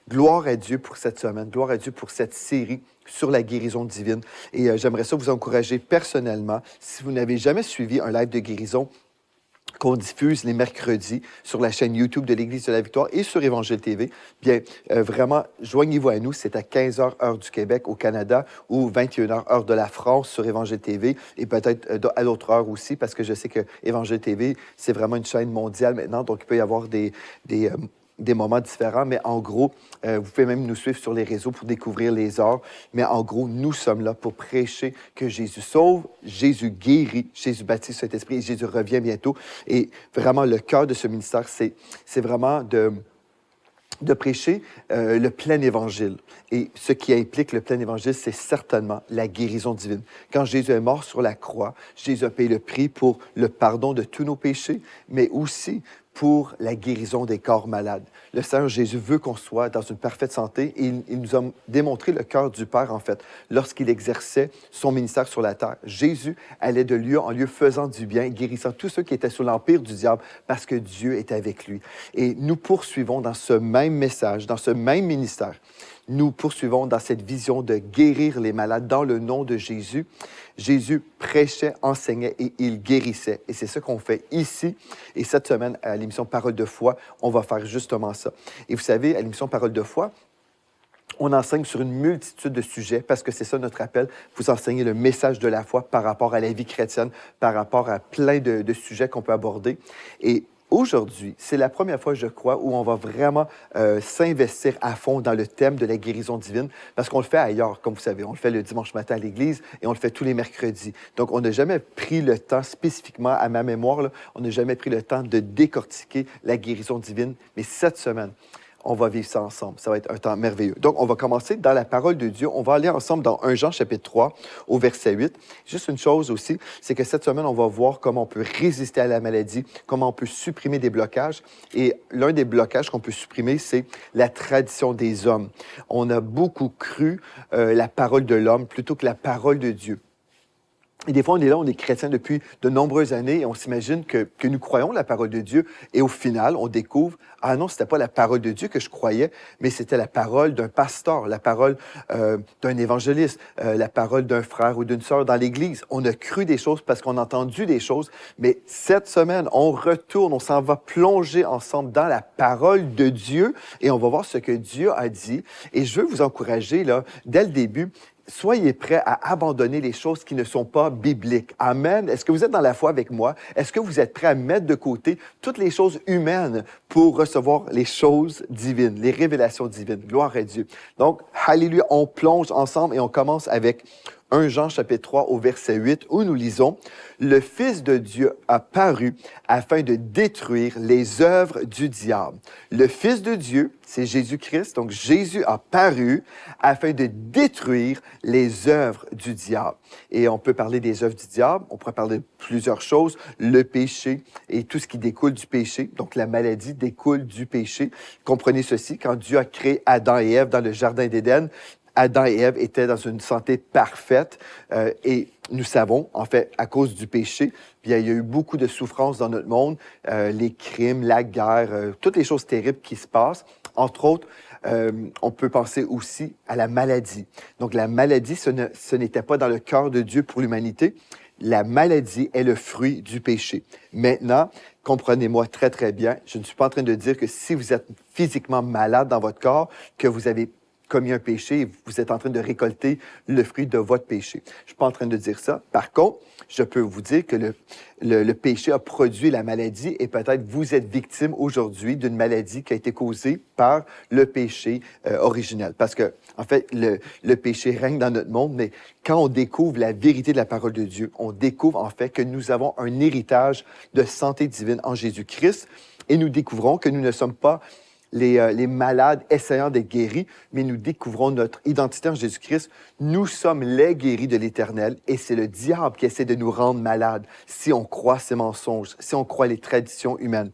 Speaker 2: Gloire à Dieu pour cette semaine, gloire à Dieu pour cette série sur la guérison divine. Et j'aimerais ça vous encourager personnellement. Si vous n'avez jamais suivi un live de guérison, qu'on diffuse les mercredis sur la chaîne YouTube de l'Église de la Victoire et sur Évangile TV, bien, vraiment, joignez-vous à nous. C'est à 15h, heure du Québec au Canada ou 21h, heure de la France sur Évangile TV et peut-être à d'autres heures aussi parce que je sais que Évangile TV, c'est vraiment une chaîne mondiale maintenant, donc il peut y avoir des moments différents, mais en gros, vous pouvez même nous suivre sur les réseaux pour découvrir les heures. Mais en gros, nous sommes là pour prêcher que Jésus sauve, Jésus guérit, Jésus baptise Saint-Esprit et Jésus revient bientôt. Et vraiment, le cœur de ce ministère, c'est vraiment de prêcher le plein évangile. Et ce qui implique le plein évangile, c'est certainement la guérison divine. Quand Jésus est mort sur la croix, Jésus a payé le prix pour le pardon de tous nos péchés, mais aussi pour la guérison des corps malades. Le Seigneur Jésus veut qu'on soit dans une parfaite santé et il nous a démontré le cœur du Père, en fait, lorsqu'il exerçait son ministère sur la terre. Jésus allait de lieu en lieu faisant du bien, guérissant tous ceux qui étaient sous l'empire du diable parce que Dieu est avec lui. Et nous poursuivons dans ce même message, dans ce même ministère. Nous poursuivons dans cette vision de guérir les malades dans le nom de Jésus. Jésus prêchait, enseignait et il guérissait. Et c'est ce qu'on fait ici. Et cette semaine, à l'émission Parole de foi, on va faire justement ça. Et vous savez, à l'émission Parole de foi, on enseigne sur une multitude de sujets parce que c'est ça notre appel. Vous enseignez le message de la foi par rapport à la vie chrétienne, par rapport à plein de sujets qu'on peut aborder. Et aujourd'hui, c'est la première fois, je crois, où on va vraiment s'investir à fond dans le thème de la guérison divine, parce qu'on le fait ailleurs, comme vous savez. On le fait le dimanche matin à l'église et on le fait tous les mercredis. Donc, on n'a jamais pris le temps, spécifiquement à ma mémoire, là, on n'a jamais pris le temps de décortiquer la guérison divine. Mais cette semaine, on va vivre ça ensemble. Ça va être un temps merveilleux. Donc, on va commencer dans la parole de Dieu. On va aller ensemble dans 1 Jean, chapitre 3, au verset 8. Juste une chose aussi, c'est que cette semaine, on va voir comment on peut résister à la maladie, comment on peut supprimer des blocages. Et l'un des blocages qu'on peut supprimer, c'est la tradition des hommes. On a beaucoup cru la parole de l'homme plutôt que la parole de Dieu. Et des fois, on est là, on est chrétien depuis de nombreuses années et on s'imagine que nous croyons la parole de Dieu. Et au final, on découvre, ah non, c'était pas la parole de Dieu que je croyais, mais c'était la parole d'un pasteur, la parole d'un évangéliste, la parole d'un frère ou d'une sœur dans l'Église. On a cru des choses parce qu'on a entendu des choses, mais cette semaine, on retourne, on s'en va plonger ensemble dans la parole de Dieu et on va voir ce que Dieu a dit. Et je veux vous encourager, là, dès le début, soyez prêts à abandonner les choses qui ne sont pas bibliques. Amen. Est-ce que vous êtes dans la foi avec moi? Est-ce que vous êtes prêts à mettre de côté toutes les choses humaines pour recevoir les choses divines, les révélations divines? Gloire à Dieu. Donc, alléluia, on plonge ensemble et on commence avec 1 Jean chapitre 3 au verset 8 où nous lisons « Le Fils de Dieu a paru afin de détruire les œuvres du diable. » Le Fils de Dieu, c'est Jésus-Christ, donc Jésus a paru afin de détruire les œuvres du diable. Et on peut parler des œuvres du diable, on pourrait parler de plusieurs choses, le péché et tout ce qui découle du péché. Donc la maladie découle du péché. Comprenez ceci, quand Dieu a créé Adam et Ève dans le jardin d'Éden, Adam et Ève étaient dans une santé parfaite et nous savons, en fait, à cause du péché, bien, il y a eu beaucoup de souffrances dans notre monde, les crimes, la guerre, toutes les choses terribles qui se passent. Entre autres, on peut penser aussi à la maladie. Donc la maladie, ce n'était pas dans le cœur de Dieu pour l'humanité. La maladie est le fruit du péché. Maintenant, comprenez-moi très, très bien, je ne suis pas en train de dire que si vous êtes physiquement malade dans votre corps, que vous avez commis un péché et vous êtes en train de récolter le fruit de votre péché. Je ne suis pas en train de dire ça. Par contre, je peux vous dire que le péché a produit la maladie et peut-être vous êtes victime aujourd'hui d'une maladie qui a été causée par le péché originel. Parce que, en fait, le péché règne dans notre monde, mais quand on découvre la vérité de la parole de Dieu, on découvre en fait que nous avons un héritage de santé divine en Jésus-Christ et nous découvrons que nous ne sommes pas les malades essayant d'être guéris, mais nous découvrons notre identité en Jésus-Christ. Nous sommes les guéris de l'Éternel et c'est le diable qui essaie de nous rendre malades si on croit ces mensonges, si on croit les traditions humaines.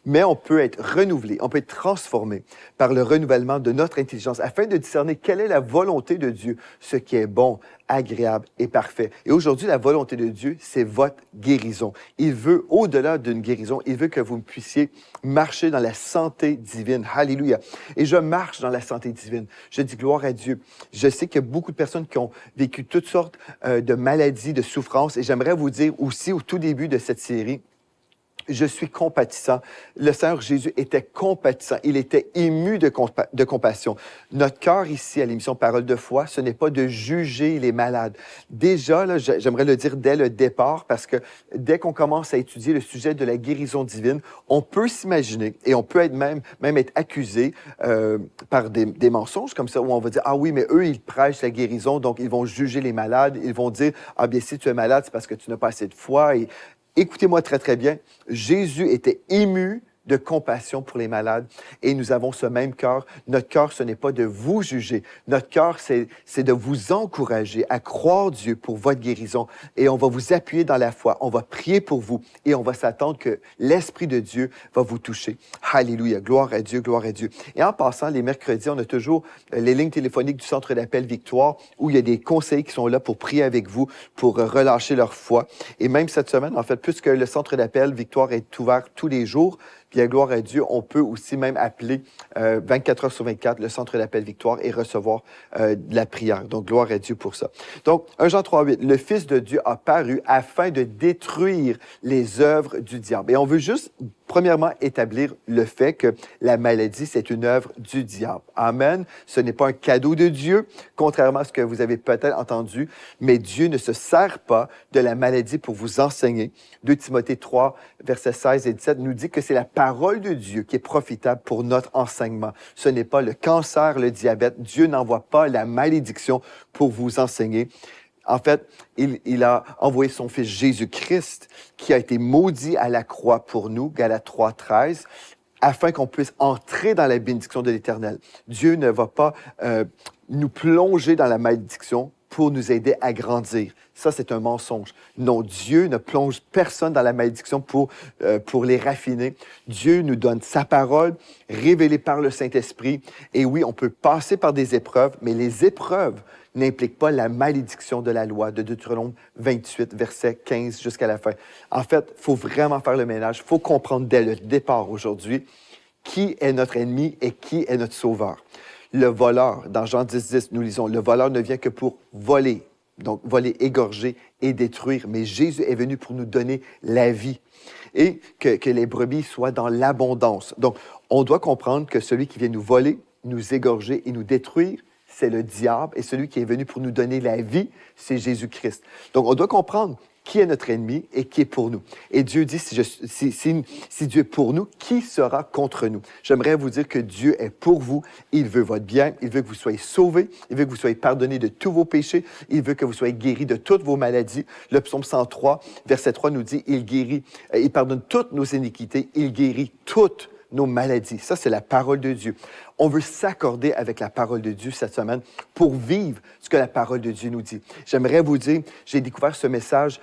Speaker 2: Mais on peut être renouvelé, on peut être transformé par le renouvellement de notre intelligence afin de discerner quelle est la volonté de Dieu, ce qui est bon, agréable et parfait. Et aujourd'hui, la volonté de Dieu, c'est votre guérison. Il veut, au-delà d'une guérison, il veut que vous puissiez marcher dans la santé divine. Alléluia. Et je marche dans la santé divine. Je dis gloire à Dieu. Je sais qu'il y a beaucoup de personnes qui ont vécu toutes sortes de maladies, de souffrances. Et j'aimerais vous dire aussi au tout début de cette série, je suis compatissant. Le Seigneur Jésus était compatissant. Il était ému de compassion. Notre cœur ici, à l'émission Parole de foi, ce n'est pas de juger les malades. Déjà, là, j'aimerais le dire dès le départ, parce que dès qu'on commence à étudier le sujet de la guérison divine, on peut s'imaginer et on peut être même être accusé par des mensonges comme ça, où on va dire, ah oui, mais eux, ils prêchent la guérison, donc ils vont juger les malades. Ils vont dire, ah bien, si tu es malade, c'est parce que tu n'as pas assez de foi. Et écoutez-moi très, très bien. Jésus était ému de compassion pour les malades et nous avons ce même cœur. Notre cœur, ce n'est pas de vous juger. Notre cœur, c'est de vous encourager à croire Dieu pour votre guérison et on va vous appuyer dans la foi. On va prier pour vous et on va s'attendre que l'Esprit de Dieu va vous toucher. Alléluia. Gloire à Dieu, gloire à Dieu. Et en passant, les mercredis, on a toujours les lignes téléphoniques du Centre d'appel Victoire où il y a des conseillers qui sont là pour prier avec vous, pour relâcher leur foi. Et même cette semaine, en fait, puisque le Centre d'appel Victoire est ouvert tous les jours, puis à gloire à Dieu, on peut aussi même appeler 24 heures sur 24 le Centre d'appel Victoire et recevoir de la prière. Donc, gloire à Dieu pour ça. Donc, 1 Jean 3,8, le Fils de Dieu a paru afin de détruire les œuvres du diable. Et on veut juste, premièrement, établir le fait que la maladie, c'est une œuvre du diable. Amen. Ce n'est pas un cadeau de Dieu, contrairement à ce que vous avez peut-être entendu, mais Dieu ne se sert pas de la maladie pour vous enseigner. 2 Timothée 3, versets 16 et 17 nous dit que c'est la parole de Dieu qui est profitable pour notre enseignement. Ce n'est pas le cancer, le diabète. Dieu n'envoie pas la malédiction pour vous enseigner. En fait, il a envoyé son Fils Jésus-Christ qui a été maudit à la croix pour nous, Galates 3, 13, afin qu'on puisse entrer dans la bénédiction de l'Éternel. Dieu ne va pas nous plonger dans la malédiction pour nous aider à grandir. Ça, c'est un mensonge. Non, Dieu ne plonge personne dans la malédiction pour les raffiner. Dieu nous donne sa parole, révélée par le Saint-Esprit. Et oui, on peut passer par des épreuves, mais les épreuves n'impliquent pas la malédiction de la loi de Deutéronome 28, verset 15 jusqu'à la fin. En fait, il faut vraiment faire le ménage. Il faut comprendre dès le départ aujourd'hui qui est notre ennemi et qui est notre sauveur. Le voleur, dans Jean 10, 10, nous lisons, le voleur ne vient que pour voler. Donc, voler, égorger et détruire. Mais Jésus est venu pour nous donner la vie et que les brebis soient dans l'abondance. Donc, on doit comprendre que celui qui vient nous voler, nous égorger et nous détruire, c'est le diable. Et celui qui est venu pour nous donner la vie, c'est Jésus-Christ. Donc, on doit comprendre qui est notre ennemi et qui est pour nous. Et Dieu dit, si Dieu est pour nous, qui sera contre nous? J'aimerais vous dire que Dieu est pour vous. Il veut votre bien. Il veut que vous soyez sauvés. Il veut que vous soyez pardonnés de tous vos péchés. Il veut que vous soyez guéris de toutes vos maladies. Le psaume 103, verset 3 nous dit, il pardonne toutes nos iniquités. Il guérit toutes nos maladies. Ça, c'est la parole de Dieu. On veut s'accorder avec la parole de Dieu cette semaine pour vivre ce que la parole de Dieu nous dit. J'aimerais vous dire, j'ai découvert ce message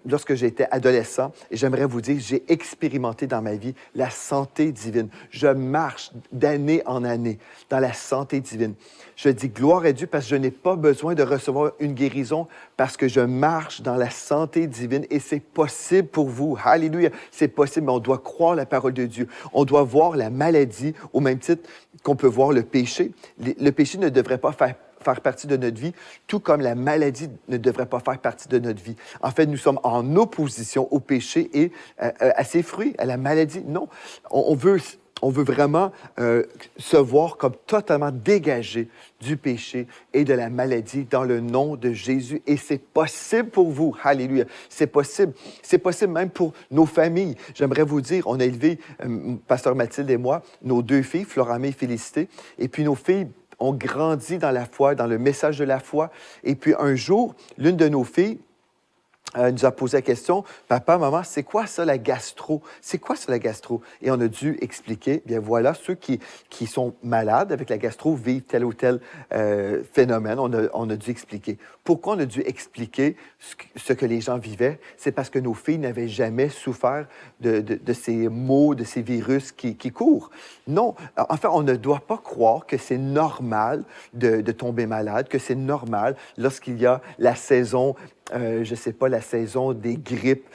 Speaker 2: lorsque j'étais adolescent et j'aimerais vous dire, j'ai expérimenté dans ma vie la santé divine. Je marche d'année en année dans la santé divine. Je dis gloire à Dieu parce que je n'ai pas besoin de recevoir une guérison parce que je marche dans la santé divine et c'est possible pour vous. Alléluia, c'est possible, mais on doit croire la parole de Dieu. On doit voir la maladie au même titre qu'on peut voir le péché. Le péché ne devrait pas faire partie de notre vie, tout comme la maladie ne devrait pas faire partie de notre vie. En fait, nous sommes en opposition au péché et à ses fruits, à la maladie. Non, on veut on veut vraiment se voir comme totalement dégagé du péché et de la maladie dans le nom de Jésus. Et c'est possible pour vous. Alléluia. C'est possible. C'est possible même pour nos familles. J'aimerais vous dire, on a élevé, Pasteur Mathilde et moi, nos 2 filles, Floramé et Félicité. Et puis nos filles ont grandi dans la foi, dans le message de la foi. Et puis un jour, l'une de nos filles, nous a posé la question, papa, maman, c'est quoi ça la gastro? C'est quoi ça la gastro? Et on a dû expliquer, bien voilà, ceux qui sont malades avec la gastro vivent tel ou tel phénomène. On a dû expliquer. Pourquoi on a dû expliquer ce que les gens vivaient? C'est parce que nos filles n'avaient jamais souffert de ces maux, de ces virus qui courent. Non, enfin, on ne doit pas croire que c'est normal de tomber malade, que c'est normal lorsqu'il y a la saison je ne sais pas, la saison des grippes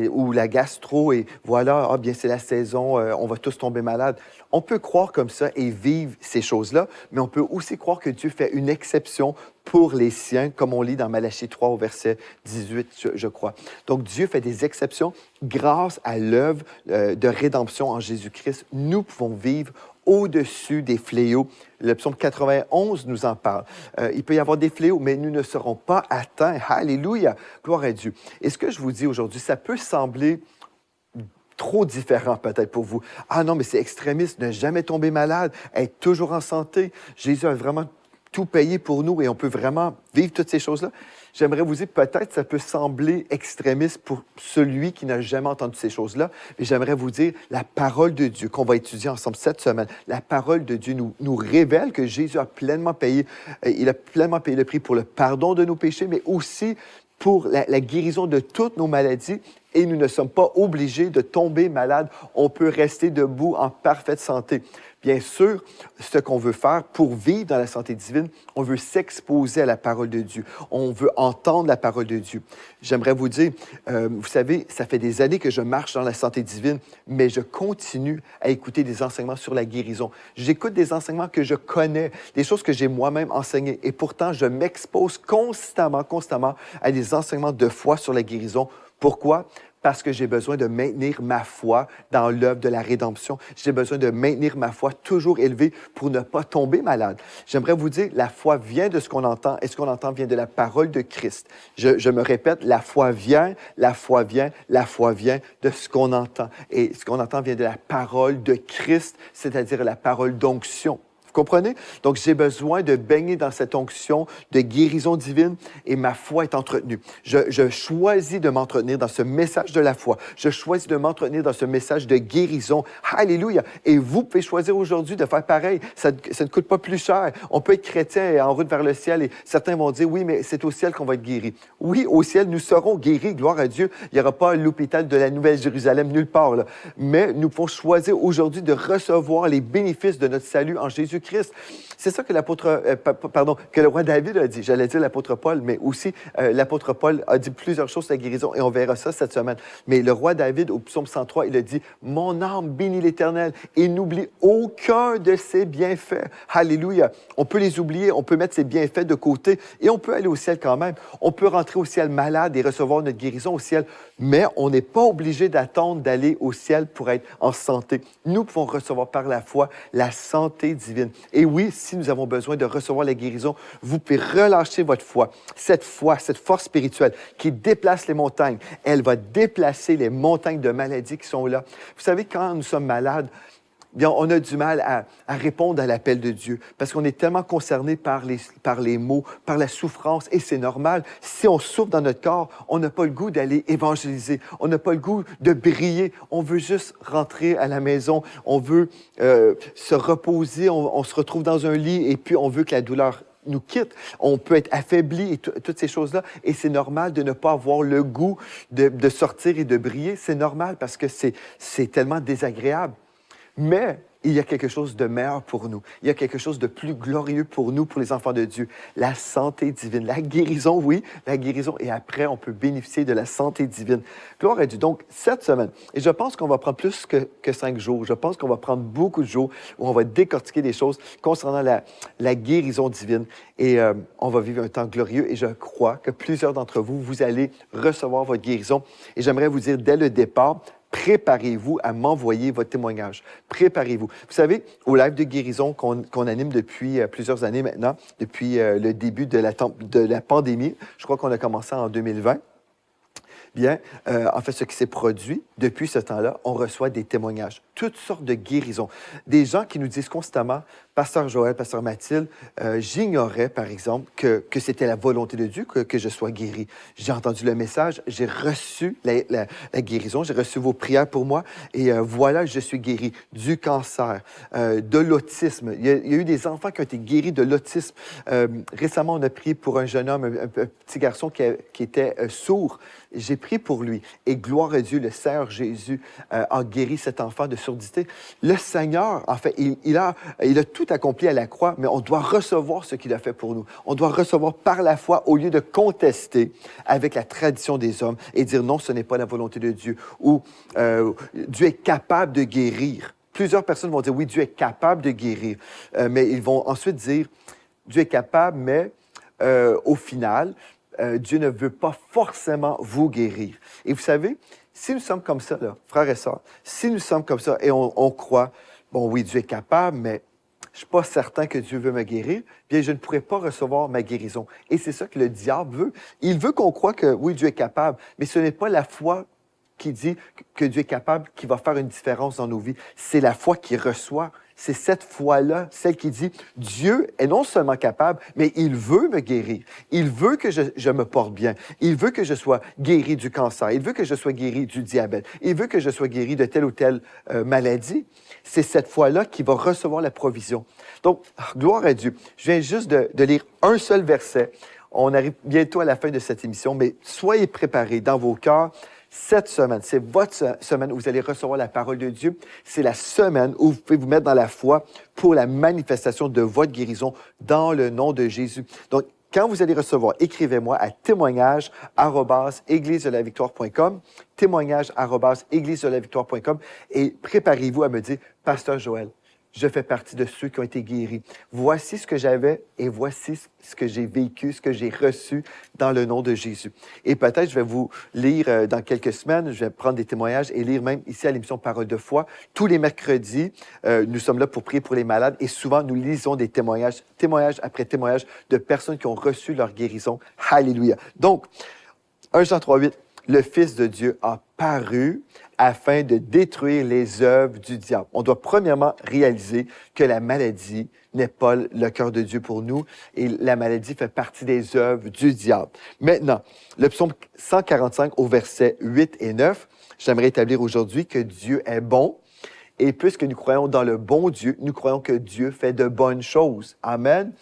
Speaker 2: ou la gastro et voilà, ah bien c'est la saison, on va tous tomber malades. On peut croire comme ça et vivre ces choses-là, mais on peut aussi croire que Dieu fait une exception pour les siens, comme on lit dans Malachie 3 au verset 18, je crois. Donc Dieu fait des exceptions grâce à l'œuvre de rédemption en Jésus-Christ. Nous pouvons vivre au-dessus des fléaux. Le psaume 91 nous en parle. Il peut y avoir des fléaux, mais nous ne serons pas atteints. Alléluia! Gloire à Dieu. Et ce que je vous dis aujourd'hui, ça peut sembler trop différent peut-être pour vous. Ah non, mais c'est extrémiste, ne jamais tomber malade, être toujours en santé. Jésus a vraiment tout payé pour nous et on peut vraiment vivre toutes ces choses-là. J'aimerais vous dire, peut-être ça peut sembler extrémiste pour celui qui n'a jamais entendu ces choses-là, mais j'aimerais vous dire, la parole de Dieu qu'on va étudier ensemble cette semaine, la parole de Dieu nous révèle que Jésus a pleinement payé, il a pleinement payé le prix pour le pardon de nos péchés, mais aussi pour la guérison de toutes nos maladies. Et nous ne sommes pas obligés de tomber malades. On peut rester debout en parfaite santé. Bien sûr, ce qu'on veut faire pour vivre dans la santé divine, on veut s'exposer à la parole de Dieu. On veut entendre la parole de Dieu. J'aimerais vous dire, vous savez, ça fait des années que je marche dans la santé divine, mais je continue à écouter des enseignements sur la guérison. J'écoute des enseignements que je connais, des choses que j'ai moi-même enseignées. Et pourtant, je m'expose constamment à des enseignements de foi sur la guérison. Pourquoi? Parce que j'ai besoin de maintenir ma foi dans l'œuvre de la rédemption. J'ai besoin de maintenir ma foi toujours élevée pour ne pas tomber malade. J'aimerais vous dire, la foi vient de ce qu'on entend et ce qu'on entend vient de la parole de Christ. Je me répète, la foi vient de ce qu'on entend. Et ce qu'on entend vient de la parole de Christ, c'est-à-dire la parole d'onction. Vous comprenez? Donc, j'ai besoin de baigner dans cette onction de guérison divine et ma foi est entretenue. Je choisis de m'entretenir dans ce message de la foi. Je choisis de m'entretenir dans ce message de guérison. Alléluia! Et vous pouvez choisir aujourd'hui de faire pareil. Ça ne coûte pas plus cher. On peut être chrétien et en route vers le ciel et certains vont dire, oui, mais c'est au ciel qu'on va être guéri. Oui, au ciel, nous serons guéris, gloire à Dieu. Il n'y aura pas l'hôpital de la Nouvelle-Jérusalem nulle part, là. Mais nous pouvons choisir aujourd'hui de recevoir les bénéfices de notre salut en Jésus-Christ. C'est ça que que le roi David a dit. J'allais dire l'apôtre Paul, mais aussi l'apôtre Paul a dit plusieurs choses sur la guérison et on verra ça cette semaine. Mais le roi David, au psaume 103, il a dit « Mon âme bénit l'Éternel et n'oublie aucun de ses bienfaits. » Alléluia! On peut les oublier, on peut mettre ses bienfaits de côté et on peut aller au ciel quand même. On peut rentrer au ciel malade et recevoir notre guérison au ciel, mais on n'est pas obligé d'attendre d'aller au ciel pour être en santé. Nous pouvons recevoir par la foi la santé divine. Et oui, si nous avons besoin de recevoir la guérison, vous pouvez relâcher votre foi, cette force spirituelle qui déplace les montagnes. Elle va déplacer les montagnes de maladies qui sont là. Vous savez, quand nous sommes malades, bien, on a du mal à répondre à l'appel de Dieu parce qu'on est tellement concerné par les maux, par la souffrance et c'est normal. Si on souffre dans notre corps, on n'a pas le goût d'aller évangéliser. On n'a pas le goût de briller. On veut juste rentrer à la maison. On veut se reposer. On se retrouve dans un lit et puis on veut que la douleur nous quitte. On peut être affaibli et toutes ces choses-là. Et c'est normal de ne pas avoir le goût de sortir et de briller. C'est normal parce que c'est tellement désagréable. Mais il y a quelque chose de meilleur pour nous. Il y a quelque chose de plus glorieux pour nous, pour les enfants de Dieu. La santé divine, la guérison, oui, la guérison. Et après, on peut bénéficier de la santé divine. Gloire à Dieu. Donc, cette semaine, et je pense qu'on va prendre plus que 5 jours. Je pense qu'on va prendre beaucoup de jours où on va décortiquer des choses concernant la guérison divine. Et on va vivre un temps glorieux. Et je crois que plusieurs d'entre vous, vous allez recevoir votre guérison. Et j'aimerais vous dire dès le départ, préparez-vous à m'envoyer votre témoignage. Préparez-vous. Vous savez, au live de guérison qu'on anime depuis plusieurs années maintenant, depuis le début de la pandémie, je crois qu'on a commencé en 2020, bien, en fait, ce qui s'est produit depuis ce temps-là, on reçoit des témoignages, toutes sortes de guérisons. Des gens qui nous disent constamment, Pasteur Joël, Pasteur Mathilde, j'ignorais, par exemple, que c'était la volonté de Dieu que je sois guéri. J'ai entendu le message, j'ai reçu la guérison, j'ai reçu vos prières pour moi, et voilà, je suis guéri du cancer, de l'autisme. Il y a eu des enfants qui ont été guéris de l'autisme. Récemment, on a prié pour un jeune homme, un petit garçon qui était sourd. J'ai prié pour lui. Et gloire à Dieu, le Seigneur Jésus a guéri cet enfant de surdité. Le Seigneur, en fait, il a tout accompli à la croix, mais on doit recevoir ce qu'il a fait pour nous. On doit recevoir par la foi au lieu de contester avec la tradition des hommes et dire non, ce n'est pas la volonté de Dieu ou Dieu est capable de guérir. Plusieurs personnes vont dire oui, Dieu est capable de guérir, mais ils vont ensuite dire Dieu est capable, mais au final, Dieu ne veut pas forcément vous guérir. Et vous savez, si nous sommes comme ça, là, frères et sœurs, si nous sommes comme ça et on croit, bon oui, Dieu est capable, mais je ne suis pas certain que Dieu veut me guérir, bien je ne pourrai pas recevoir ma guérison. Et c'est ça que le diable veut. Il veut qu'on croie que oui, Dieu est capable, mais ce n'est pas la foi qui dit que Dieu est capable qui va faire une différence dans nos vies. C'est la foi qui reçoit. C'est cette foi-là, celle qui dit Dieu est non seulement capable, mais il veut me guérir. Il veut que je me porte bien. Il veut que je sois guéri du cancer. Il veut que je sois guéri du diabète. Il veut que je sois guéri de telle ou telle maladie. C'est cette foi-là qui va recevoir la provision. Donc, gloire à Dieu. Je viens juste de lire un seul verset. On arrive bientôt à la fin de cette émission, mais soyez préparés dans vos cœurs. Cette semaine, c'est votre semaine où vous allez recevoir la parole de Dieu. C'est la semaine où vous pouvez vous mettre dans la foi pour la manifestation de votre guérison dans le nom de Jésus. Donc, quand vous allez recevoir, écrivez-moi à témoignage@églisedelavictoire.com, témoignage@églisedelavictoire.com et préparez-vous à me dire, Pasteur Joël, je fais partie de ceux qui ont été guéris. Voici ce que j'avais et voici ce que j'ai vécu, ce que j'ai reçu dans le nom de Jésus. Et peut-être je vais vous lire dans quelques semaines, je vais prendre des témoignages et lire même ici à l'émission Parole de foi. Tous les mercredis, nous sommes là pour prier pour les malades et souvent nous lisons des témoignages, témoignage après témoignage de personnes qui ont reçu leur guérison. Alléluia. Donc, 1 Jean 3,8, le Fils de Dieu a paru afin de détruire les œuvres du diable. On doit premièrement réaliser que la maladie n'est pas le cœur de Dieu pour nous et la maladie fait partie des œuvres du diable. Maintenant, le psaume 145 au verset 8 et 9, j'aimerais établir aujourd'hui que Dieu est bon et puisque nous croyons dans le bon Dieu, nous croyons que Dieu fait de bonnes choses. Amen.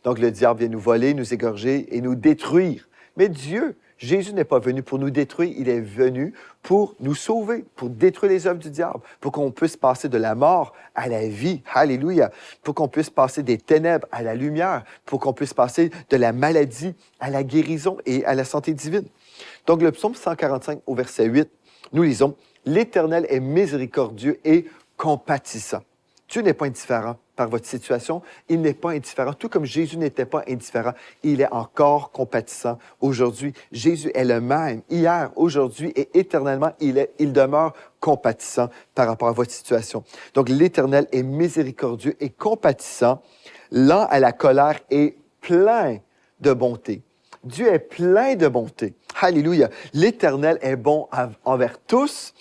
Speaker 2: Donc le diable vient nous voler, nous égorger et nous détruire. Mais Dieu, Jésus n'est pas venu pour nous détruire, il est venu pour nous sauver, pour détruire les œuvres du diable, pour qu'on puisse passer de la mort à la vie. Alléluia. Pour qu'on puisse passer des ténèbres à la lumière, pour qu'on puisse passer de la maladie à la guérison et à la santé divine. Donc le psaume 145 au verset 8, nous lisons « L'Éternel est miséricordieux et compatissant. » Dieu n'est pas indifférent par votre situation. Il n'est pas indifférent. Tout comme Jésus n'était pas indifférent, il est encore compatissant aujourd'hui. Jésus est le même hier, aujourd'hui et éternellement. Il demeure compatissant par rapport à votre situation. Donc, l'Éternel est miséricordieux et compatissant, lent à la colère et plein de bonté. Dieu est plein de bonté. Alléluia. L'Éternel est bon envers tous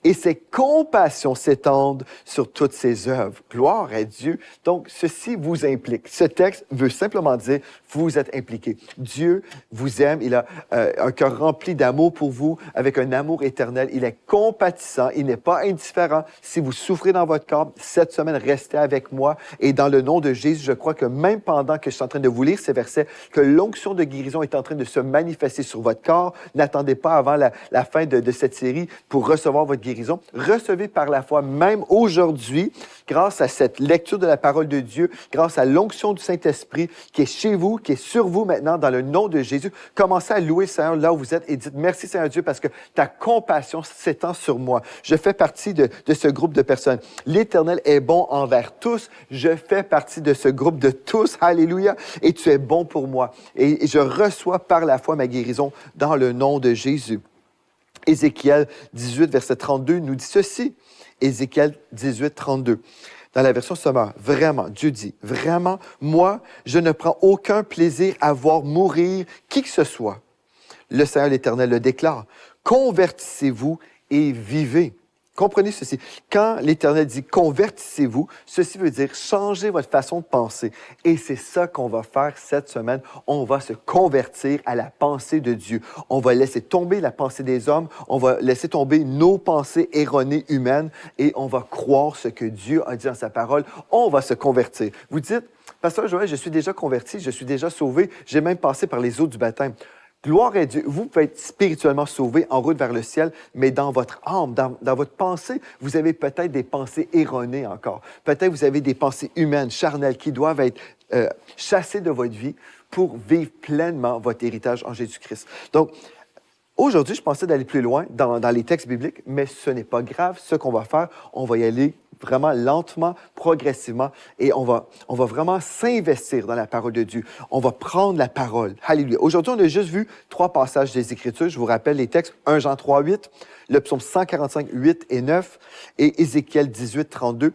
Speaker 2: et ses compassions s'étendent sur toutes ses œuvres. Gloire à Dieu. Donc, ceci vous implique. Ce texte veut simplement dire, vous êtes impliqués. Dieu vous aime. Il a un cœur rempli d'amour pour vous, avec un amour éternel. Il est compatissant. Il n'est pas indifférent. Si vous souffrez dans votre corps, cette semaine, restez avec moi. Et dans le nom de Jésus, je crois que même pendant que je suis en train de vous lire ces versets, que l'onction de guérison est en train de se manifester sur votre corps. N'attendez pas avant la fin de cette série pour recevoir votre guérison. Recevez par la foi, même aujourd'hui, grâce à cette lecture de la parole de Dieu, grâce à l'onction du Saint-Esprit qui est chez vous, qui est sur vous maintenant, dans le nom de Jésus. Commencez à louer le Seigneur là où vous êtes et dites merci Seigneur Dieu parce que ta compassion s'étend sur moi. Je fais partie de ce groupe de personnes. L'Éternel est bon envers tous. Je fais partie de ce groupe de tous. Alléluia. Et tu es bon pour moi. Et je reçois par la foi ma guérison dans le nom de Jésus. Ézéchiel 18, verset 32 nous dit ceci. Ézéchiel 18, 32. Dans la version sommaire, vraiment, Dieu dit, vraiment, moi, je ne prends aucun plaisir à voir mourir qui que ce soit. Le Seigneur l'Éternel le déclare. Convertissez-vous et vivez. Comprenez ceci. Quand l'Éternel dit « convertissez-vous », ceci veut dire changer votre façon de penser. Et c'est ça qu'on va faire cette semaine. On va se convertir à la pensée de Dieu. On va laisser tomber la pensée des hommes. On va laisser tomber nos pensées erronées humaines et on va croire ce que Dieu a dit dans sa parole. On va se convertir. Vous dites « Pasteur Joël, je suis déjà converti, je suis déjà sauvé, j'ai même passé par les eaux du baptême. » Gloire à Dieu. Vous pouvez être spirituellement sauvé en route vers le ciel, mais dans votre âme, dans votre pensée, vous avez peut-être des pensées erronées encore. Peut-être vous avez des pensées humaines, charnelles, qui doivent être chassées de votre vie pour vivre pleinement votre héritage en Jésus-Christ. Donc, aujourd'hui, je pensais d'aller plus loin dans les textes bibliques, mais ce n'est pas grave. Ce qu'on va faire, on va y aller vraiment lentement, progressivement, et on va vraiment s'investir dans la parole de Dieu. On va prendre la parole. Alléluia. Aujourd'hui, on a juste vu 3 passages des Écritures. Je vous rappelle les textes 1 Jean 3, 8, le psaume 145, 8 et 9, et Ézéchiel 18, 32.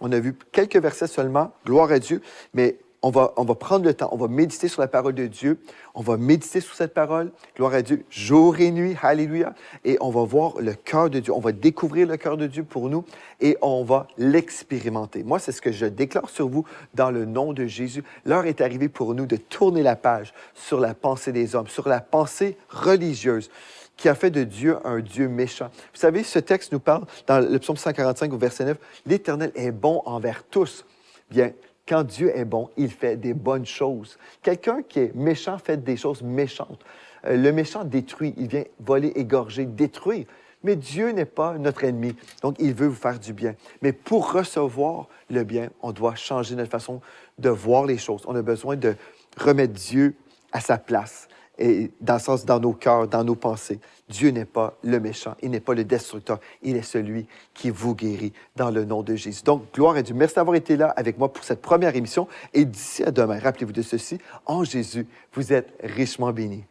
Speaker 2: On a vu quelques versets seulement, gloire à Dieu, mais on va prendre le temps, on va méditer sur la parole de Dieu, on va méditer sur cette parole, gloire à Dieu, jour et nuit, alléluia, et on va voir le cœur de Dieu, on va découvrir le cœur de Dieu pour nous et on va l'expérimenter. Moi, c'est ce que je déclare sur vous dans le nom de Jésus. L'heure est arrivée pour nous de tourner la page sur la pensée des hommes, sur la pensée religieuse qui a fait de Dieu un Dieu méchant. Vous savez, ce texte nous parle, dans le psaume 145 au verset 9, « L'Éternel est bon envers tous ». Bien, quand Dieu est bon, il fait des bonnes choses. Quelqu'un qui est méchant fait des choses méchantes. Le méchant détruit, il vient voler, égorger, détruire. Mais Dieu n'est pas notre ennemi, donc il veut vous faire du bien. Mais pour recevoir le bien, on doit changer notre façon de voir les choses. On a besoin de remettre Dieu à sa place, et dans le sens, dans nos cœurs, dans nos pensées. Dieu n'est pas le méchant, il n'est pas le destructeur, il est celui qui vous guérit dans le nom de Jésus. Donc, gloire à Dieu. Merci d'avoir été là avec moi pour cette première émission. Et d'ici à demain, rappelez-vous de ceci, en Jésus, vous êtes richement bénis.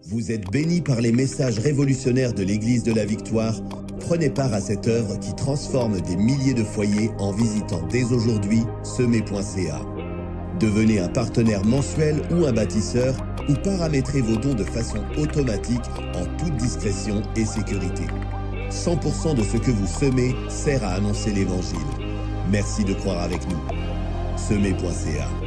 Speaker 6: Vous êtes bénis par les messages révolutionnaires de l'Église de la Victoire. Prenez part à cette œuvre qui transforme des milliers de foyers en visitant dès aujourd'hui semer.ca. Devenez un partenaire mensuel ou un bâtisseur ou paramétrez vos dons de façon automatique en toute discrétion et sécurité. 100% de ce que vous semez sert à annoncer l'Évangile. Merci de croire avec nous. Semer.ca